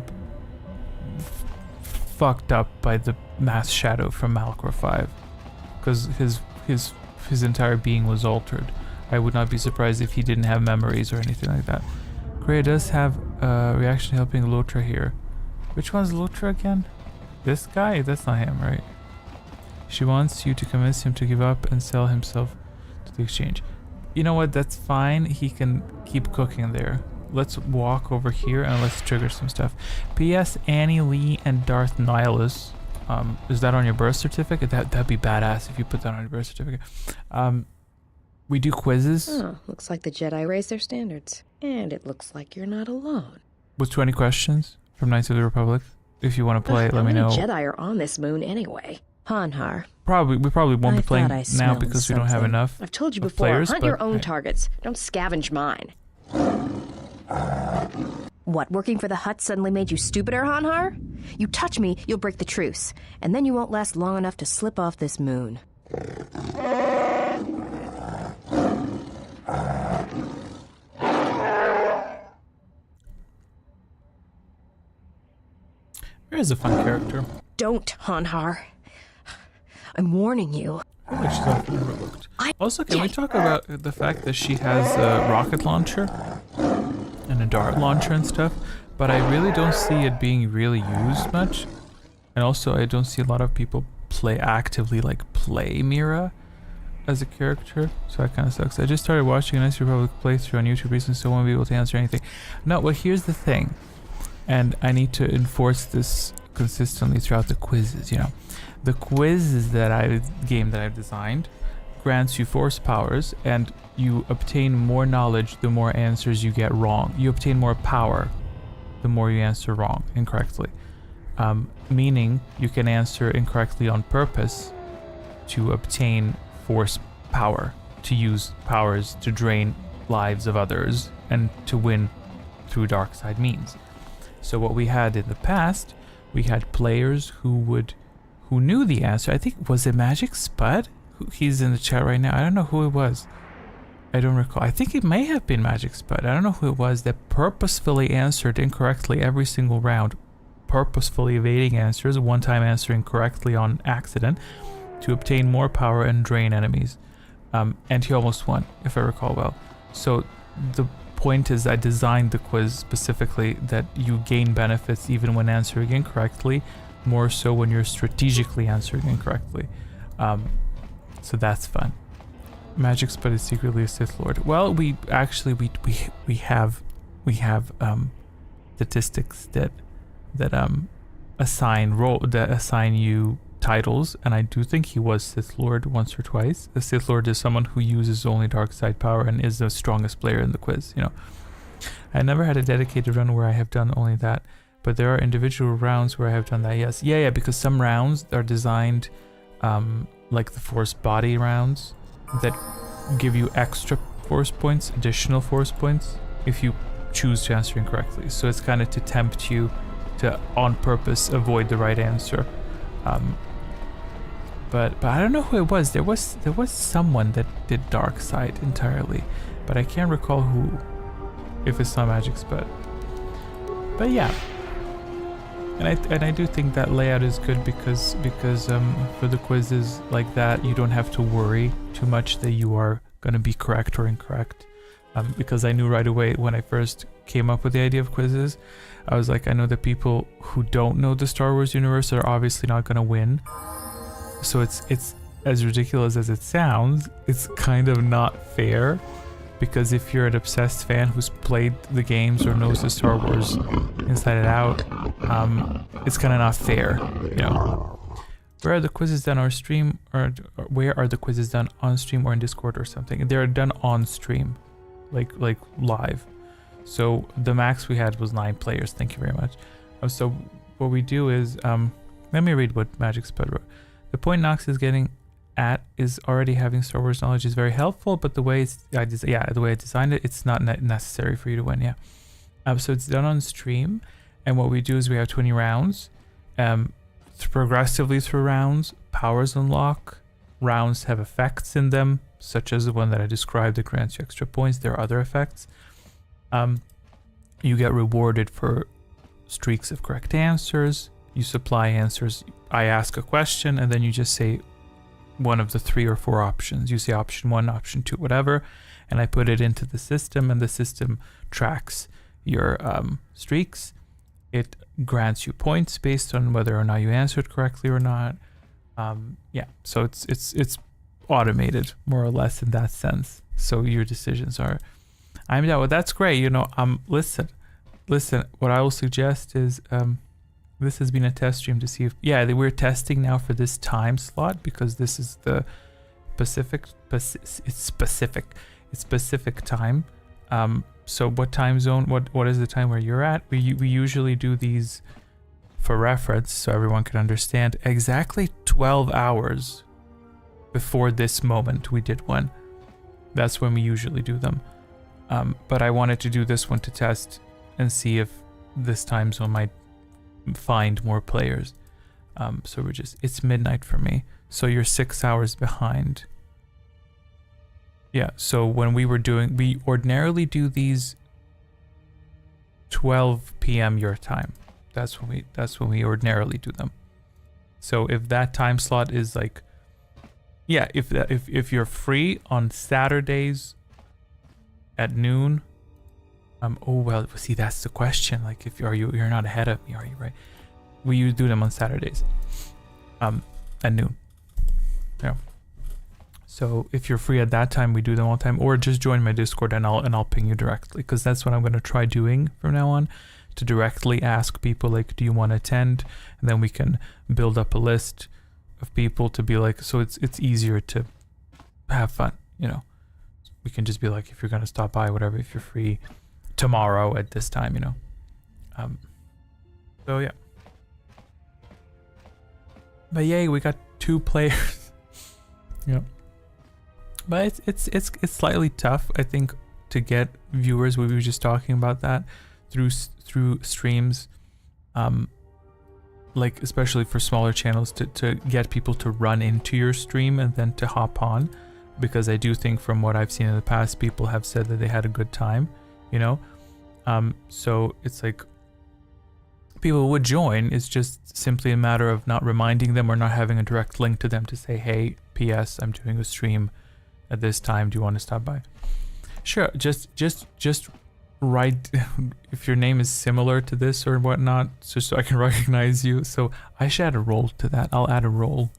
fucked up by the mass shadow from Malachor 5. Because his entire being was altered. I would not be surprised if he didn't have memories or anything like that. Kreia does have a reaction helping Lotra here. Which one's Lotra again? This guy? That's not him, right? She wants you to convince him to give up and sell himself to the exchange. You know what? That's fine. He can keep cooking there. Let's walk over here and let's trigger some stuff. P.S. Annie Lee and Darth Nihilus. Is that on your birth certificate? That'd be badass if you put that on your birth certificate. We do quizzes. Oh, looks like the Jedi raised their standards. And it looks like you're not alone. With 20 questions from Knights of the Republic. If you want to play it, let me know. How many Jedi are on this moon anyway? Hanhar. We probably won't be playing now because we don't have enough. I've told you before, players, hunt your own targets. Don't scavenge mine. What, working for the Hutt suddenly made you stupider, Hanhar? You touch me, you'll break the truce. And then you won't last long enough to slip off this moon. Here's a fun character. Don't, Hanhar. I'm warning you. Which is often overlooked. Also, can we talk about the fact that she has a rocket launcher and a dart launcher and stuff, but I really don't see it being really used much. And also, I don't see a lot of people actively play Mira as a character, so that kind of sucks. I just started watching a Knights of the Republic playthrough on YouTube recently, so I won't be able to answer anything. No, well, here's the thing, and I need to enforce this consistently throughout the quizzes, you know. The quizzes that I've designed grants you force powers, and you obtain more knowledge the more answers you get wrong. You obtain more power the more you answer wrong, incorrectly. Meaning you can answer incorrectly on purpose to obtain force power, to use powers to drain lives of others and to win through dark side means. So what we had in the past, we had players who knew the answer. I think, was it Magic Spud? He's in the chat right now. I don't know who it was. I don't recall. I think it may have been Magic Spud. I don't know who it was that purposefully answered incorrectly every single round, purposefully evading answers, one time answering correctly on accident to obtain more power and drain enemies. And he almost won, if I recall well. So the point is, I designed the quiz specifically that you gain benefits even when answering incorrectly, more so when you're strategically answering incorrectly. So that's fun. Magic Spud is secretly a Sith Lord. Well, we have statistics that assign you titles, and I do think he was Sith Lord once or twice. The Sith Lord is someone who uses only dark side power and is the strongest player in the quiz, you know. I never had a dedicated run where I have done only that, but there are individual rounds where I have done that, yes. Yeah, because some rounds are designed like the Force Body rounds that give you extra Force points, additional Force points, if you choose to answer incorrectly. So it's kind of to tempt you to, on purpose, avoid the right answer. But I don't know who it was. There was someone that did dark side entirely, but I can't recall who. If it's not Magic's, but yeah. And I do think that layout is good because for the quizzes like that, you don't have to worry too much that you are gonna be correct or incorrect. Because I knew right away when I first came up with the idea of quizzes, I was like, I know that people who don't know the Star Wars universe are obviously not gonna win. So it's as ridiculous as it sounds, it's kind of not fair. Because if you're an obsessed fan who's played the games or knows the Star Wars inside and out, it's kind of not fair, you know. Where are the quizzes done on stream, or where are the quizzes done on stream or in Discord or something? They're done on stream, like live. So the max we had was 9 players. Thank you very much. So what we do is, let me read what Magic Spud wrote. The point Nox is getting at is already having Star Wars knowledge is very helpful, but the way I designed it, it's not necessary for you to win. Yeah. So it's done on stream, and what we do is we have 20 rounds. Progressively through rounds, powers unlock. Rounds have effects in them, such as the one that I described that grants you extra points. There are other effects. You get rewarded for streaks of correct answers. You supply answers. I ask a question, and then you just say one of the 3 or 4 options. You say option 1, option 2, whatever, and I put it into the system, and the system tracks your streaks. It grants you points based on whether or not you answered correctly or not. Yeah, so it's automated more or less in that sense. So your decisions are. Well, that's great. You know, listen. What I will suggest is this has been a test stream to see if we're testing now for this time slot because this is the specific time. So what time zone? What is the time where you're at? We usually do these for reference so everyone can understand. Exactly 12 hours before this moment we did one. That's when we usually do them. But I wanted to do this one to test and see if this time zone might find more players. So it's midnight for me. So you're 6 hours behind. Yeah, so when we ordinarily do these 12 p.m. your time. That's when we ordinarily do them. So if that time slot is like, yeah, if you're free on Saturdays at noon, oh well, see that's the question. Like you're not ahead of me, are you? Right? We do them on Saturdays, at noon. Yeah. So if you're free at that time, we do them all the time, or just join my Discord and I'll ping you directly, because that's what I'm gonna try doing from now on, to directly ask people like, do you want to attend, and then we can build up a list of people to be like, so it's easier to have fun, you know. We can just be like, if you're gonna stop by, whatever, if you're free tomorrow at this time, you know. So yeah. But yay, we got 2 players. Yeah. But it's slightly tough, I think, to get viewers. We were just talking about that through streams, like especially for smaller channels, to get people to run into your stream and then to hop on, because I do think from what I've seen in the past, people have said that they had a good time, you know. So it's like people would join. It's just simply a matter of not reminding them or not having a direct link to them to say, hey, P.S. I'm doing a stream at this time. Do you want to stop by? Sure. Just write if your name is similar to this or whatnot, just so I can recognize you. So I should add a role to that. I'll add a role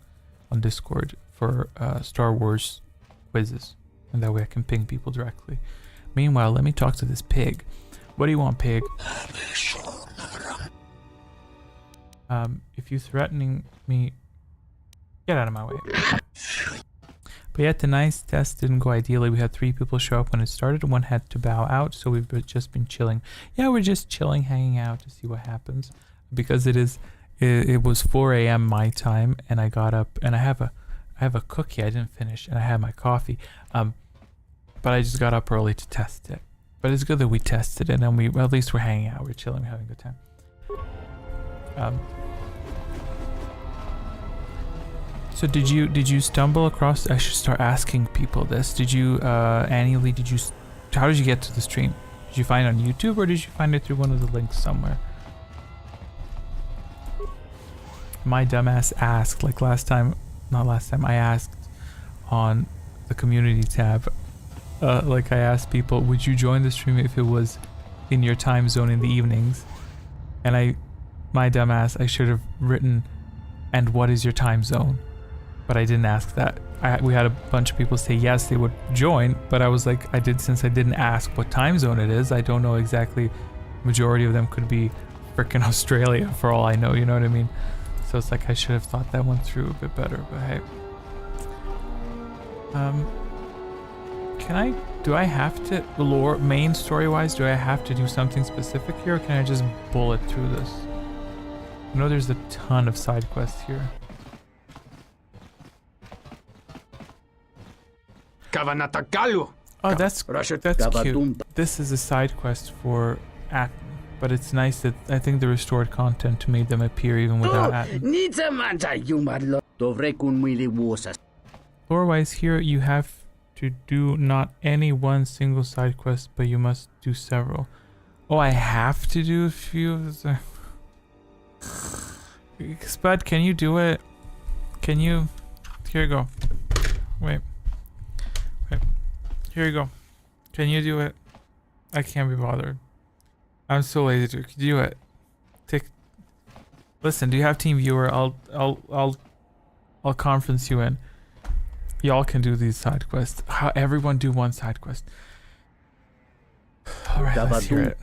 on Discord for Star Wars quizzes, and that way I can ping people directly. Meanwhile, let me talk to this pig. What do you want, pig? If you threatening me Get out of my way. But yet tonight's test didn't go ideally. We had 3 people show up when it started and 1 had to bow out, so we've just been chilling. Yeah, we're just chilling, hanging out to see what happens. Because it was 4 a.m. my time, and I got up and I have a cookie I didn't finish, and I had my coffee. But I just got up early to test it. But it's good that we tested it, and at least we're hanging out, we're chilling, we're having a good time. So did you stumble across? I should start asking people this. Did you, Annie Lee? How did you get to the stream? Did you find it on YouTube, or did you find it through one of the links somewhere? My dumbass asked, like I asked on the community tab, like I asked people, would you join the stream if it was in your time zone in the evenings? And my dumbass, I should have written, and what is your time zone? But I didn't ask that. We had a bunch of people say yes, they would join, but I was like, since I didn't ask what time zone it is, I don't know exactly. Majority of them could be frickin' Australia for all I know, you know what I mean? So it's like I should have thought that one through a bit better, but hey. Do I have to, main story-wise, do I have to do something specific here, or can I just bullet through this? I know there's a ton of side quests here. Oh, that's cute. This is a side quest for Atten, but it's nice that I think the restored content made them appear even without Atten. Lore-wise, here you have to do not any one single side quest, but you must do several. Oh, I have to do a few? Spud, can you do it? Can you? Here you go. Wait. Here you go. Can you do it? I can't be bothered. I'm so lazy to do it. Listen, do you have team viewer? I'll conference you in. Y'all can do these side quests. Everyone do one side quest. Alright, let's hear it.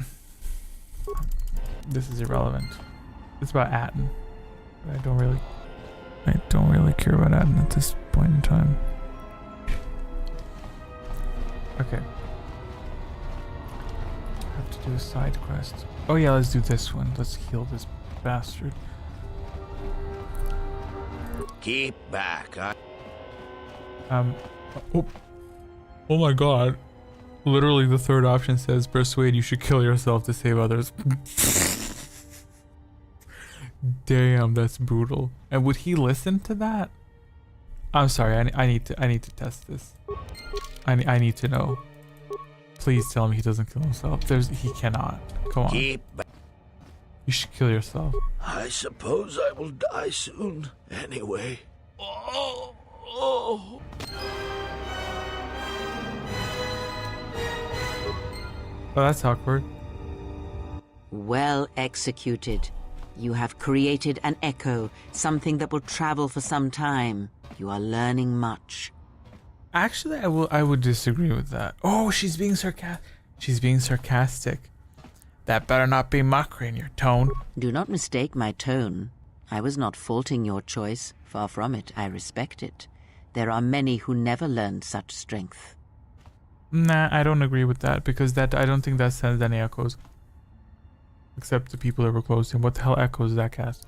This is irrelevant. It's about Atten. I don't really care about Atten at this point in time. Okay. I have to do a side quest. Oh yeah, let's do this one. Let's heal this bastard. Keep back. Oh my god. Literally the third option says persuade you should kill yourself to save others. Damn, that's brutal. And would he listen to that? I'm sorry, I need to test this. I need to know. Please tell me he doesn't kill himself. He cannot. Come on. You should kill yourself. I suppose I will die soon, anyway. Oh. Oh, that's awkward. Well executed. You have created an echo, something that will travel for some time. You are learning much. Actually, I would disagree with that. Oh, she's being sarcastic. That better not be mockery in your tone. Do not mistake my tone. I was not faulting your choice. Far from it, I respect it. There are many who never learned such strength. Nah, I don't agree with that, because I don't think that sends any echoes. Except the people that were close to him. What the hell echoes that cast?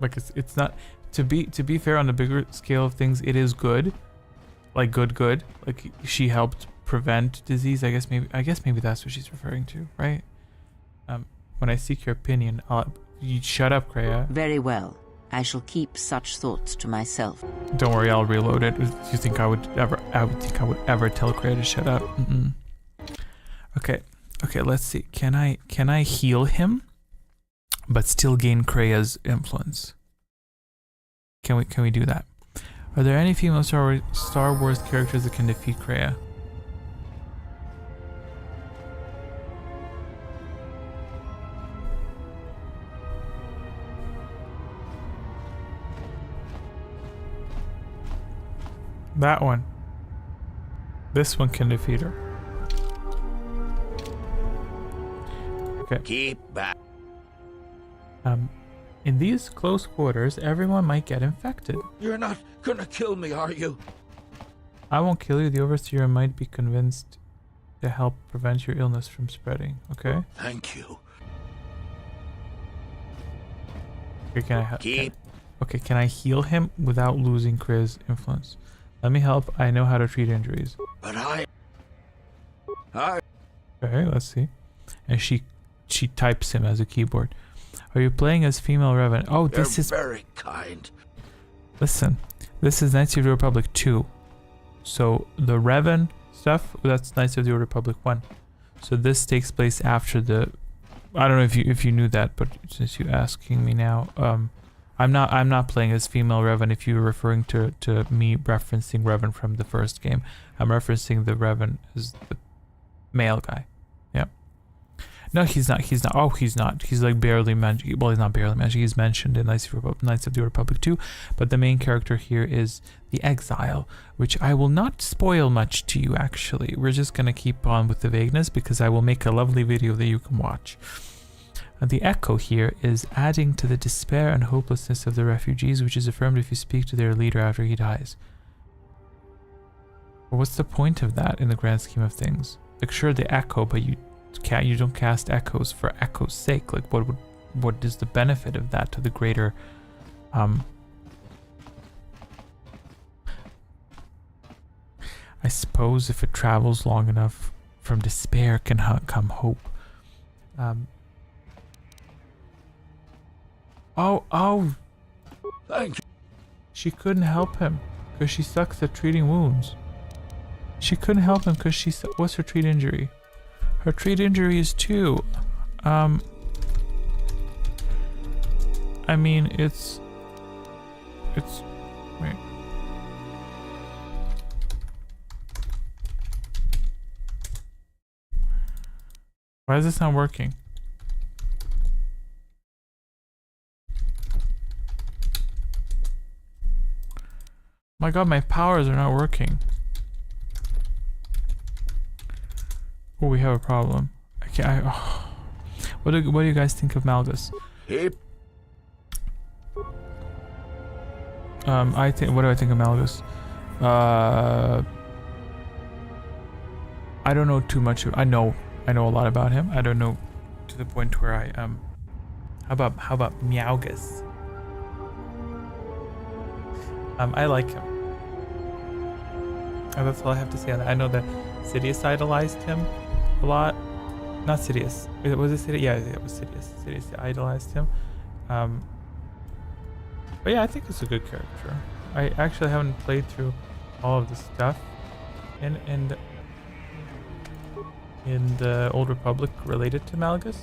Like it's not, to be fair, on the bigger scale of things, it is good. Like good. Like she helped prevent disease. I guess maybe that's what she's referring to, right? When I seek your opinion, you shut up, Kreia. Very well. I shall keep such thoughts to myself. Don't worry, I'll reload it. Do you think I would ever tell Kreia to shut up? Okay, let's see. Can I heal him, but still gain Kreia's influence? Can we do that? Are there any female Star Wars characters that can defeat Kreia? That one. This one can defeat her. Okay. Keep back. In these close quarters, everyone might get infected. You're not gonna kill me, are you? I won't kill you. The Overseer might be convinced to help prevent your illness from spreading, okay? Thank you. Okay, can I heal him without losing Chris' influence? Let me help. I know how to treat injuries. But I... Okay, let's see. And she types him as a keyboard. Are you playing as female Revan? Oh, this is very kind. Listen, this is Knights of the Republic 2. So the Revan stuff, that's Knights of the Old Republic 1. So this takes place after the... I don't know if you knew that, but since you're asking me now, I'm not playing as female Revan. If you're referring to me referencing Revan from the first game, I'm referencing the Revan as the male guy. Yeah. No, he's not. Oh, he's not. He's like barely mentioned. Well, he's not barely mentioned. He's mentioned in Knights of the Republic 2. But the main character here is the Exile, which I will not spoil much to you, actually. We're just going to keep on with the vagueness because I will make a lovely video that you can watch. The Echo here is adding to the despair and hopelessness of the refugees, which is affirmed if you speak to their leader after he dies. Well, what's the point of that in the grand scheme of things? Like, sure, the Echo, but you don't cast echoes for echo's sake. Like, what is the benefit of that to the greater I suppose if it travels long enough, from despair can come hope. Oh, thank you. She couldn't help him because she sucks at treating wounds. She couldn't help him because what's her treat injury? Her treat injury is 2. I mean, it's wait. Why is this not working? My god, my powers are not working. Oh, we have a problem. What do you guys think of Malgus? Hey. What do I think of Malgus? I don't know too much. I know a lot about him. I don't know to the point where I How about Meowgus? I like him. That's all I have to say on that. I know that Sidious idolized him a lot. Not Sidious. Was it Sidious? Yeah, it was Sidious. Sidious idolized him. But yeah, I think it's a good character. I actually haven't played through all of the stuff in the Old Republic related to Malgus.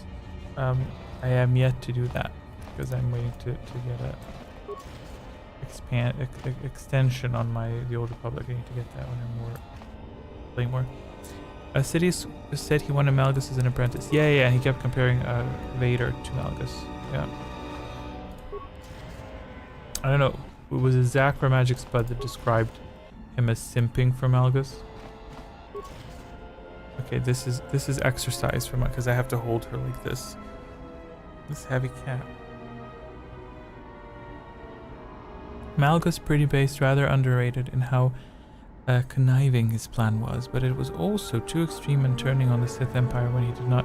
I am yet to do that because I'm waiting to get a extension on the Old Republic. I need to get that when I'm playing more. Sidious said he wanted Malgus as an apprentice. Yeah, and he kept comparing Vader to Malgus. Yeah. I don't know. It was a Zachra Magic Spud that described him as simping for Malgus. Okay, this is exercise for because I have to hold her like this. This heavy cat. Malgus pretty based, rather underrated in how conniving his plan was, but it was also too extreme in turning on the Sith Empire when he did not.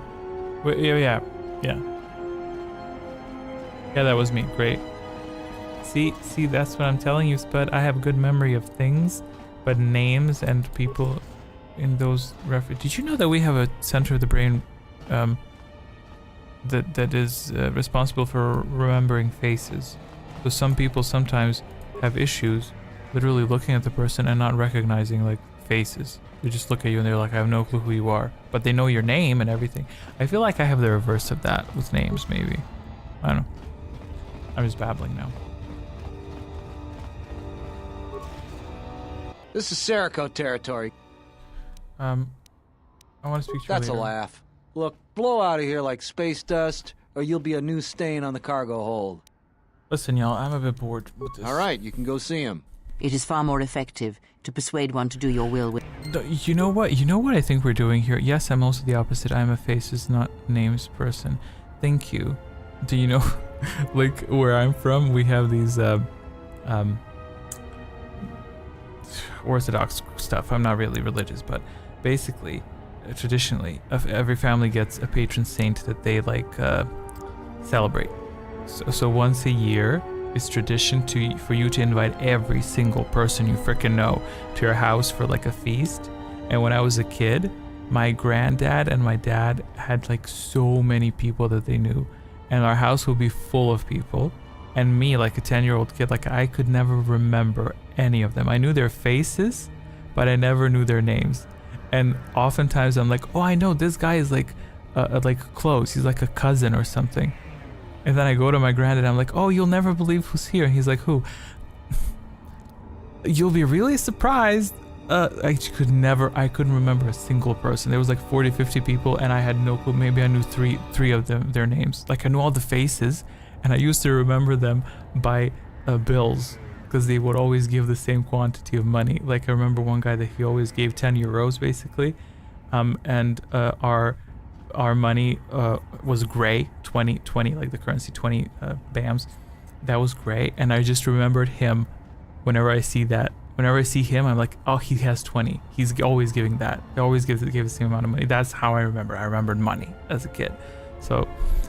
Yeah, that was me. Great. See, that's what I'm telling you, Spud. I have good memory of things, but names and people in those references. Did you know that we have a center of the brain that is responsible for remembering faces? So some people sometimes have issues literally looking at the person and not recognizing like faces. They just look at you and they're like, I have no clue who you are, but they know your name and everything. I feel like I have the reverse of that with names, maybe. I don't know. I'm just babbling now. This is Serico territory. I want to speak to you That's later. a laugh. Look, blow out of here like space dust, or you'll be a new stain on the cargo hold. Listen, y'all, I'm a bit bored with this. All right, you can go see him. It is far more effective to persuade one to do your will with... You know what I think we're doing here? Yes, I'm also the opposite. I'm a faces, not names person. Thank you. Do you know, like where I'm from, we have these Orthodox stuff. I'm not really religious, but basically, traditionally, every family gets a patron saint that they like celebrate. So once a year, it's tradition for you to invite every single person you freaking know to your house for like a feast. And when I was a kid, my granddad and my dad had like so many people that they knew, and our house would be full of people. And me, like a 10-year-old kid, like I could never remember any of them. I knew their faces, but I never knew their names. And oftentimes I'm like, oh, I know this guy is like close. He's like a cousin or something. And then I go to my granddad, I'm like, oh, you'll never believe who's here. And he's like, who? You'll be really surprised. I couldn't remember a single person. There was like 40, 50 people, and I had no clue. Maybe I knew three of them, their names. Like I knew all the faces, and I used to remember them by bills, because they would always give the same quantity of money. Like I remember one guy that he always gave 10 euros basically, and our money was gray, 20, like the currency, 20 bams. That was gray, and I just remembered him. Whenever I see him, I'm like, oh, he has 20. He's always giving that. He always gave the same amount of money. That's how I remember. I remembered money as a kid. So,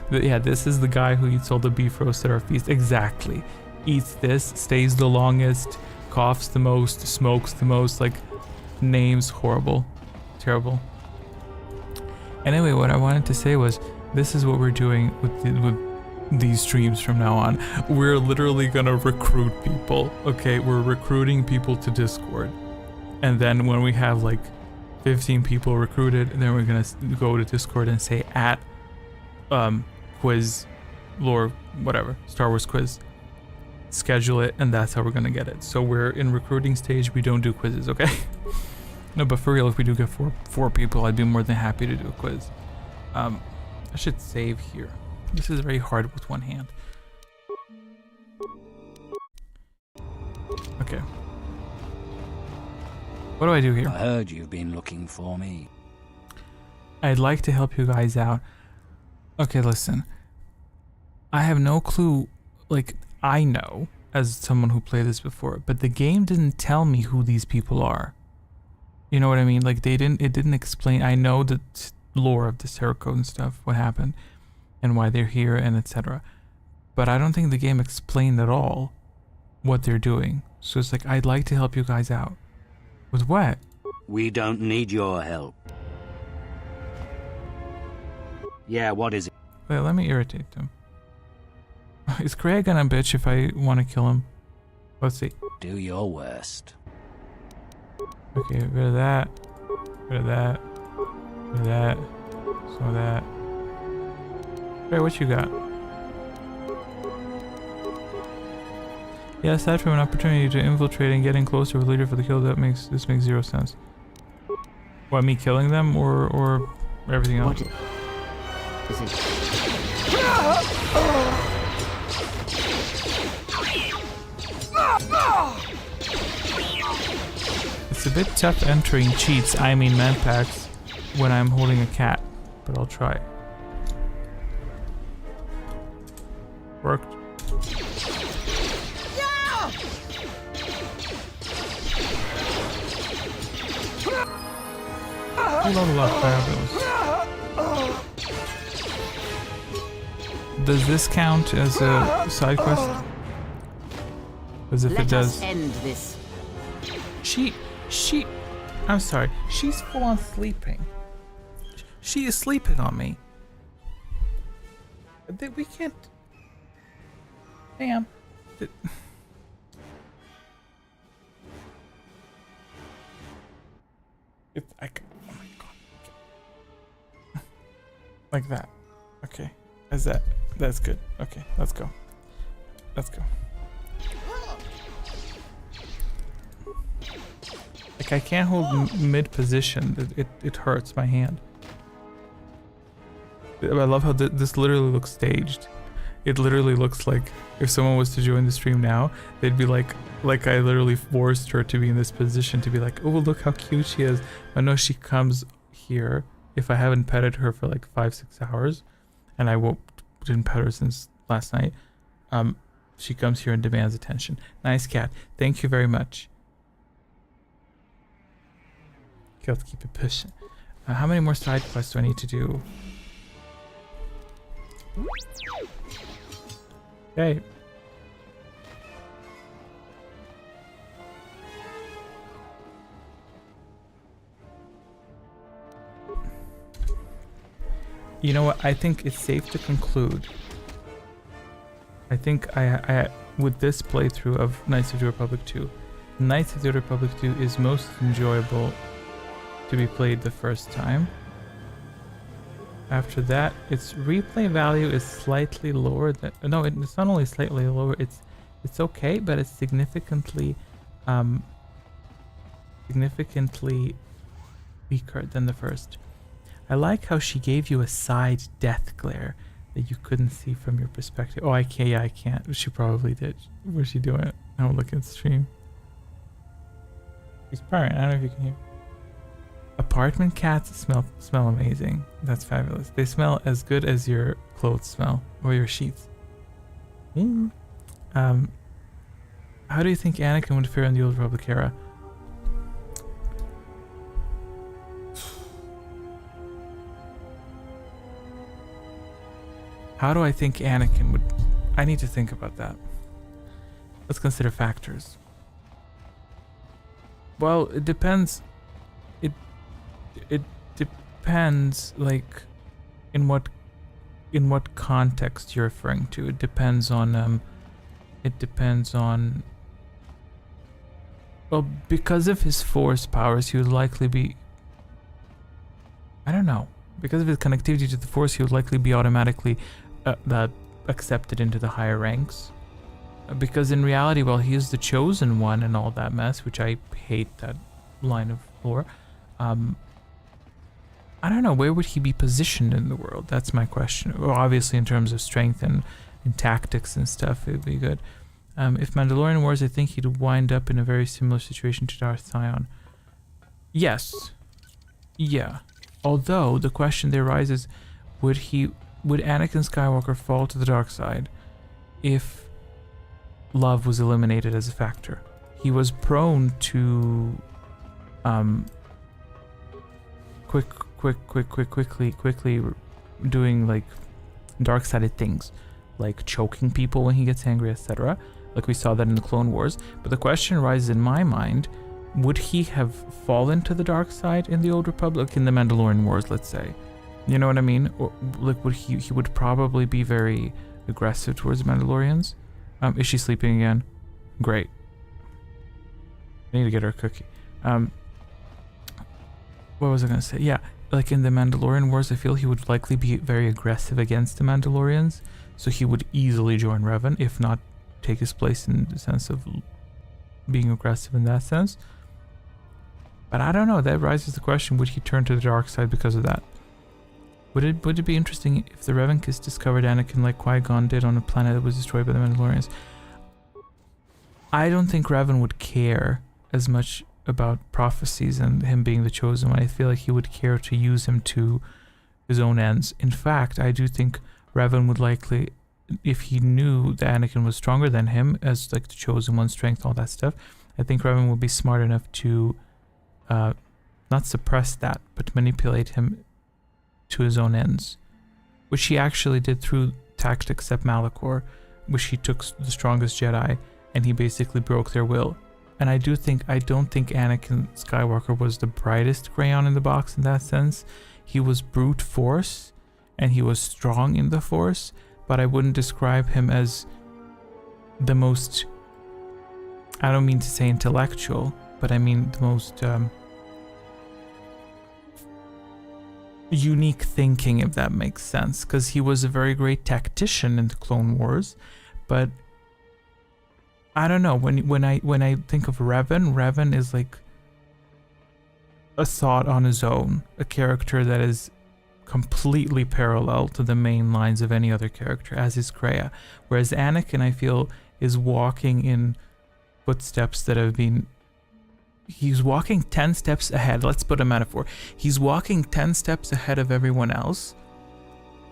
yeah, this is the guy who eats all the beef roast at our feast. Exactly. Eats this, stays the longest, coughs the most, smokes the most. Like, names horrible, terrible. Anyway, what I wanted to say was, this is what we're doing with these streams from now on. We're literally gonna recruit people. Okay, we're recruiting people to Discord, and then when we have like 15 people recruited, then we're gonna go to Discord and say at quiz lore whatever Star Wars quiz, schedule it, and that's how we're gonna get it. So we're in recruiting stage. We don't do quizzes, okay? No, but for real, if we do get four people, I'd be more than happy to do a quiz. I should save here. This is very hard with one hand. Okay. What do I do here? I heard you've been looking for me. I'd like to help you guys out. Okay, listen. I have no clue. Like, I know as someone who played this before, but the game didn't tell me who these people are. You know what I mean? Like, it didn't explain. I know the lore of the Terror Code and stuff, what happened, and why they're here, and etc. But I don't think the game explained at all what they're doing. So it's like, I'd like to help you guys out. With what? We don't need your help. Yeah, what is it? Wait, let me irritate them. Is Craig gonna bitch if I want to kill him? Let's see. Do your worst. Okay, rid of that. Rid of that. Rid of that. Some of that. Hey, what you got? Yeah, aside from an opportunity to infiltrate and getting closer with leader for the kill, this makes zero sense. What, me killing them or everything else? Is it? It's a bit tough entering cheats, I mean man packs, when I'm holding a cat, but I'll try. Worked. I love a lot of fabulous. Does this count as a side quest? As if it does. Let us end this. I'm sorry. She's full on sleeping. She is sleeping on me. We can't. Damn. If I could, oh my god. Like that. Okay. That's good. Okay, let's go. Let's go. Like I can't hold mid position. It hurts my hand. I love how this literally looks staged. It literally looks like if someone was to join the stream now, they'd be like I literally forced her to be in this position to be like, oh, look how cute she is. I know she comes here if I haven't petted her for like 5-6 hours, and I won't didn't pet her since last night. She comes here and demands attention. Nice cat. Thank you very much. You have to keep it pushing. How many more side quests do I need to do? Okay. You know what? I think it's safe to conclude. I think I with this playthrough of Knights of the Republic 2, Knights of the Republic 2 is most enjoyable to be played the first time. After that, its replay value is slightly lower than, no, it's not only slightly lower, it's okay, but it's significantly weaker than the first. I like how she gave you a side death glare that you couldn't see from your perspective. Oh, I can't. Yeah, I can't. She probably did. What's she doing? I don't look at the stream. She's purring. I don't know if you can hear. Apartment cats smell amazing. That's fabulous. They smell as good as your clothes smell or your sheets. How do you think Anakin would fare in the Old Republic era? How do I think Anakin would... I need to think about that. Let's consider factors. Well, it depends. It depends, like, in what context you're referring to. It depends on well, because of his force powers, he would likely be, I don't know, because of his connectivity to the force, he would likely be automatically accepted into the higher ranks. Because in reality, well, he is the chosen one and all that mess, which I hate that line of lore. I don't know, where would he be positioned in the world? That's my question. Well, obviously in terms of strength and tactics and stuff, it would be good. If Mandalorian Wars, I think he'd wind up in a very similar situation to Darth Sion. Yes. Yeah. Although, the question there arises, would Anakin Skywalker fall to the dark side if love was eliminated as a factor? He was prone to quickly doing like dark-sided things, like choking people when he gets angry, etc. Like we saw that in the Clone Wars. But the question arises in my mind, would he have fallen to the dark side in the Old Republic, in the Mandalorian Wars, let's say? You know what I mean? Or like would he would probably be very aggressive towards the Mandalorians. Is she sleeping again? Great. I need to get her a cookie. What was I gonna say? Yeah, like in the Mandalorian Wars, I feel he would likely be very aggressive against the Mandalorians, so he would easily join Revan, if not take his place in the sense of being aggressive in that sense. But I don't know, that raises the question, would he turn to the dark side because of that? Would it be interesting if the Revankists discovered Anakin like Qui-Gon did on a planet that was destroyed by the Mandalorians? I don't think Revan would care as much about prophecies and him being the chosen one. I feel like he would care to use him to his own ends. In fact, I do think Revan would likely, if he knew that Anakin was stronger than him, as like the chosen one, strength, all that stuff, I think Revan would be smart enough to not suppress that, but manipulate him to his own ends, which he actually did through Tactics Sept Malachor, which he took the strongest Jedi and he basically broke their will. And I don't think Anakin Skywalker was the brightest crayon in the box in that sense. He was brute force and he was strong in the force, but I wouldn't describe him as the most, I don't mean to say intellectual, but I mean the most unique thinking, if that makes sense, because he was a very great tactician in the Clone Wars. But I don't know, when I think of Revan is like a thought on his own, a character that is completely parallel to the main lines of any other character, as is Kreia. Whereas Anakin, I feel, is walking in footsteps that have been... He's walking 10 steps ahead. Let's put a metaphor. He's walking 10 steps ahead of everyone else.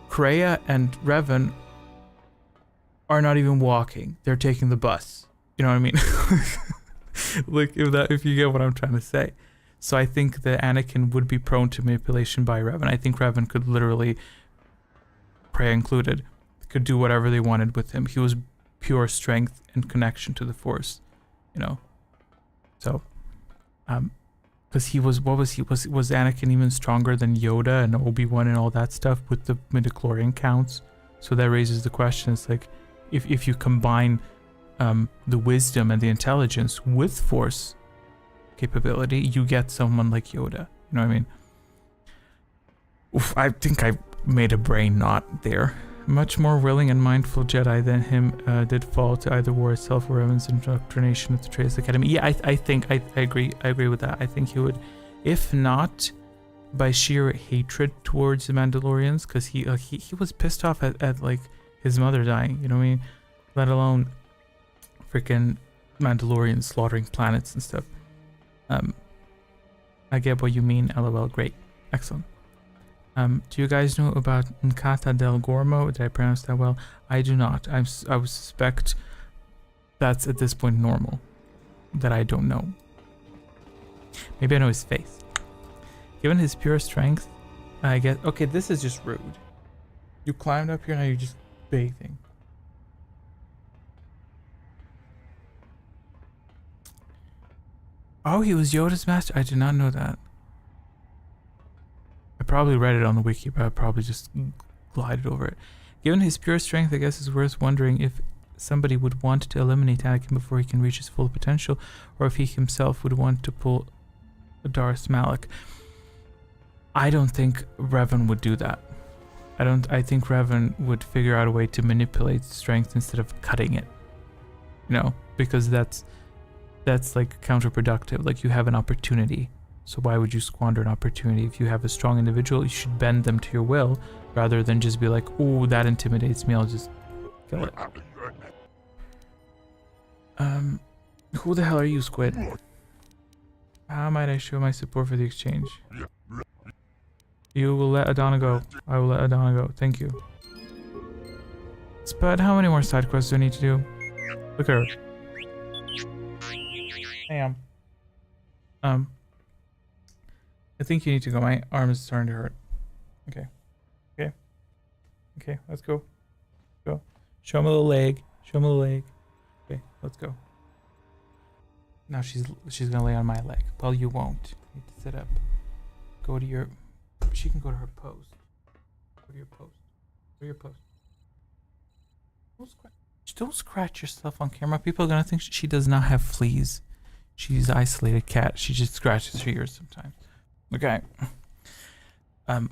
Kreia and Revan are not even walking. They're taking the bus. You know what I mean? Like, if you get what I'm trying to say. So I think that Anakin would be prone to manipulation by Revan. I think Revan could literally, Kreia included, could do whatever they wanted with him. He was pure strength and connection to the Force, you know. So, because he was, was Anakin even stronger than Yoda and Obi-Wan and all that stuff with the midichlorian counts? So that raises the question. It's like, if you combine the wisdom and the intelligence with Force capability, you get someone like Yoda. You know what I mean? Oof, I think I made a brain knot there. Much more willing and mindful Jedi than him did fall to either war itself or Revan's indoctrination at the Trace Academy. Yeah, I think I agree with that. I think he would, if not by sheer hatred towards the Mandalorians, because he was pissed off at like his mother dying. You know what I mean? Let alone freaking Mandalorians slaughtering planets and stuff. I get what you mean. LOL. Great. Excellent. Do you guys know about Nkata del Gormo? Did I pronounce that well? I do not. I would suspect that's at this point normal. That I don't know. Maybe I know his face. Given his pure strength, I guess. Okay, this is just rude. You climbed up here, now you're just bathing. Oh, he was Yoda's master? I did not know that. I probably read it on the wiki, but I probably just glided over it. Given his pure strength, I guess it's worth wondering if somebody would want to eliminate Anakin before he can reach his full potential, or if he himself would want to pull a Darth Malak. I don't think Revan would do that. I think Revan would figure out a way to manipulate strength instead of cutting it. You know, because that's like counterproductive. Like, you have an opportunity. So why would you squander an opportunity? If you have a strong individual, you should bend them to your will rather than just be like, oh, that intimidates me, I'll just kill it. Who the hell are you, Squid? How might I show my support for the exchange? You will let Adana go. I will let Adana go. Thank you. Spud, how many more side quests do I need to do? Look at her. Damn. I think you need to go. My arm is starting to hurt. Okay. Okay. Okay, let's go. Go. Show me the leg. Show me the leg. Okay, let's go. Now she's gonna lay on my leg. Well, you won't. You need to sit up. Go to your... She can go to her post. Go to your post. Go to your post. Don't scratch yourself on camera. People are gonna think she does not have fleas. She's an isolated cat. She just scratches her ears sometimes. Okay. Oh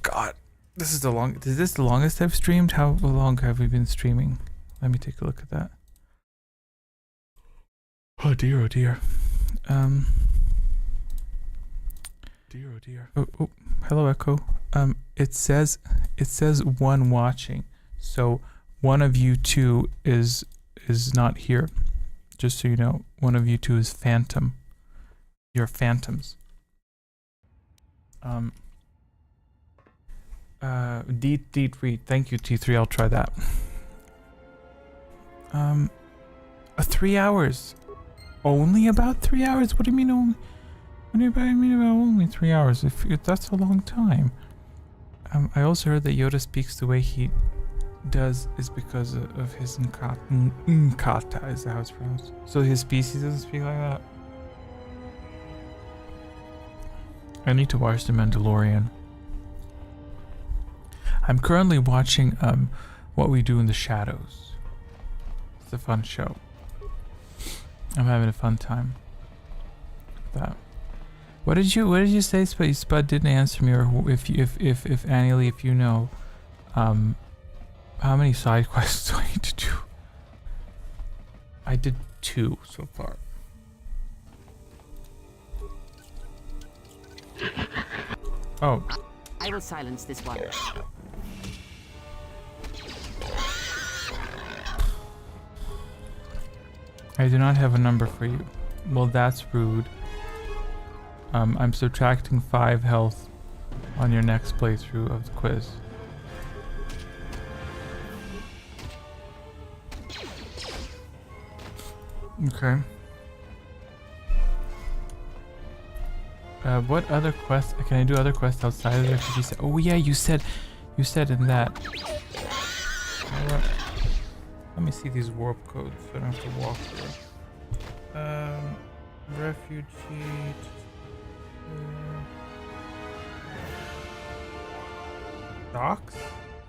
God, is this the longest I've streamed? How long have we been streaming? Let me take a look at that. Oh dear, oh dear. Dear, oh dear. Oh, hello, Echo. It says one watching, so one of you two is not here. Just so you know, one of you two is Phantom. You're phantoms. D3. Thank you, T3. I'll try that. 3 hours. Only about 3 hours? What do you mean only? What do you mean about only 3 hours? If that's a long time. I also heard that Yoda speaks the way he does is because of his Nkata, is that how it's pronounced? So his species doesn't speak like that? I need to watch The Mandalorian. I'm currently watching What We Do in the Shadows. It's a fun show. I'm having a fun time with that. What did you say, Spud didn't answer me, or if Annie Lee, if you know, how many side quests do I need to do? I did 2 so far. Oh. I will silence this one. I do not have a number for you. Well, that's rude. I'm subtracting 5 health on your next playthrough of the quiz. Okay. What other quests? Can I do other quests outside of there? 'Cause you said, oh yeah, you said in that. Let me see these warp codes so I don't have to walk through. Refugee. Docks?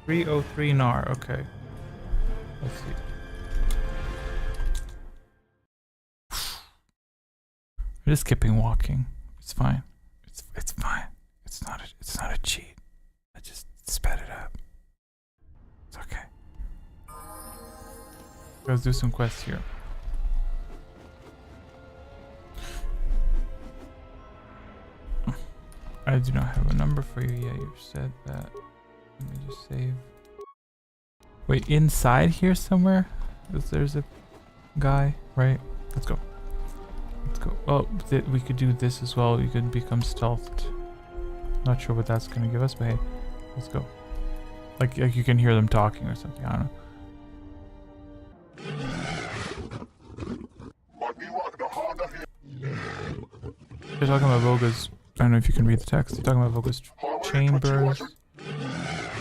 303 NAR, okay. Let's see. We're just skipping walking. It's fine. It's fine. It's not a cheat. I just sped it up. It's okay. Let's do some quests here. I do not have a number for you yet. You said that. Let me just save. Wait, inside here somewhere? There's a guy, right? Let's go. Let's go. Oh, we could do this as well. You could become stealthed. Not sure what that's gonna give us, but hey, let's go. Like you can hear them talking or something. I don't know. They're talking about Voga's. I don't know if you can read the text. They're talking about Voga's chambers.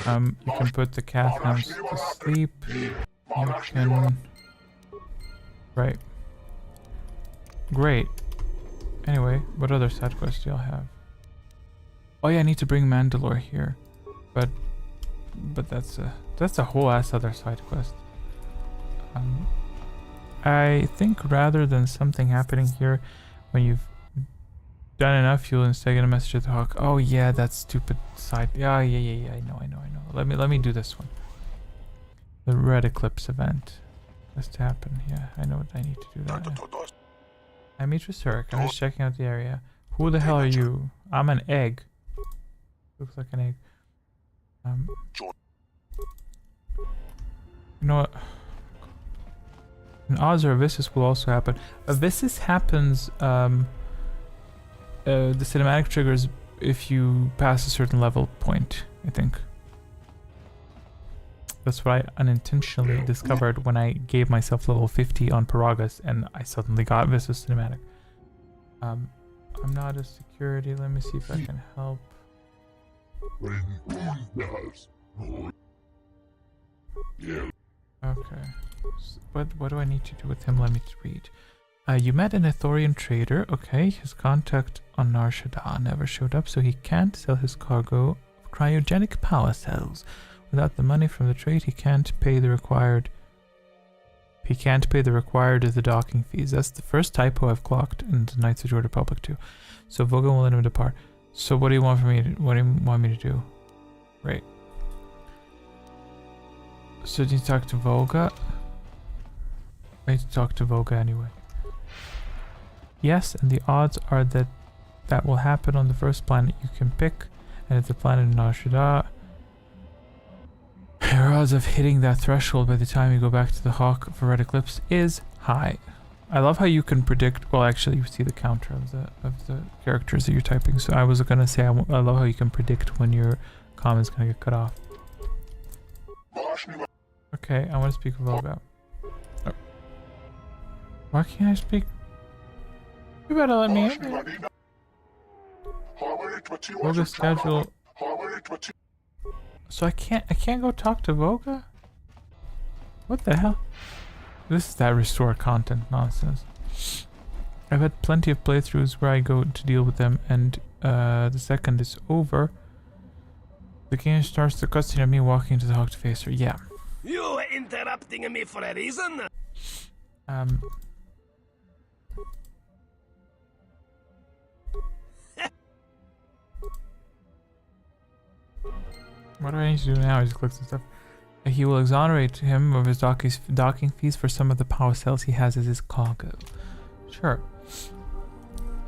You can put the Cathams to sleep. You can. Right. Great. Anyway, what other side quests do y'all have? Oh yeah, I need to bring Mandalore here, but that's a whole ass other side quest. I think rather than something happening here, when you've done enough, you'll instead get a message at the Hawk. Oh yeah, that stupid side. Yeah. I know. Let me do this one. The Red Eclipse event has to happen. Yeah, I know what I need to do that. I'm Mitris Herc. I'm just checking out the area. Who the hell are you? I'm an egg. Looks like an egg. You know what? An Oz or a Vissus will also happen. A Vissus happens, the cinematic triggers if you pass a certain level point, I think. That's what I unintentionally discovered when I gave myself level 50 on Paragas and I suddenly got Vissus cinematic. I'm not a security. Let me see if I can help. Okay. What do I need to do with him? Let me read. You met an Ithorian trader. Okay, his contact on Nar Shaddaa never showed up, so he can't sell his cargo of cryogenic power cells. Without the money from the trade, he can't pay the required of the docking fees. That's the first typo I've clocked in the Knights of the Old Republic too. So Voga won't let him depart. So what do you want from me? What do you want me to do? Right. So do you talk to Voga? I need to talk to Voga anyway. Yes, and the odds are that will happen on the first planet you can pick, and it's a planet in Nar Shaddaa. Your odds of hitting that threshold by the time you go back to the Hawk for Red Eclipse is high. I love how you can predict. Well, actually, you see the counter of the characters that you're typing. So I was gonna say I love how you can predict when your comm is gonna get cut off. Okay, I want to speak with Voga. Oh. Why can't I speak? You better let me in. Voga schedule. So I can't go talk to Voga? What the hell? This is that restore content nonsense. I've had plenty of playthroughs where I go to deal with them, and the second is over, the game starts the cutscene of me walking into the Hawk to face her. Yeah. You were interrupting me for a reason? What do I need to do now? He just clicks and stuff. He will exonerate him of his docking fees for some of the power cells he has as his cargo. Sure.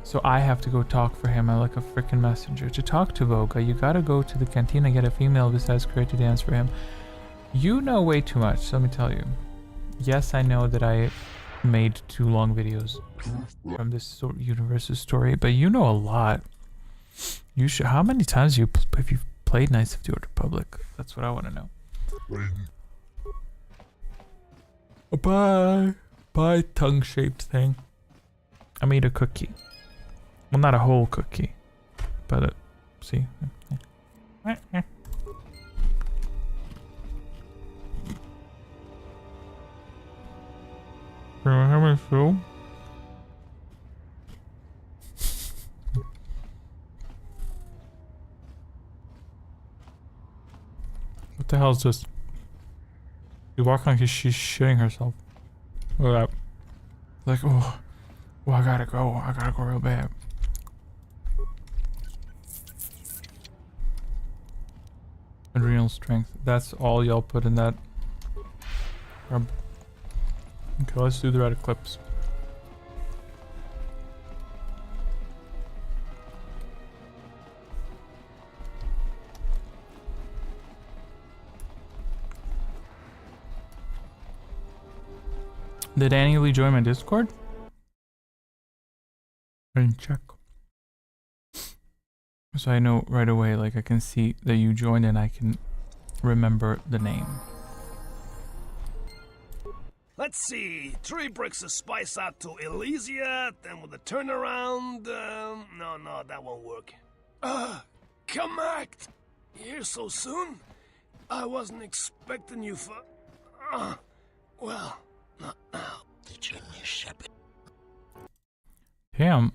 So I have to go talk for him. I'm like a freaking messenger. To talk to Voga, you gotta go to the cantina, get a female besides Great to dance for him. You know way too much, so let me tell you. Yes, I know that I made 2 long videos from this universe's story, but you know a lot. You should. How many times have you played Knights of the Old Republic? That's what I want to know. Bye. pie tongue-shaped thing. I made a cookie. Well, not a whole cookie, but see. Can I have my fill? What the hell is this? You walk like she's shitting herself. Look at that. Like, oh, I gotta go. I gotta go real bad. Adrenal strength. That's all y'all put in that. Okay, let's do the red eclipse. Did Annie Lee join my Discord? I didn't check. So I know right away, like I can see that you joined and I can remember the name. Let's see, 3 bricks of spice out to Elysia, then with a turnaround, no, that won't work. Come act! Here so soon? I wasn't expecting you for... well, not now. The junior shepherd. Damn.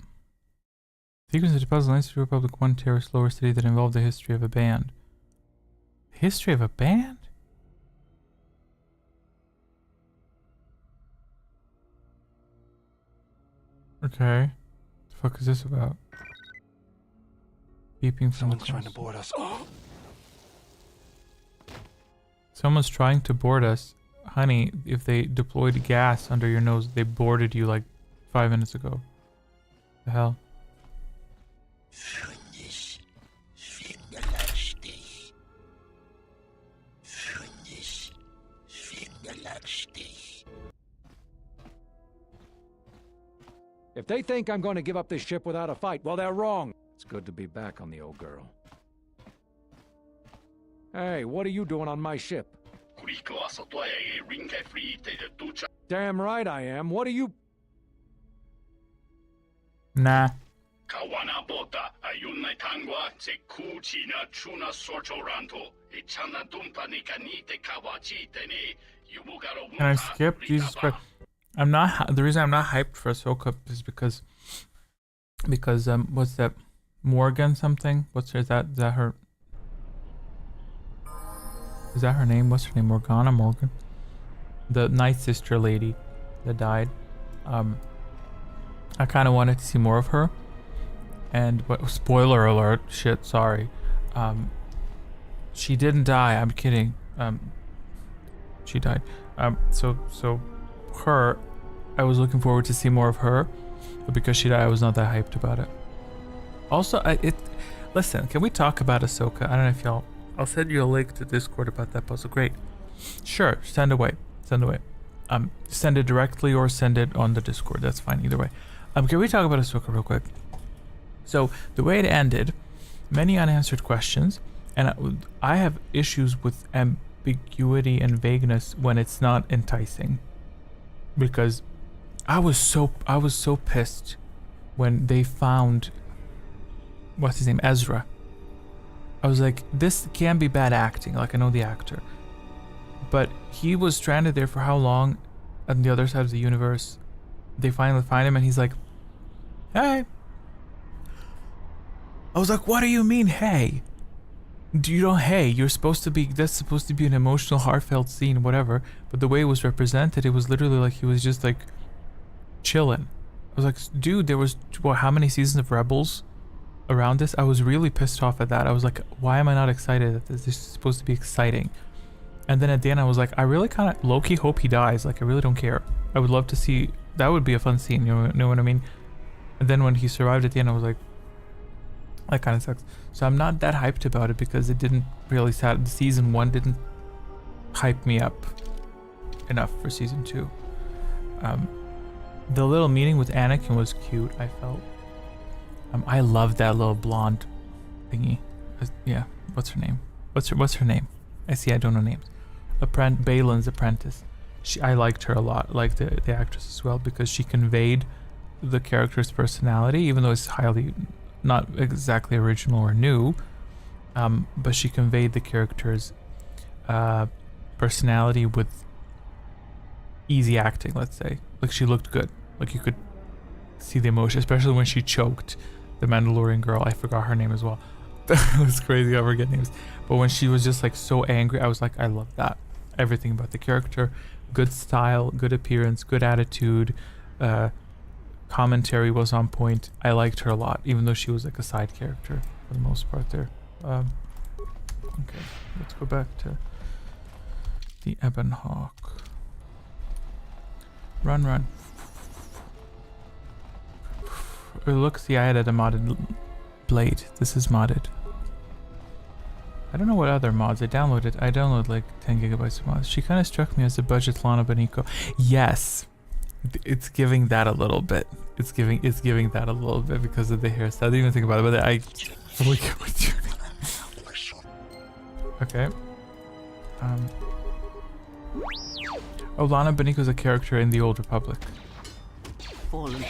Sequence of the puzzle in History Republic 1 terrorist lower city that involved the history of a band. History of a band? Okay. What the fuck is this about? Beeping from Someone's the trying to board us. Someone's trying to board us. Honey, if they deployed gas under your nose, they boarded you like 5 minutes ago. The hell? If they think I'm going to give up this ship without a fight, well, they're wrong. It's good to be back on the old girl. Hey, what are you doing on my ship? Damn right I am. What are you... Nah. Can I skip? Jesus Christ. I'm not. The reason I'm not hyped for Ahsoka is because what's that? Morgan something? Is that her? Is that her name? What's her name? Morgan. The Night Sister lady that died. I kind of wanted to see more of her. And but spoiler alert, shit, sorry. She didn't die. I'm kidding. She died. So her, I was looking forward to see more of her, but because she died, I was not that hyped about it. Also, listen, can we talk about Ahsoka? I don't know if y'all. I'll send you a link to Discord about that puzzle. Great. Sure, send away. Send it directly or send it on the Discord. That's fine either way. Can we talk about Ahsoka real quick? So the way it ended, many unanswered questions, and I have issues with ambiguity and vagueness when it's not enticing. Because I was so pissed when they found what's his name, Ezra. I was like, this can be bad acting. Like, I know the actor, but he was stranded there for how long? On the other side of the universe, they finally find him, and he's like, "Hey." I was like, "What do you mean, hey? Hey, you're supposed to be, that's supposed to be an emotional, heartfelt scene, whatever." But the way it was represented, it was literally like he was just like chilling. I was like, dude, there was, how many seasons of Rebels around this? I was really pissed off at that. I was like, why am I not excited that this is supposed to be exciting? And then at the end, I was like, I really kind of low-key hope he dies. Like, I really don't care. I would love to see, that would be a fun scene, you know what I mean? And then when he survived at the end, I was like, that kind of sucks. So I'm not that hyped about it because it didn't really season 1 didn't hype me up enough for season 2. The little meeting with Anakin was cute, I felt. I love that little blonde thingy. Yeah, what's her name? What's her name? I don't know names. Balin's apprentice. I liked her a lot, like the actress as well, because she conveyed the character's personality, even though it's highly not exactly original or new, but she conveyed the character's personality with easy acting, let's say. Like, she looked good. Like, you could see the emotion, especially when she choked the Mandalorian girl. I forgot her name as well. It was crazy, I forget names. But when she was just like so angry, I was like, I love that. Everything about the character. Good style, good appearance, good attitude. Commentary was on point. I liked her a lot, even though she was like a side character for the most part there. Okay, let's go back to the Ebon Hawk. Run. Look, see, I added a modded blade. This is modded. I don't know what other mods I downloaded. I downloaded like 10 gigabytes of mods. She kind of struck me as a budget Lana Benico. Yes, it's giving that a little bit. It's giving that a little bit because of the hairstyle. I didn't even think about it, but I fully get what you're doing. Okay. Oh, Lana Benico is a character in the Old Republic. Fallen.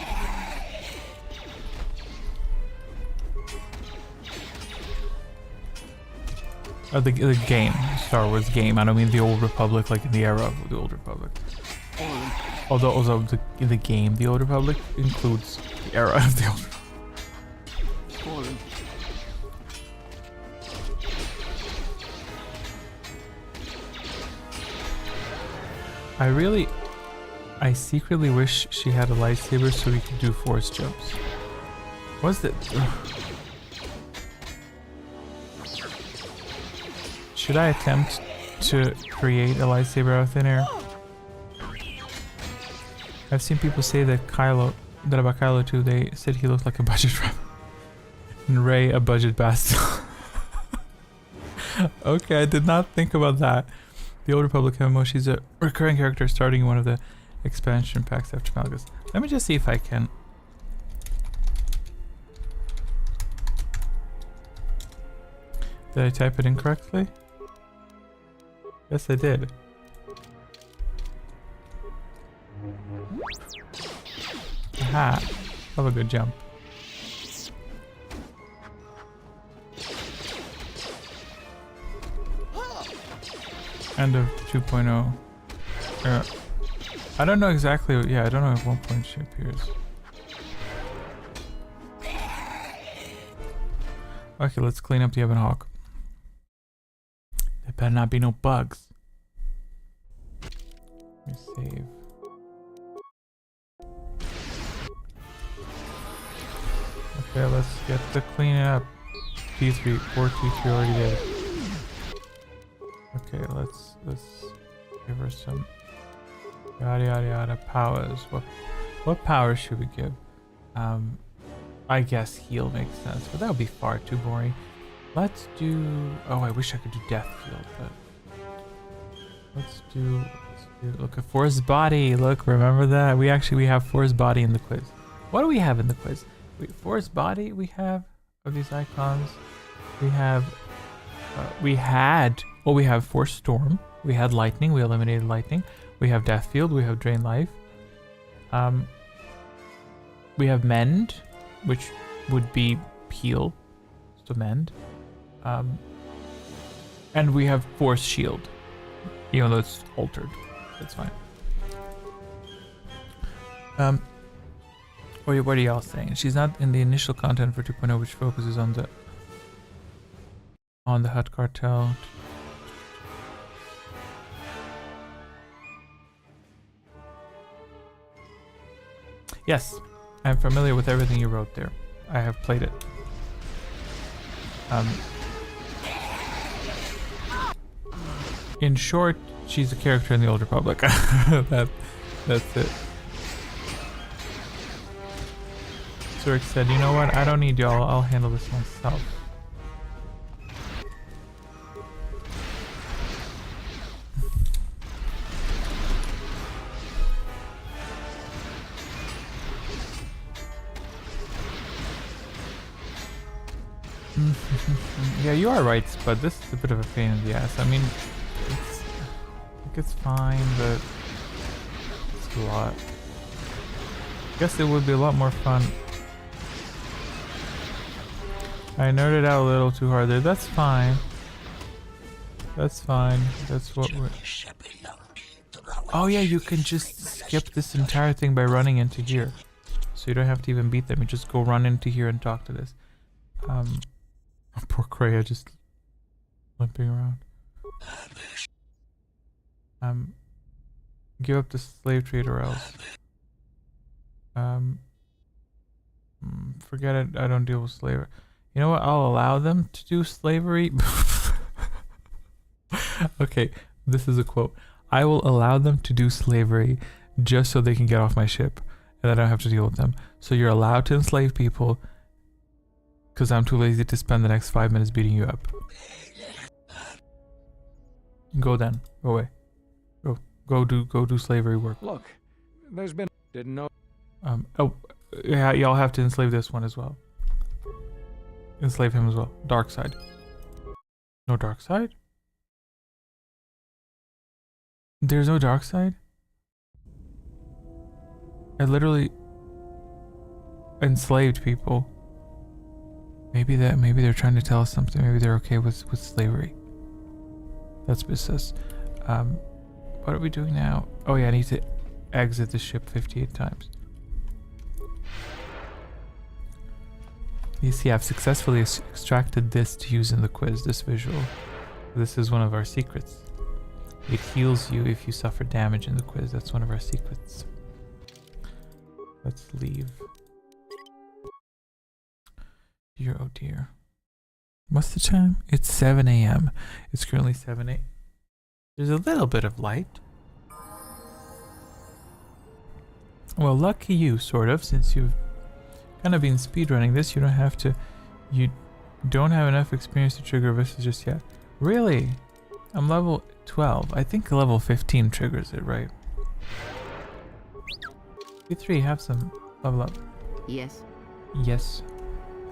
Oh, the game, Star Wars game. I don't mean the Old Republic, like in the era of the Old Republic. Although also the game, the Old Republic, includes the era of the Old Republic. I secretly wish she had a lightsaber so we could do force jumps. What's that? Should I attempt to create a lightsaber out of thin air? I've seen people say that about Kylo too. They said he looked like a budget rep. And Rey a budget bastard. Okay, I did not think about that. The Old Republic MMO, she's a recurring character starting in one of the expansion packs after Malgus. Let me just see if I can. Did I type it incorrectly? Yes, I did. Aha! Have a good jump. End of 2.0. I don't know exactly. Yeah, I don't know at what point she appears. Okay, let's clean up the Ebon Hawk. There better not be no bugs. Let me save. Okay, let's get to clean it up. T3, 4 T3 already did. Okay, let's give her some yada yada yada powers. What powers should we give? I guess heal makes sense, but that would be far too boring. Let's do. Oh, I wish I could do Death Field, but let's do. Look at Force Body. Look, remember that we have Force Body in the quiz. What do we have in the quiz? Force Body. We have of these icons. We have. We have Force Storm. We had Lightning. We eliminated Lightning. We have Death Field. We have Drain Life. We have Mend, which would be heal, so Mend. And we have Force Shield, even though it's altered. That's fine. What are y'all saying? She's not in the initial content for 2.0, which focuses on the Hutt Cartel. Yes, I'm familiar with everything you wrote there. I have played it. In short, she's a character in the Old Republic. That's it. Zurich said, you know what? I don't need y'all. I'll handle this myself. Yeah, you are right, but this is a bit of a pain in the ass. I mean, it's fine, but a lot. Guess it would be a lot more fun. I nerded out a little too hard there. That's fine. That's fine. That's what we're... Oh yeah, you can just skip this entire thing by running into here. So you don't have to even beat them. You just go run into here and talk to this. Poor Kreia just limping around. Give up the slave trade or else. Forget it. I don't deal with slavery. You know what? I'll allow them to do slavery. Okay, this is a quote. I will allow them to do slavery just so they can get off my ship and I don't have to deal with them. So you're allowed to enslave people because I'm too lazy to spend the next 5 minutes beating you up. Go then. Go away. Go do slavery work. Look, there's been... Didn't know... Oh, yeah, y'all have to enslave this one as well. Enslave him as well. Dark side. No dark side? There's no dark side? I literally enslaved people. Maybe they're trying to tell us something. Maybe they're okay with slavery. That's business. What are we doing now? Oh yeah, I need to exit the ship 58 times. You see, I've successfully extracted this to use in the quiz, this visual. This is one of our secrets. It heals you if you suffer damage in the quiz. That's one of our secrets. Let's leave. Dear, oh dear. What's the time? It's 7 a.m. It's currently 7 a.m. There's a little bit of light. Well, lucky you, sort of, since you've kind of been speedrunning this. You don't have to... You don't have enough experience to trigger this just yet. Really? I'm level 12. I think level 15 triggers it, right? You3, have some level up. Yes. Yes.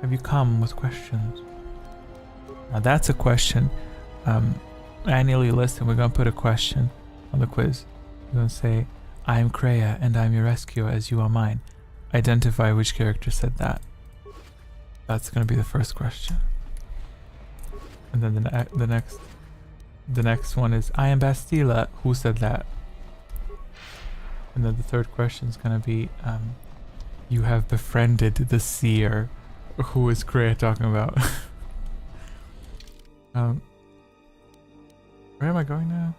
Have you come with questions? Now that's a question. Annually listen, we're gonna put a question on the quiz. We're gonna say, I am Kreia and I'm your rescuer as you are mine. Identify which character said that. That's gonna be the first question. And then the next one is, I am Bastila, who said that? And then the third question is gonna be, you have befriended the seer. Who is Kreia talking about? Where am I going now?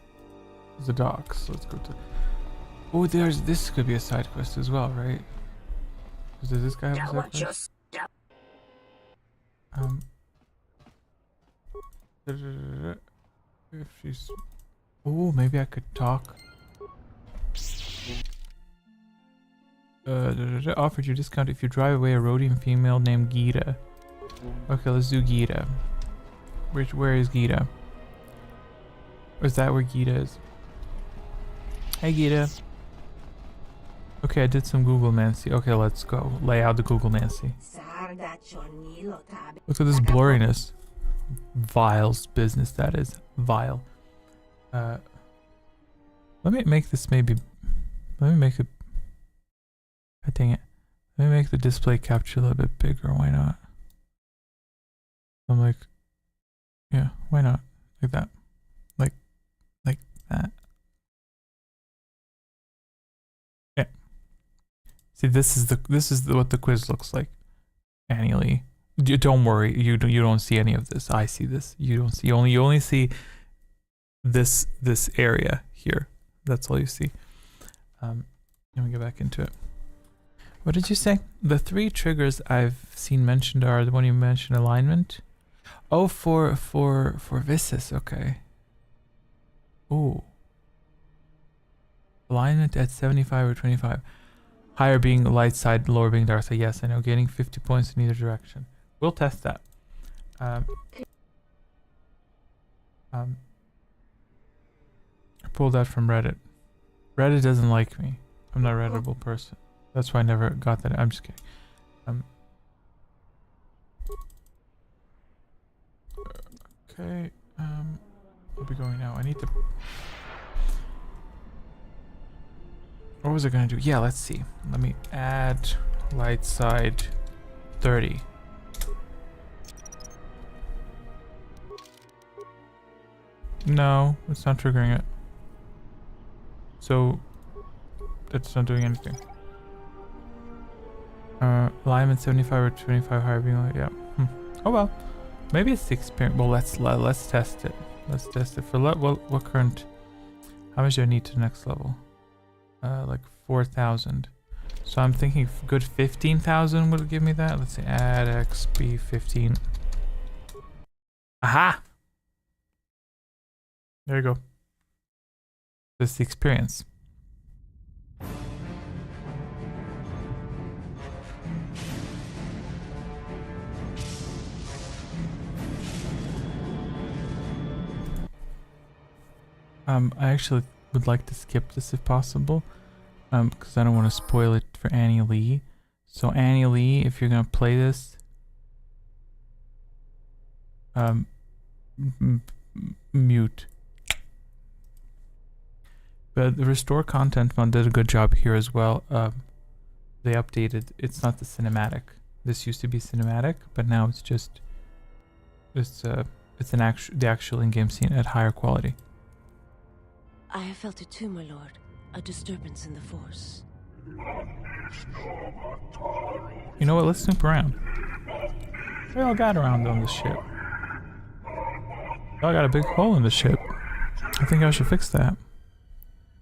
The docks. Let's go to... Oh, this could be a side quest as well, right? Does this guy have a side quest? If she's... Oh, maybe I could talk. Offered you discount if you drive away a Rhodian female named Gita. Okay, let's do Gita. Where is Gita? Or is that where Gita is? Hey Gita. Okay, I did some Google Nancy. Okay, let's go. Lay out the Google Nancy. Look at this blurriness. Vile's business, that is. Vile. Let me make this maybe... Let me make it... Dang it. Let me make the display capture a little bit bigger. Why not? I'm like... Yeah, why not? Like that. Like that. Yeah. See, this is what the quiz looks like annually. Don't worry, you don't see any of this. I see this. You don't see. You only see this area here. That's all you see. Let me get back into it. What did you say? The 3 triggers I've seen mentioned are the one you mentioned, alignment. Oh, for Vissus, okay. Ooh. Alignment at 75 or 25. Higher being light side, lower being dark side. Yes, I know. Gaining 50 points in either direction. We'll test that. I pulled that from Reddit. Reddit doesn't like me. I'm not a Redditable person. That's why I never got that. I'm just kidding. Okay. I'll be going now. I need to... What was I gonna do? Yeah, let's see. Let me add light side 30. No, it's not triggering it. So it's not doing anything. Alignment 75 or 25 higher being like, yeah. Oh well. Maybe it's the experience. Well, let's test it. Let's test it for what current. How much do I need to the next level? Like 4,000. So I'm thinking good 15,000 would give me that. Let's say add XP 15. Aha! There you go. That's the experience. I actually would like to skip this if possible, because I don't want to spoil it for Annie Lee. So Annie Lee, if you're gonna play this, mute. But the restore content mod did a good job here as well. They updated. It's not the cinematic. This used to be cinematic, but now it's just the actual in-game scene at higher quality. I have felt it too, my lord. A disturbance in the Force. You know what? Let's snoop around. We all got around on this ship. We all got a big hole in the ship. I think I should fix that.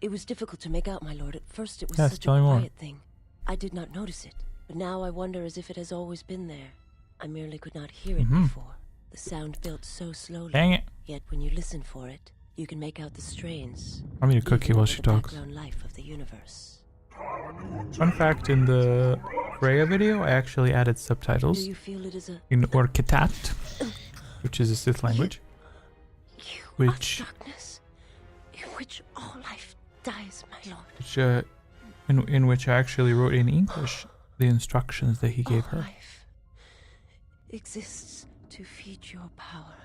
It was difficult to make out, my lord. At first it was Yes, such tell a me more. quiet thing. I did not notice it. But now I wonder as if it has always been there. I merely could not hear it before. The sound built so slowly. Dang it. Yet when you listen for it, you can make out the strains. I'll eat a cookie while she talks. Background life of the universe. Fun fact, in the Rhea video, I actually added subtitles Do you feel it is a in Orkitat, which is a Sith language, which darkness in which all life dies, my lord. in which I actually wrote in English the instructions that he gave her. Life exists to feed your power.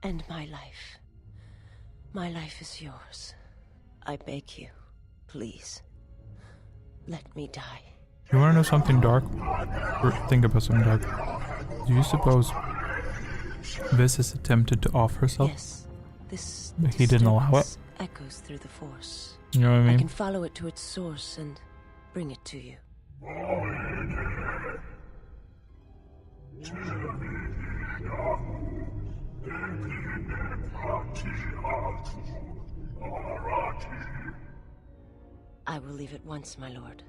And my life. My life is yours. I beg you, please. Let me die. You want to know something dark? Or think about something dark. Do you suppose this is attempted to off herself? Yes. This But he didn't allow it? echoes through the Force. You know what I mean? I can follow it to its source and bring it to you. I will leave at once, my lord.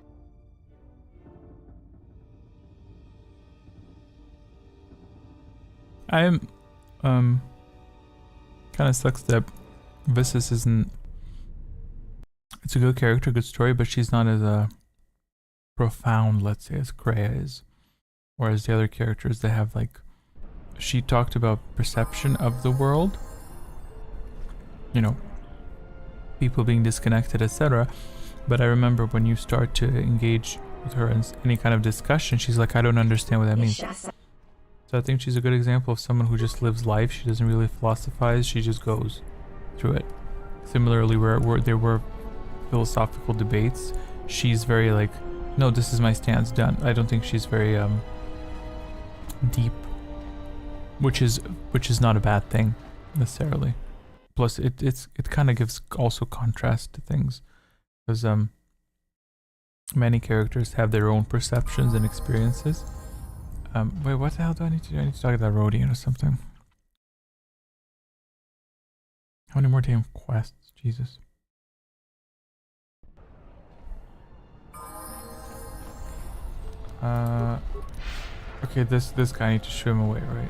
I am, kind of sucks that Vissus isn't. It's a good character, good story, but she's not as profound, let's say, as Kreia is, whereas the other characters, they have like. She talked about perception of the world. You know, people being disconnected, etc. But I remember when you start to engage with her in any kind of discussion, she's like, I don't understand what that means. So I think she's a good example of someone who just lives life. She doesn't really philosophize. She just goes through it. Similarly, where there were philosophical debates, she's very like, no, this is my stance, done. I don't think she's very deep, which is not a bad thing necessarily. Plus, it kind of gives also contrast to things, because many characters have their own perceptions and experiences. Wait, what the hell do I need to do? I need to talk to that Rodian or something. How many more damn quests? Jesus. Okay, this guy, I need to shoo him away, right?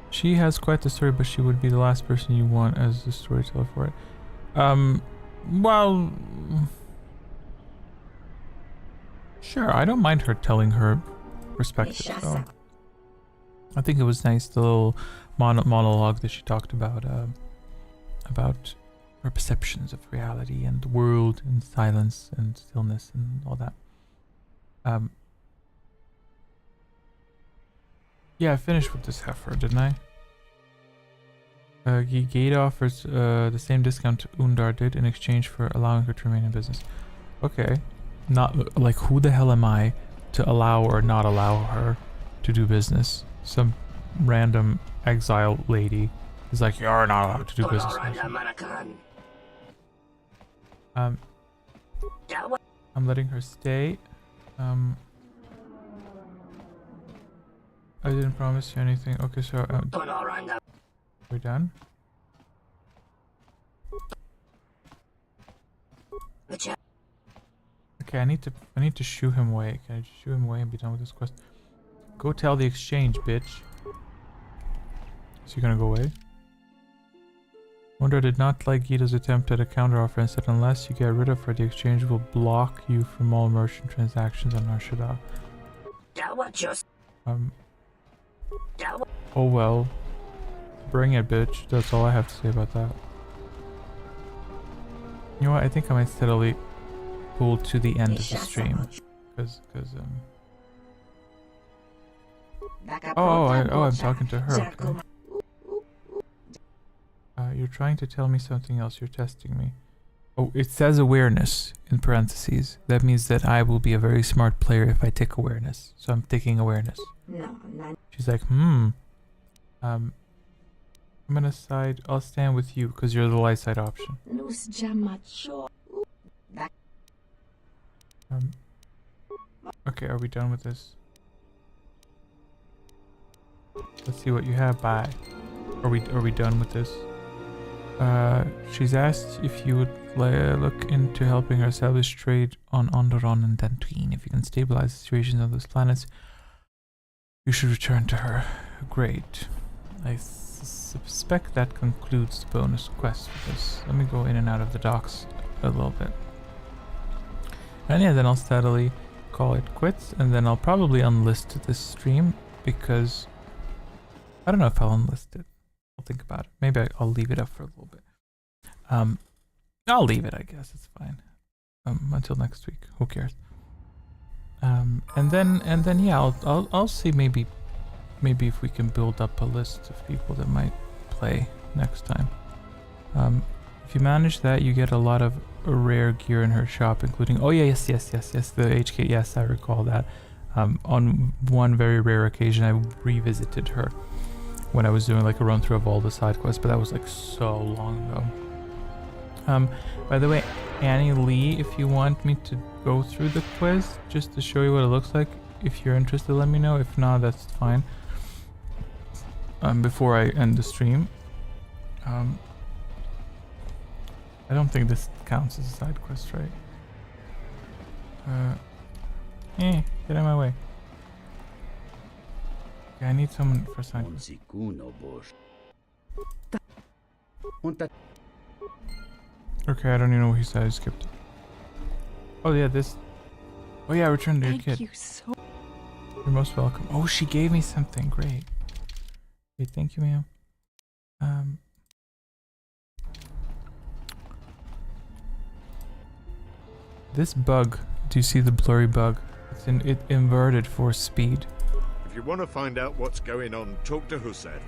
She has quite the story, but she would be the last person you want as the storyteller for it. Well, sure, I don't mind her telling her perspective. So. I think it was nice, the little monologue that she talked about her perceptions of reality and the world and silence and stillness and all that. Yeah, I finished with this heifer, didn't I? Gate offers the same discount Undar did in exchange for allowing her to remain in business. Okay. Not like, who the hell am I to allow or not allow her to do business? Some random exile lady is like, you're not allowed to do business. I'm letting her stay. I didn't promise you anything. Okay, so we're done. Okay, I need to shoo him away. Can I just shoo him away and be done with this quest? Go tell the exchange, bitch. Is he gonna go away? Wonder did not like Gita's attempt at a counteroffer and said unless you get rid of her, the exchange will block you from all merchant transactions on Narshada. Oh well. Bring it, bitch. That's all I have to say about that. You know what? I think I might steadily pull to the end of the stream. I'm talking to her. Okay. You're trying to tell me something else. You're testing me. Oh, it says awareness in parentheses. That means that I will be a very smart player if I take awareness. So I'm taking awareness. She's like, I'm gonna side. I'll stand with you because you're the light side option. Okay, are we done with this? Let's see what you have. Bye. Are we done with this? She's asked if you would look into helping her establish trade on Onderon and Dantooine. If you can stabilize the situations on those planets, you should return to her. Great. I suspect that concludes the bonus quest for this. Let me go in and out of the docks a little bit. And yeah, then I'll steadily call it quits, and then I'll probably unlist this stream because I don't know if I'll unlist it. I'll think about it. Maybe I'll leave it up for a little bit. I'll leave it, I guess. It's fine. Until next week. Who cares? And then yeah, I'll see maybe if we can build up a list of people that might play next time. If you manage that, you get a lot of rare gear in her shop, including yes, the HK. Yes, I recall that. On one very rare occasion, I revisited her when I was doing like a run through of all the side quests, but that was like so long ago. By the way, Annie Lee, if you want me to go through the quiz just to show you what it looks like, if you're interested, let me know. If not, that's fine. Before I end the stream, I don't think this counts as a side quest, right? Get out of my way. Okay, I need someone for side quest. Okay, I don't even know what he said. I skipped it. Oh yeah, this. Oh yeah, return to your kid. Thank you so. You're most welcome. Oh, she gave me something. Great. Okay, thank you, ma'am. This bug. Do you see the blurry bug? It inverted for speed. If you want to find out what's going on, talk to Hussein.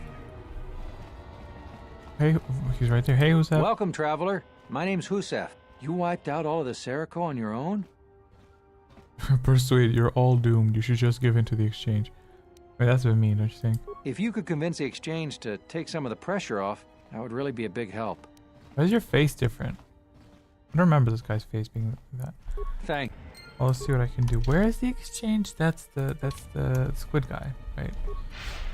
Hey, he's right there. Hey, Husef. Welcome, traveler. My name's Husef. You wiped out all of the Serico on your own? Persuade, you're all doomed. You should just give in to the exchange. Wait, that's a bit mean, don't you think? If you could convince the exchange to take some of the pressure off, that would really be a big help. Why is your face different? I don't remember this guy's face being like that. Thanks. Well, let's see what I can do. Where is the exchange? That's the squid guy, right?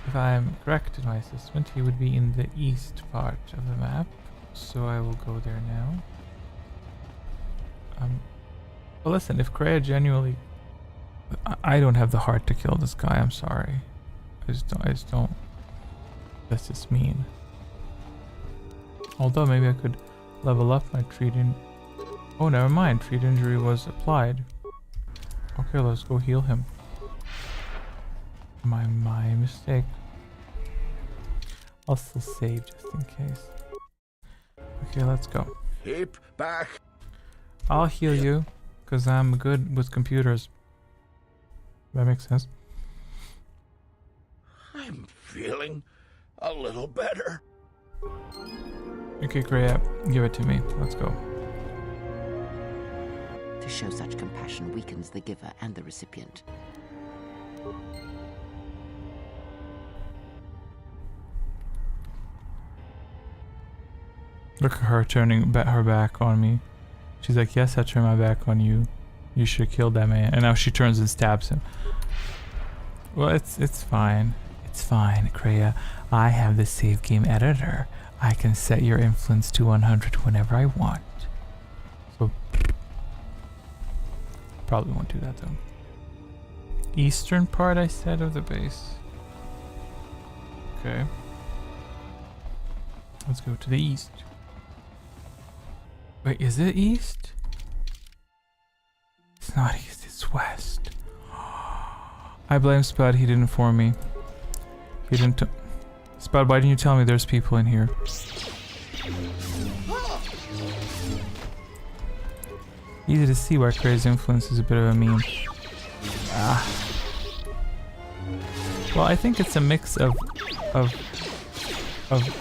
If I'm correct in my assessment, he would be in the east part of the map. So I will go there now. Well, listen, if Kreia genuinely... I don't have the heart to kill this guy, I'm sorry. I just don't... That's just mean. Although, maybe I could level up my treat in... Oh, never mind. Treat injury was applied. Okay, let's go heal him. My mistake. I'll still save just in case. Okay, let's go. Keep back. I'll heal you, because I'm good with computers. That makes sense. I'm feeling a little better. Okay, Kreia, give it to me. Let's go. To show such compassion weakens the giver and the recipient. Look at her turning her back on me. She's like, yes, I turned my back on you. You should have killed that man. And now she turns and stabs him. Well, it's fine. It's fine, Kreia. I have the save game editor. I can set your influence to 100 whenever I want. So, probably won't do that though. Eastern part, I said, of the base. Okay. Let's go to the east. Wait, is it east? It's not east, it's west. I blame Spud, he didn't inform me. He didn't Spud, why didn't you tell me there's people in here? Easy to see why Craig's influence is a bit of a meme. Well, I think it's a mix of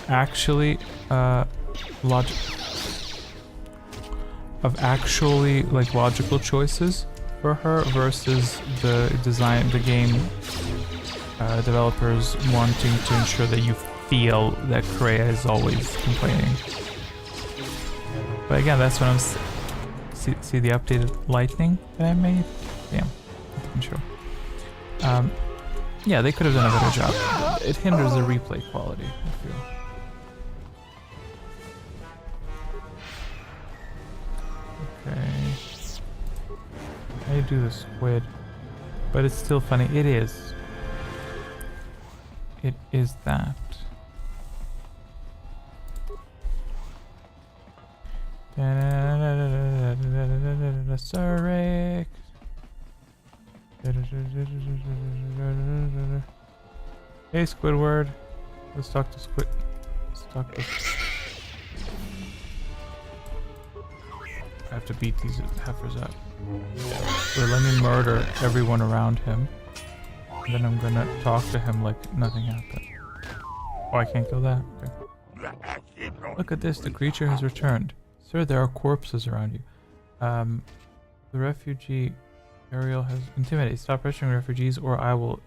actually logical choices for her versus the game developers wanting to ensure that you feel that Kreia is always complaining. But again, that's what I'm see the updated lighting that I made. Damn, I'm sure. Yeah, they could have done a better job. It hinders the replay quality, I feel. Okay. How do you do the squid? But it's still funny. It is. It is that. Sorry. Hey, Squidward. Let's talk to Squid. Let's talk to. I have to beat these heifers up. So let me murder everyone around him. And then I'm gonna talk to him like nothing happened. Oh, I can't kill that? Okay. Look at this, the creature has returned. Sir, there are corpses around you. The refugee Ariel has intimidated. Stop pressuring refugees or I will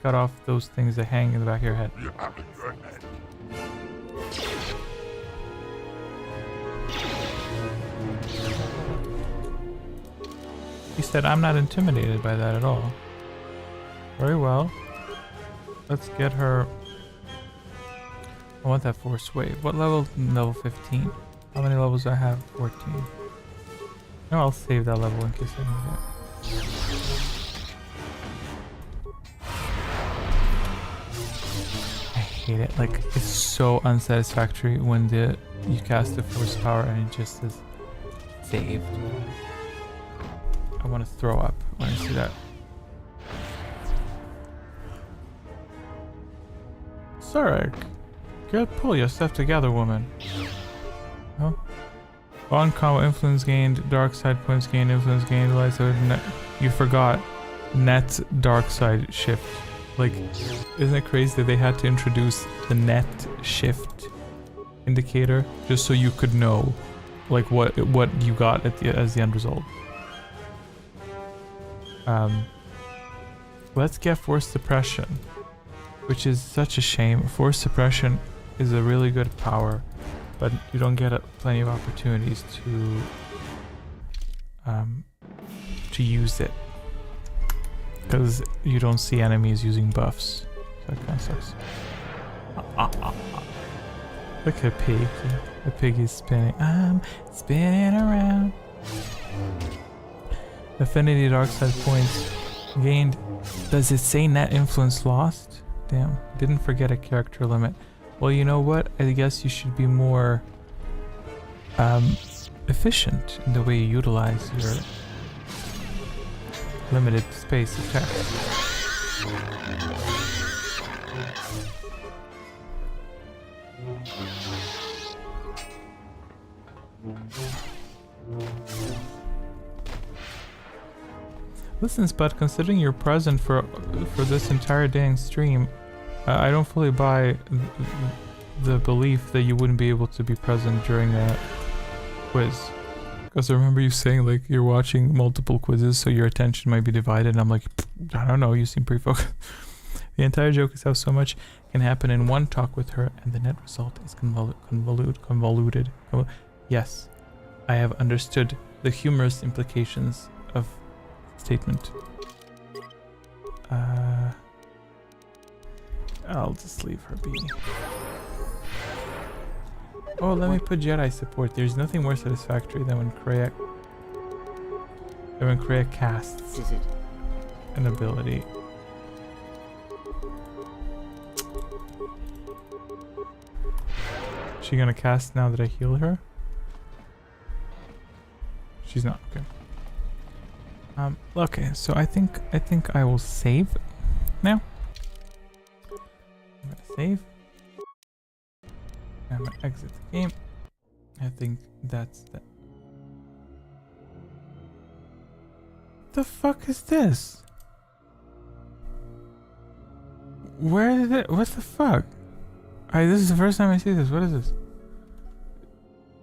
cut off those things that hang in the back of your head. He said, I'm not intimidated by that at all. Very well. Let's get her. I want that force wave. What level? Level 15. How many levels do I have? 14. No, I'll save that level in case I need it. I hate it. Like, it's so unsatisfactory when you cast the force power and it just says saved. I want to throw up when I see that. Sarek, pull your stuff together, woman. Huh? On combo influence gained, dark side points gained, influence gained, light side. You forgot net dark side shift. Like, isn't it crazy that they had to introduce the net shift indicator just so you could know, like, what you got as the end result. Let's get force suppression, which is such a shame. Force suppression is a really good power, but you don't get plenty of opportunities to use it because you don't see enemies using buffs. So that kind of sucks. Look at Piggy. The piggy's spinning. I'm spinning around. Affinity dark side points gained. Does it say net influence lost? Damn, didn't forget a character limit. Well, you know what? I guess you should be more efficient in the way you utilize your limited space of text. Listen, Spud, considering you're present for this entire dang stream, I don't fully buy the belief that you wouldn't be able to be present during a quiz. Because I remember you saying like you're watching multiple quizzes, so your attention might be divided. And I'm like, I don't know, you seem pretty focused. The entire joke is how so much can happen in one talk with her, and the net result is convoluted. Yes, I have understood the humorous implications of statement. I'll just leave her be. Oh, let me put Jedi support. There's nothing more satisfactory than when Kreia casts an ability. Is she gonna cast now that I heal her? She's not. Okay. Okay. So I think I will save now. I'm gonna save. I'm gonna exit the game. I think that's that. The fuck is this? Where did it? What the fuck? This is the first time I see this. What is this?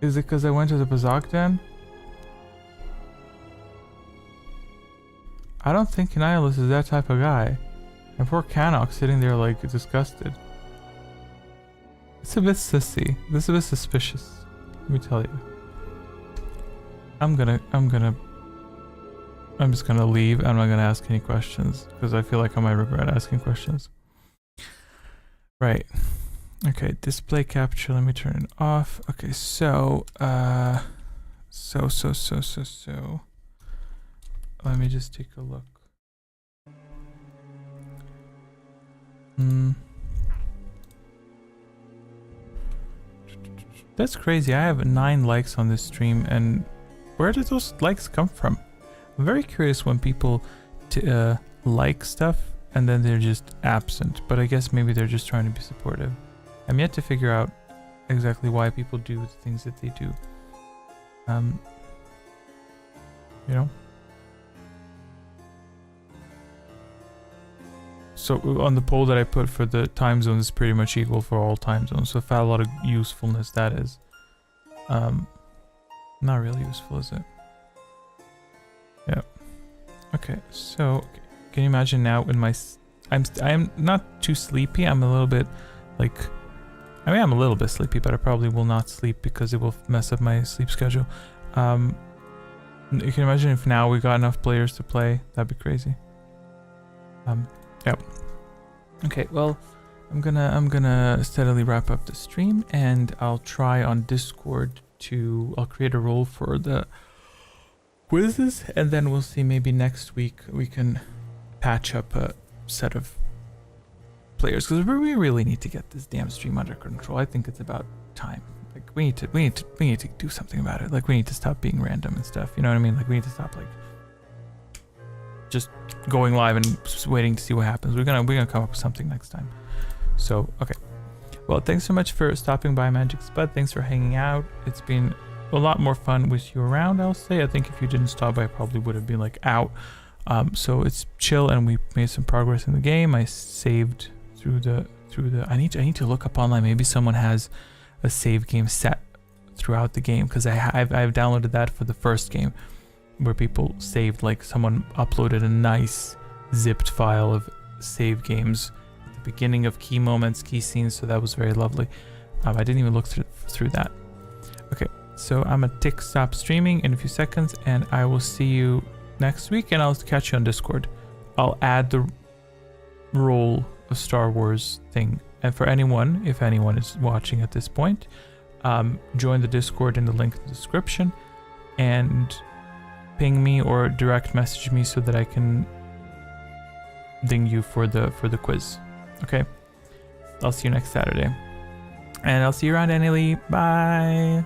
Is it because I went to the Bazak Den? I don't think Nihilus is that type of guy. And poor Cannock sitting there like disgusted. It's a bit sissy. This is a bit suspicious. Let me tell you. I'm just gonna leave. I'm not gonna ask any questions because I feel like I might regret asking questions. Right. Okay, display capture, let me turn it off. Okay, so let me just take a look. That's crazy. I have 9 likes on this stream, and where did those likes come from? I'm very curious when people like stuff and then they're just absent, but I guess maybe they're just trying to be supportive. I'm yet to figure out exactly why people do the things that they do. You know? So on the poll that I put for the time zones is pretty much equal for all time zones. So if I had a lot of usefulness, that is. Not really useful, is it? Yeah. Okay, so can you imagine now in my... I'm not too sleepy. I'm a little bit like... I mean, I'm a little bit sleepy, but I probably will not sleep because it will mess up my sleep schedule. You can imagine if now we got enough players to play. That'd be crazy. Yep. Okay, well, I'm gonna steadily wrap up the stream, and I'll try on Discord I'll create a role for the quizzes, and then we'll see, maybe next week we can patch up a set of players, because we really need to get this damn stream under control. I think it's about time. Like we need to do something about it. Like we need to stop being random and stuff. You know what I mean? Like we need to stop like just going live and just waiting to see what happens. We're gonna come up with something next time. So okay. Well, thanks so much for stopping by, Magic Spud. Thanks for hanging out. It's been a lot more fun with you around, I'll say. I think if you didn't stop by, I probably would have been like out. So it's chill, and we made some progress in the game. I saved through the I need to look up online. Maybe someone has a save game set throughout the game, because I've downloaded that for the first game, where people saved, like someone uploaded a nice zipped file of save games at the beginning of key moments, key scenes, so that was very lovely. I didn't even look through that. Okay, so I'm gonna stop streaming in a few seconds, and I will see you next week, and I'll catch you on Discord. I'll add the role of Star Wars thing, and for anyone, if anyone is watching at this point, join the Discord in the link in the description, and ping me or direct message me so that I can ding you for the quiz. Okay, I'll see you next Saturday, and I'll see you around, Annie Lee. Bye.